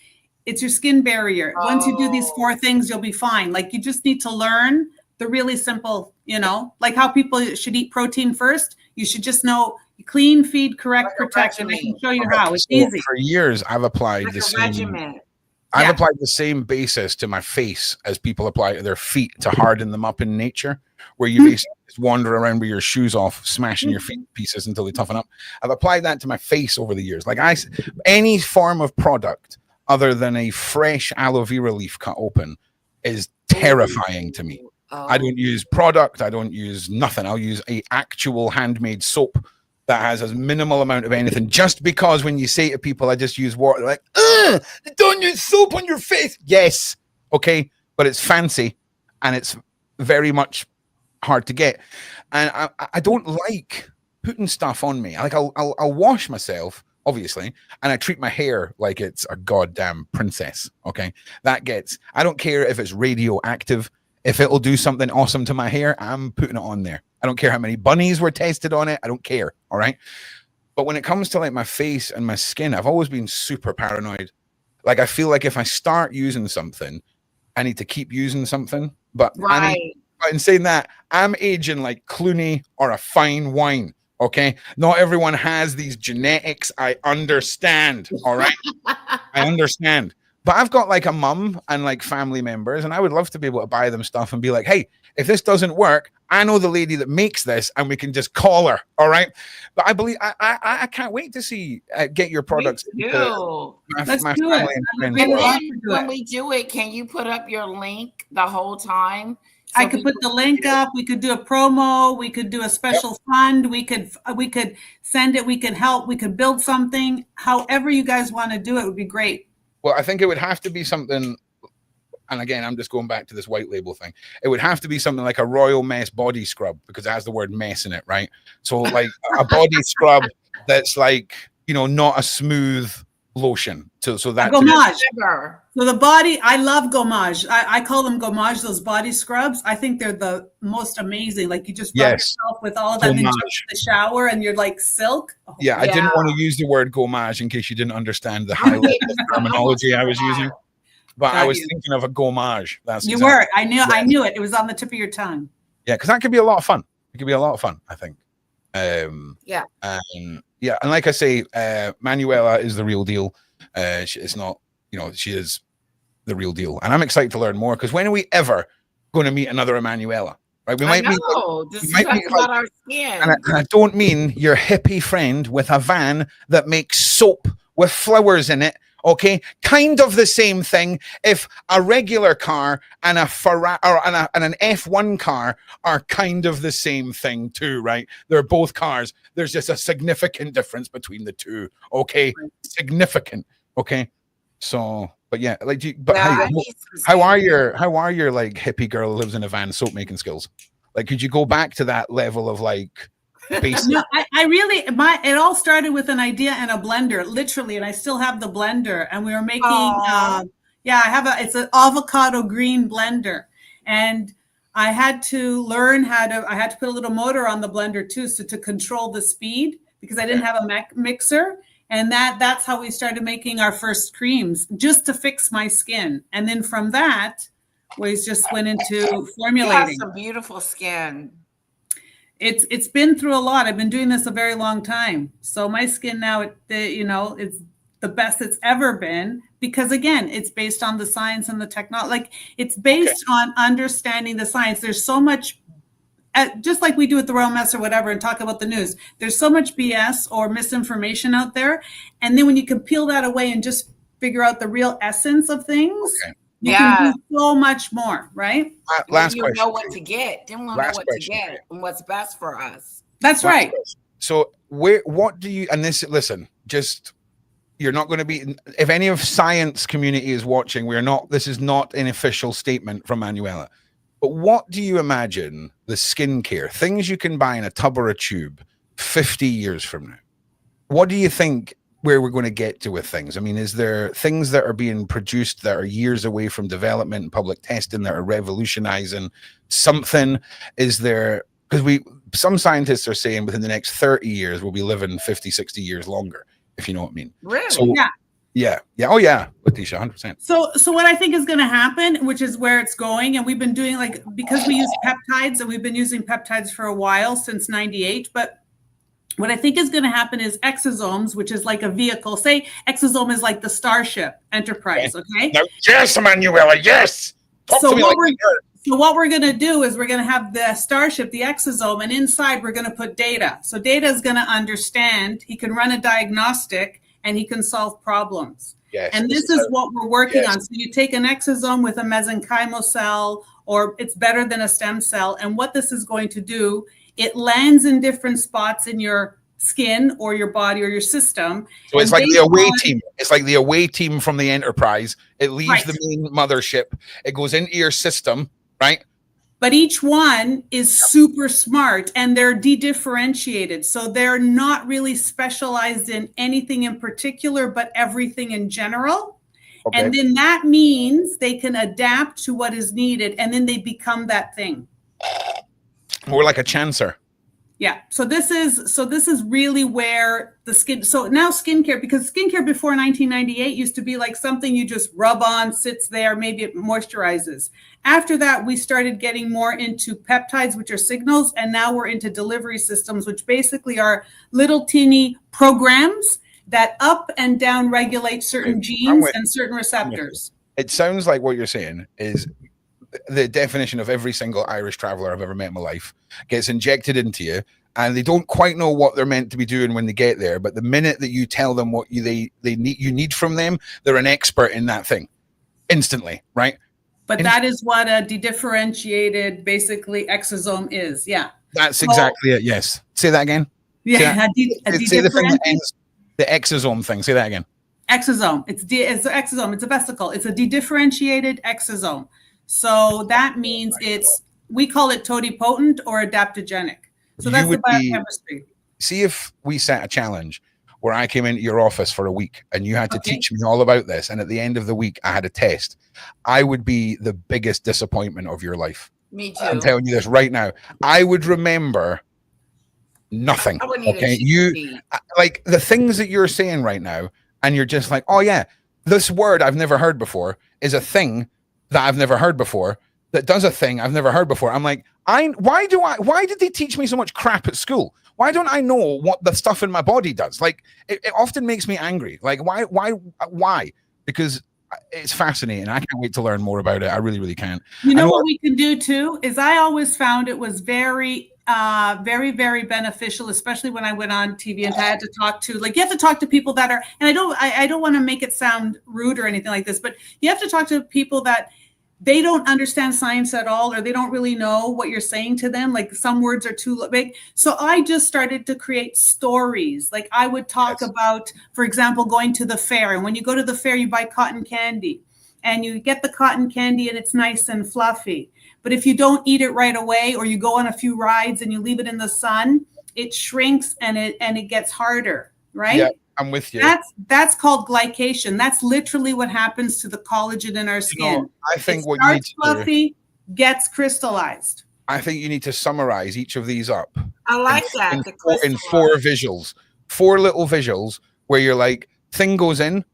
it's your skin barrier. Once you do these 4 things, you'll be fine. Like you just need to learn the really simple, like how people should eat protein first. You should just know clean, feed, correct, protect, and I can show you how. It's easy. For years, I've applied the same. I've applied the same basis to my face as people apply to their feet to harden them up in nature, where you basically just wander around with your shoes off, smashing your feet pieces until they toughen up. I've applied that to my face over the years. Like any form of product other than a fresh aloe vera leaf cut open is terrifying to me. I don't use product. I don't use nothing. I'll use a actual handmade soap that has as minimal amount of anything, just because when you say to people, I just use water, like, don't use soap on your face. Yes. Okay. But it's fancy and it's very much hard to get. And I don't like putting stuff on me. Like I'll wash myself, obviously, and I treat my hair like it's a goddamn princess. Okay. I don't care if it's radioactive. If it'll do something awesome to my hair, I'm putting it on there. I don't care how many bunnies were tested on it. I don't care. All right. But when it comes to like my face and my skin, I've always been super paranoid. Like I feel like if I start using something, I need to keep using something. But in saying that, I'm aging like Clooney or a fine wine. Okay. Not everyone has these genetics. I understand. All right. I understand. But I've got like a mum and like family members, and I would love to be able to buy them stuff and be like, hey, if this doesn't work, I know the lady that makes this and we can just call her. All right. But I believe I can't wait to see get your products. Let's do it. And then when we do it, can you put up your link the whole time? I could put the link up. We could do a promo. We could do a special fund. We could send it. We could help. We could build something. However you guys want to do it would be great. Well, I think it would have to be something, and again, I'm just going back to this white label thing. It would have to be something like a Royal Mess body scrub, because it has the word mess in it, right? So like a body scrub that's like, not a smooth lotion. So that gommage. So the body, I love gommage. I call them gommage, those body scrubs. I think they're the most amazing. Like you just rub yourself with all of that, and then you jump in the shower and you're like silk. I didn't want to use the word gommage in case you didn't understand the high level terminology I was using. But I was thinking of a gommage. I knew it. It was on the tip of your tongue. Yeah, because that could be a lot of fun. It could be a lot of fun, I think. And like I say, Manuela is the real deal. It's not, she is the real deal. And I'm excited to learn more, because when are we ever going to meet another Emanuela? Right? We might meet about our skin. And I don't mean your hippie friend with a van that makes soap with flowers in it. Okay, kind of the same thing. If a regular car and an F1 car are kind of the same thing too, right? They're both cars. There's just a significant difference between the two. Okay, significant. Okay, so but yeah, like, how are your like hippie girl who lives in a van soap making skills? Like, could you go back to that level of like? No, I really, it all started with an idea and a blender, literally, and I still have the blender. And we were making, it's an avocado green blender, and I had to learn I had to put a little motor on the blender too, so to control the speed, because I didn't have a mixer, and that's how we started making our first creams, just to fix my skin, and then from that, we just went into formulating. You have some beautiful skin. It's been through a lot. I've been doing this a very long time. So my skin now, it's the best it's ever been, because again, it's based on the science and the technology. Like it's based on understanding the science. There's so much, just like we do at the Royal Mess or whatever, and talk about the news. There's so much BS or misinformation out there. And then when you can peel that away and just figure out the real essence of things, You can do so much more, right? Last you question. Know what to get. Then we'll know what to get and what's best for us. That's right. Question. So what do you, and this, listen, just, you're not going to be, if any of science community is watching, this is not an official statement from Manuela, but what do you imagine the skincare, things you can buy in a tub or a tube 50 years from now? What do you think where we're going to get to with things? I mean, is there things that are being produced that are years away from development and public testing that are revolutionizing something? Is there, because some scientists are saying within the next 30 years, we'll be living 50, 60 years longer, if you know what I mean. Really? So, yeah. Oh yeah, Letitia, 100%. So what I think is going to happen, which is where it's going, and we've been doing, like, because we use peptides, and we've been using peptides for a while, since 98, but what I think is going to happen is exosomes, which is like a vehicle. Say exosome is like the Starship Enterprise, okay? Now, yes, Manuela, yes. So what we're going to do is we're going to have the Starship, the exosome, and inside we're going to put data. So data is going to understand. He can run a diagnostic, and he can solve problems. Yes, and this is what we're working on. So you take an exosome with a mesenchymal cell, or it's better than a stem cell. And what this is going to do, it lands in different spots in your skin or your body or your system. So it's like the away team. It's like the away team from the Enterprise. It leaves the main mothership. It goes into your system, right? But each one is super smart, and they're de-differentiated. So they're not really specialized in anything in particular, but everything in general. Okay. And then that means they can adapt to what is needed, and then they become that thing. More like a chancer. Yeah. So this is really where the skin. So now skincare, because skincare before 1998 used to be like something you just rub on, sits there, maybe it moisturizes. After that, we started getting more into peptides, which are signals, and now we're into delivery systems, which basically are little teeny programs that up and down regulate certain genes and certain receptors. It sounds like what you're saying is the definition of every single Irish traveler I've ever met in my life gets injected into you, and they don't quite know what they're meant to be doing when they get there. But the minute that you tell them what you need from them, they're an expert in that thing instantly, right? But that is what a de-differentiated, basically, exosome is. Yeah. That's exactly it. Yes. Say that again. Yeah. Say the thing that ends, the exosome thing. Say that again. Exosome. It's an exosome. It's a vesicle. It's a de-differentiated exosome. So that means we call it totipotent or adaptogenic. So that's the biochemistry. See if we set a challenge where I came into your office for a week and you had to teach me all about this, and at the end of the week I had a test, I would be the biggest disappointment of your life. Me too. I'm telling you this right now. I would remember nothing. Okay, you like the things that you're saying right now, and you're just like, oh yeah, this word I've never heard before is a thing that I've never heard before, that does a thing I've never heard before. I'm like, why did they teach me so much crap at school? Why don't I know what the stuff in my body does? Like, it often makes me angry. Like, why? Because it's fascinating. I can't wait to learn more about it. I really, really can. You know what we can do too is I always found it was very, very, very beneficial, especially when I went on TV and I had to talk to, like, you have to talk to people that are, and I don't want to make it sound rude or anything like this, but you have to talk to people that they don't understand science at all, or they don't really know what you're saying to them. Like, some words are too big. So I just started to create stories. Like, I would talk about, for example, going to the fair. And when you go to the fair, you buy cotton candy, and you get the cotton candy and it's nice and fluffy. But if you don't eat it right away, or you go on a few rides and you leave it in the sun, it shrinks and it gets harder, right? Yeah. I'm with you. That's called glycation. That's literally what happens to the collagen in our skin. I think what you need to fluffy gets crystallized. I think you need to summarize each of these up. I like that. In 4 visuals, 4 little visuals where you're like, thing goes in,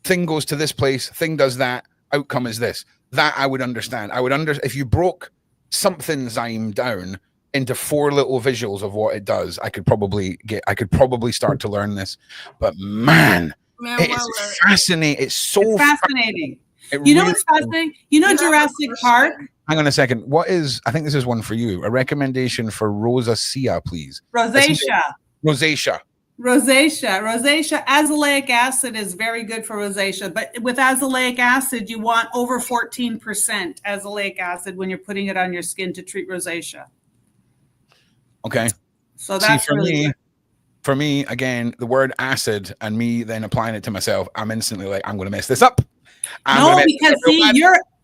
thing goes to this place, thing does that, outcome is this. That I would understand. If you broke something zyme down into 4 little visuals of what it does, I could probably start to learn this. But man, it's fascinating. It's fascinating. You know what's fascinating? You know Jurassic Park? Hang on a second. I think this is one for you. A recommendation for rosacea, please. Rosacea. Rosacea. Rosacea, azelaic acid is very good for rosacea, but with azelaic acid, you want over 14% azelaic acid when you're putting it on your skin to treat rosacea. Okay. So that's for me, again, the word acid and me then applying it to myself, I'm instantly like, I'm going to mess this up.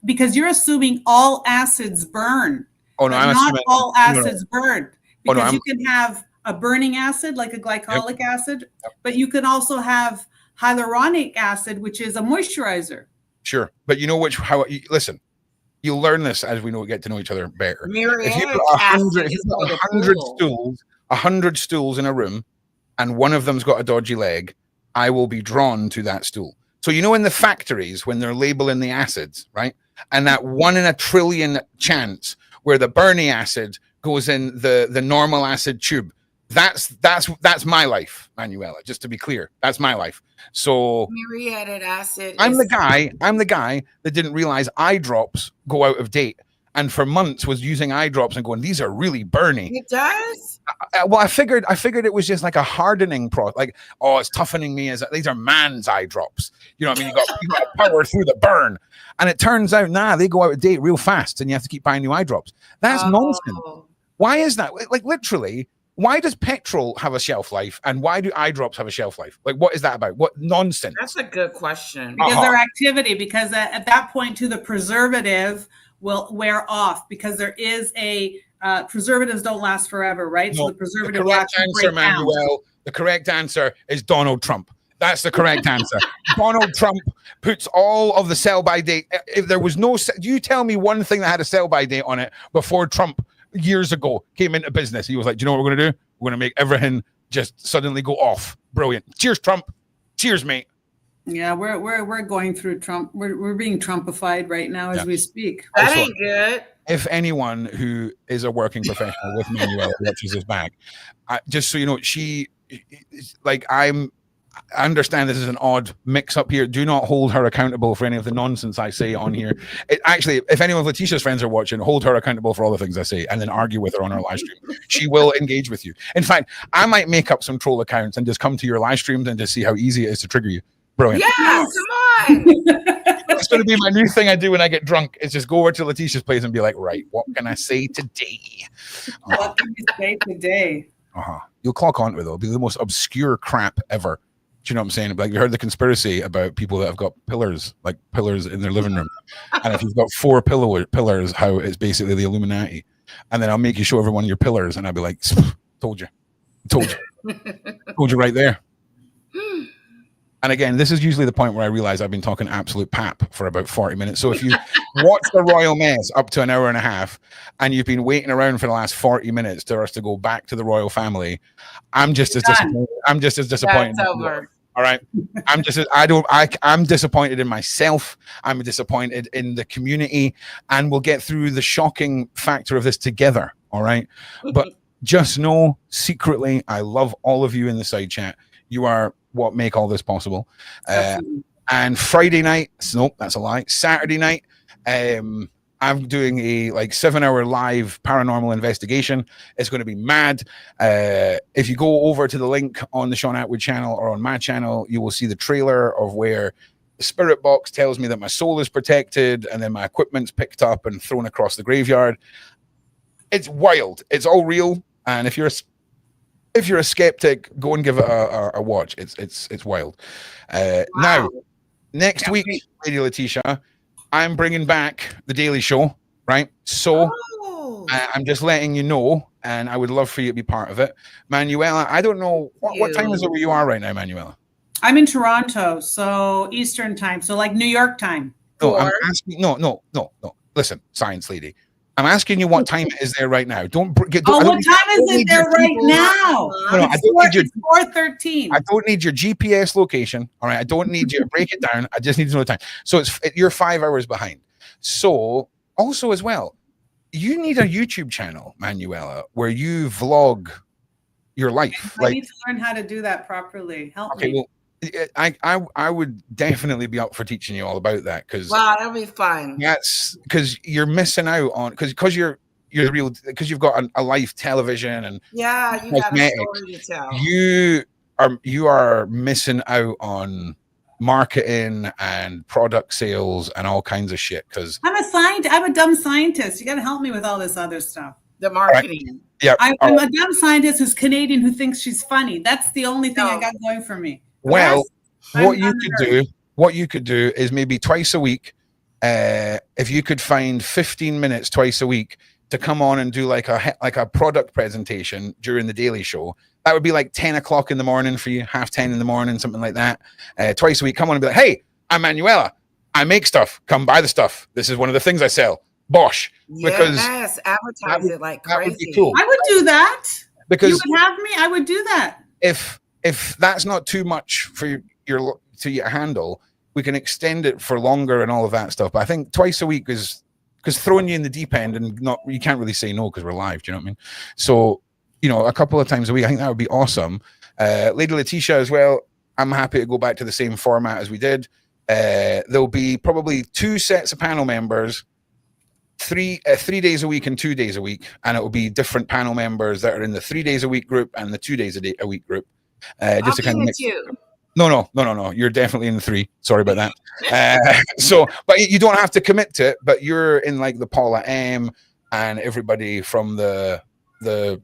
Because you're assuming all acids burn. Oh no, not all acids burn. Because you can have a burning acid, like a glycolic acid, but you can also have hyaluronic acid, which is a moisturizer. Sure. But you know listen, you'll learn this as we get to know each other better. If you've got 100 stools in a room and one of them's got a dodgy leg, I will be drawn to that stool. So in the factories when they're labeling the acids, right? And that 1 in a trillion chance where the burning acid goes in the normal acid tube. That's my life, Manuela. Just to be clear, that's my life. So muriatic acid. I'm the guy that didn't realize eye drops go out of date, and for months was using eye drops and going, these are really burny. It does. Well, I figured it was just like a hardening product. Like, oh, it's toughening me. These are man's eye drops. You know what I mean? You got to power through the burn. And it turns out, they go out of date real fast, and you have to keep buying new eye drops. That's nonsense. Why is that? Like, literally. Why does petrol have a shelf life, and why do eye drops have a shelf life? Like, what is that about? What nonsense? That's a good question. Because their activity, because at that point, the preservative will wear off, because there is a preservatives don't last forever, right? No, so the preservative the correct answer, Manuel. The correct answer is Donald Trump. That's the correct answer. Donald Trump puts all of the sell-by date. If there was no, you tell me one thing that had a sell-by date on it before Trump years ago came into business. He was like, do you know what we're going to do? We're going to make everything just suddenly go off. Brilliant. Cheers, Trump. Cheers, mate. Yeah, we're going through Trump. We're being Trumpified right now as we speak. That ain't good. If anyone who is a working professional with Manuel watches this back, just so you know, I understand this is an odd mix-up here. Do not hold her accountable for any of the nonsense I say on here. Actually, if any of Letitia's friends are watching, hold her accountable for all the things I say and then argue with her on her live stream. She will engage with you. In fact, I might make up some troll accounts and just come to your live streams and just see how easy it is to trigger you. Brilliant. Yeah, come on. That's going to be my new thing I do when I get drunk, is just go over to Letitia's place and be like, right, what can I say today? What can you say today? You'll clock onto it, though. It'll be the most obscure crap ever. Do you know what I'm saying? Like, you heard the conspiracy about people that have got pillars in their living room. And if you've got 4 pillars, how it's basically the Illuminati. And then I'll make you show everyone your pillars, and I'll be like, told you right there. And again, this is usually the point where I realize I've been talking absolute pap for about 40 minutes. So if you watch the Royal Mess up to an hour and a half, and you've been waiting around for the last 40 minutes for us to go back to the royal family, I'm just as disappointed. I'm just as disappointed. That's over. All right. I'm disappointed in myself. I'm disappointed in the community, and we'll get through the shocking factor of this together. All right. But just know secretly, I love all of you in the side chat. You are what make all this possible. And Friday night, nope, that's a lie. Saturday night, I'm doing a 7-hour live paranormal investigation. It's going to be mad. If you go over to the link on the Sean Atwood channel or on my channel, you will see the trailer of where the spirit box tells me that my soul is protected, and then my equipment's picked up and thrown across the graveyard. It's wild. It's all real. And if you're a skeptic, go and give it a watch. It's wild. Wow. Now, next week, Lady Letitia, I'm bringing back The Daily Show, right? So I'm just letting you know, and I would love for you to be part of it. Manuela, I don't know, what time is it where you are right now, Manuela? I'm in Toronto, so Eastern time, so like New York time. No, I'm asking, no. Listen, science lady. I'm asking you what time it is there right now. What time is it there right now? No, it's 4:13. I don't need your GPS location. All right. I don't need you to break it down. I just need to know the time. So you're 5 hours behind. So also as well, you need a YouTube channel, Manuela, where you vlog your life. I need to learn how to do that properly. Help me. Well, I would definitely be up for teaching you all about that, because that'll be fun. That's because you're missing out on because you're real, because you've got a live television and you got a story to tell. are missing out on marketing and product sales and all kinds of shit. Because I'm a dumb scientist. You got to help me with all this other stuff. The marketing. Right. Yeah, I'm a dumb scientist who's Canadian who thinks she's funny. That's the only thing I got going for me. Well, what you could do is maybe twice a week. If you could find 15 minutes twice a week to come on and do like a product presentation during the Daily Show, that would be like 10 o'clock in the morning for you, 10:30 in the morning, something like that. Twice a week, come on and be like, hey, I'm Manuela. I make stuff. Come buy the stuff. This is one of the things I sell. Bosh. Because yes, advertise it like crazy. That would be cool. I would do that. Because you would have me, I would do that. If that's not too much for your handle, we can extend it for longer and all of that stuff. But I think twice a week is because throwing you in the deep end and you can't really say no because we're live. Do you know what I mean? So, a couple of times a week, I think that would be awesome. Lady Letitia as well. I'm happy to go back to the same format as we did. There'll be probably 2 sets of panel members, 3 days a week and 2 days a week, and it will be different panel members that are in the 3 days a week group and the 2 days a week group. Just to kind of mix. No. You're definitely in the 3. Sorry about that. But you don't have to commit to it. But you're in like the Paula M and everybody from the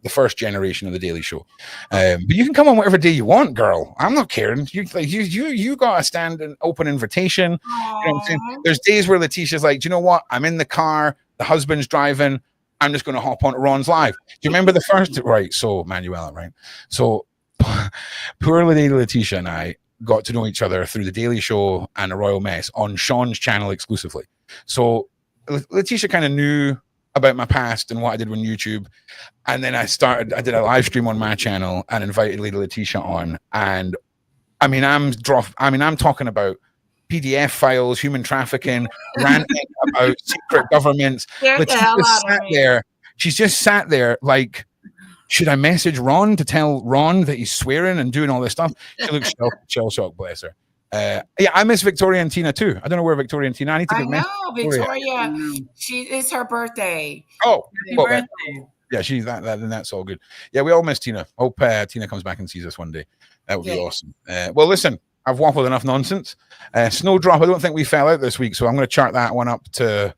first generation of the Daily Show. But you can come on whatever day you want, girl. I'm not caring. You got a stand an open invitation. You know what I'm saying? There's days where Letitia's like, do you know what? I'm in the car. The husband's driving. I'm just going to hop on to Ron's live. Do you remember the first? Right. So Manuela, right? So poor Lady Letitia and I got to know each other through the Daily Show and a Royal Mess on Sean's channel exclusively. So Letitia kind of knew about my past and what I did on YouTube. And then I did a live stream on my channel and invited Lady Letitia on. And I'm talking about PDF files, human trafficking, ranting about secret governments. She's just sat there like, should I message Ron to tell Ron that he's swearing and doing all this stuff? She looks shell-shocked, bless her. I miss Victoria and Tina too. I don't know where Victoria and Tina. I need to get Victoria. It's her birthday. Oh, birthday. Yeah, she's that. Then that's all good. Yeah, we all miss Tina. Hope Tina comes back and sees us one day. That would be awesome. Well, listen, I've waffled enough nonsense. Snowdrop. I don't think we fell out this week, so I'm going to chart that one up to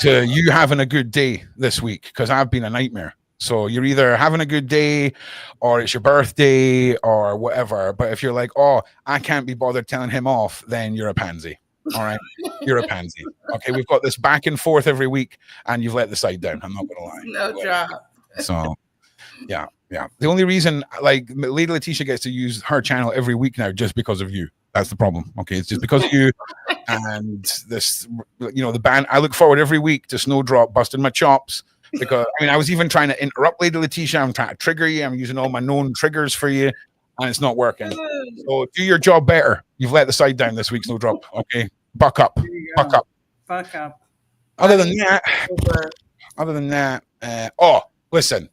you having a good day this week because I've been a nightmare. So you're either having a good day or it's your birthday or whatever. But if you're like, oh, I can't be bothered telling him off, then you're a pansy. All right. You're a pansy. Okay. We've got this back and forth every week and you've let the side down. I'm not going to lie. No job. So yeah. The only reason like Lady Letitia gets to use her channel every week now just because of you. That's the problem. Okay. It's just because of you and this, the band. I look forward every week to Snowdrop busting my chops. Because I was even trying to interrupt Lady Letitia. I'm trying to trigger you. I'm using all my known triggers for you, and it's not working. So do your job better. You've let the side down this week, Snowdrop. Okay, buck up. Other than that, listen.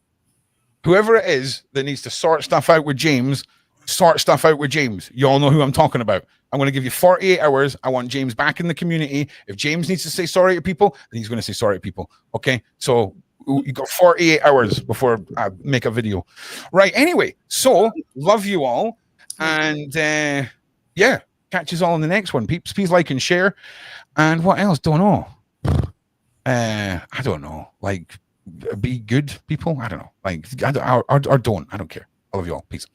Whoever it is that needs to sort stuff out with James, sort stuff out with James. You all know who I'm talking about. I'm going to give you 48 hours. I want James back in the community. If James needs to say sorry to people, then he's going to say sorry to people. Okay, so you got 48 hours before I make a video. Right, anyway, so love you all. And catch us all in the next one, peeps. Please like and share. And what else? Don't know. I don't know. Like, be good people. I don't know. Like, or don't. I don't care. I love you all. Peace.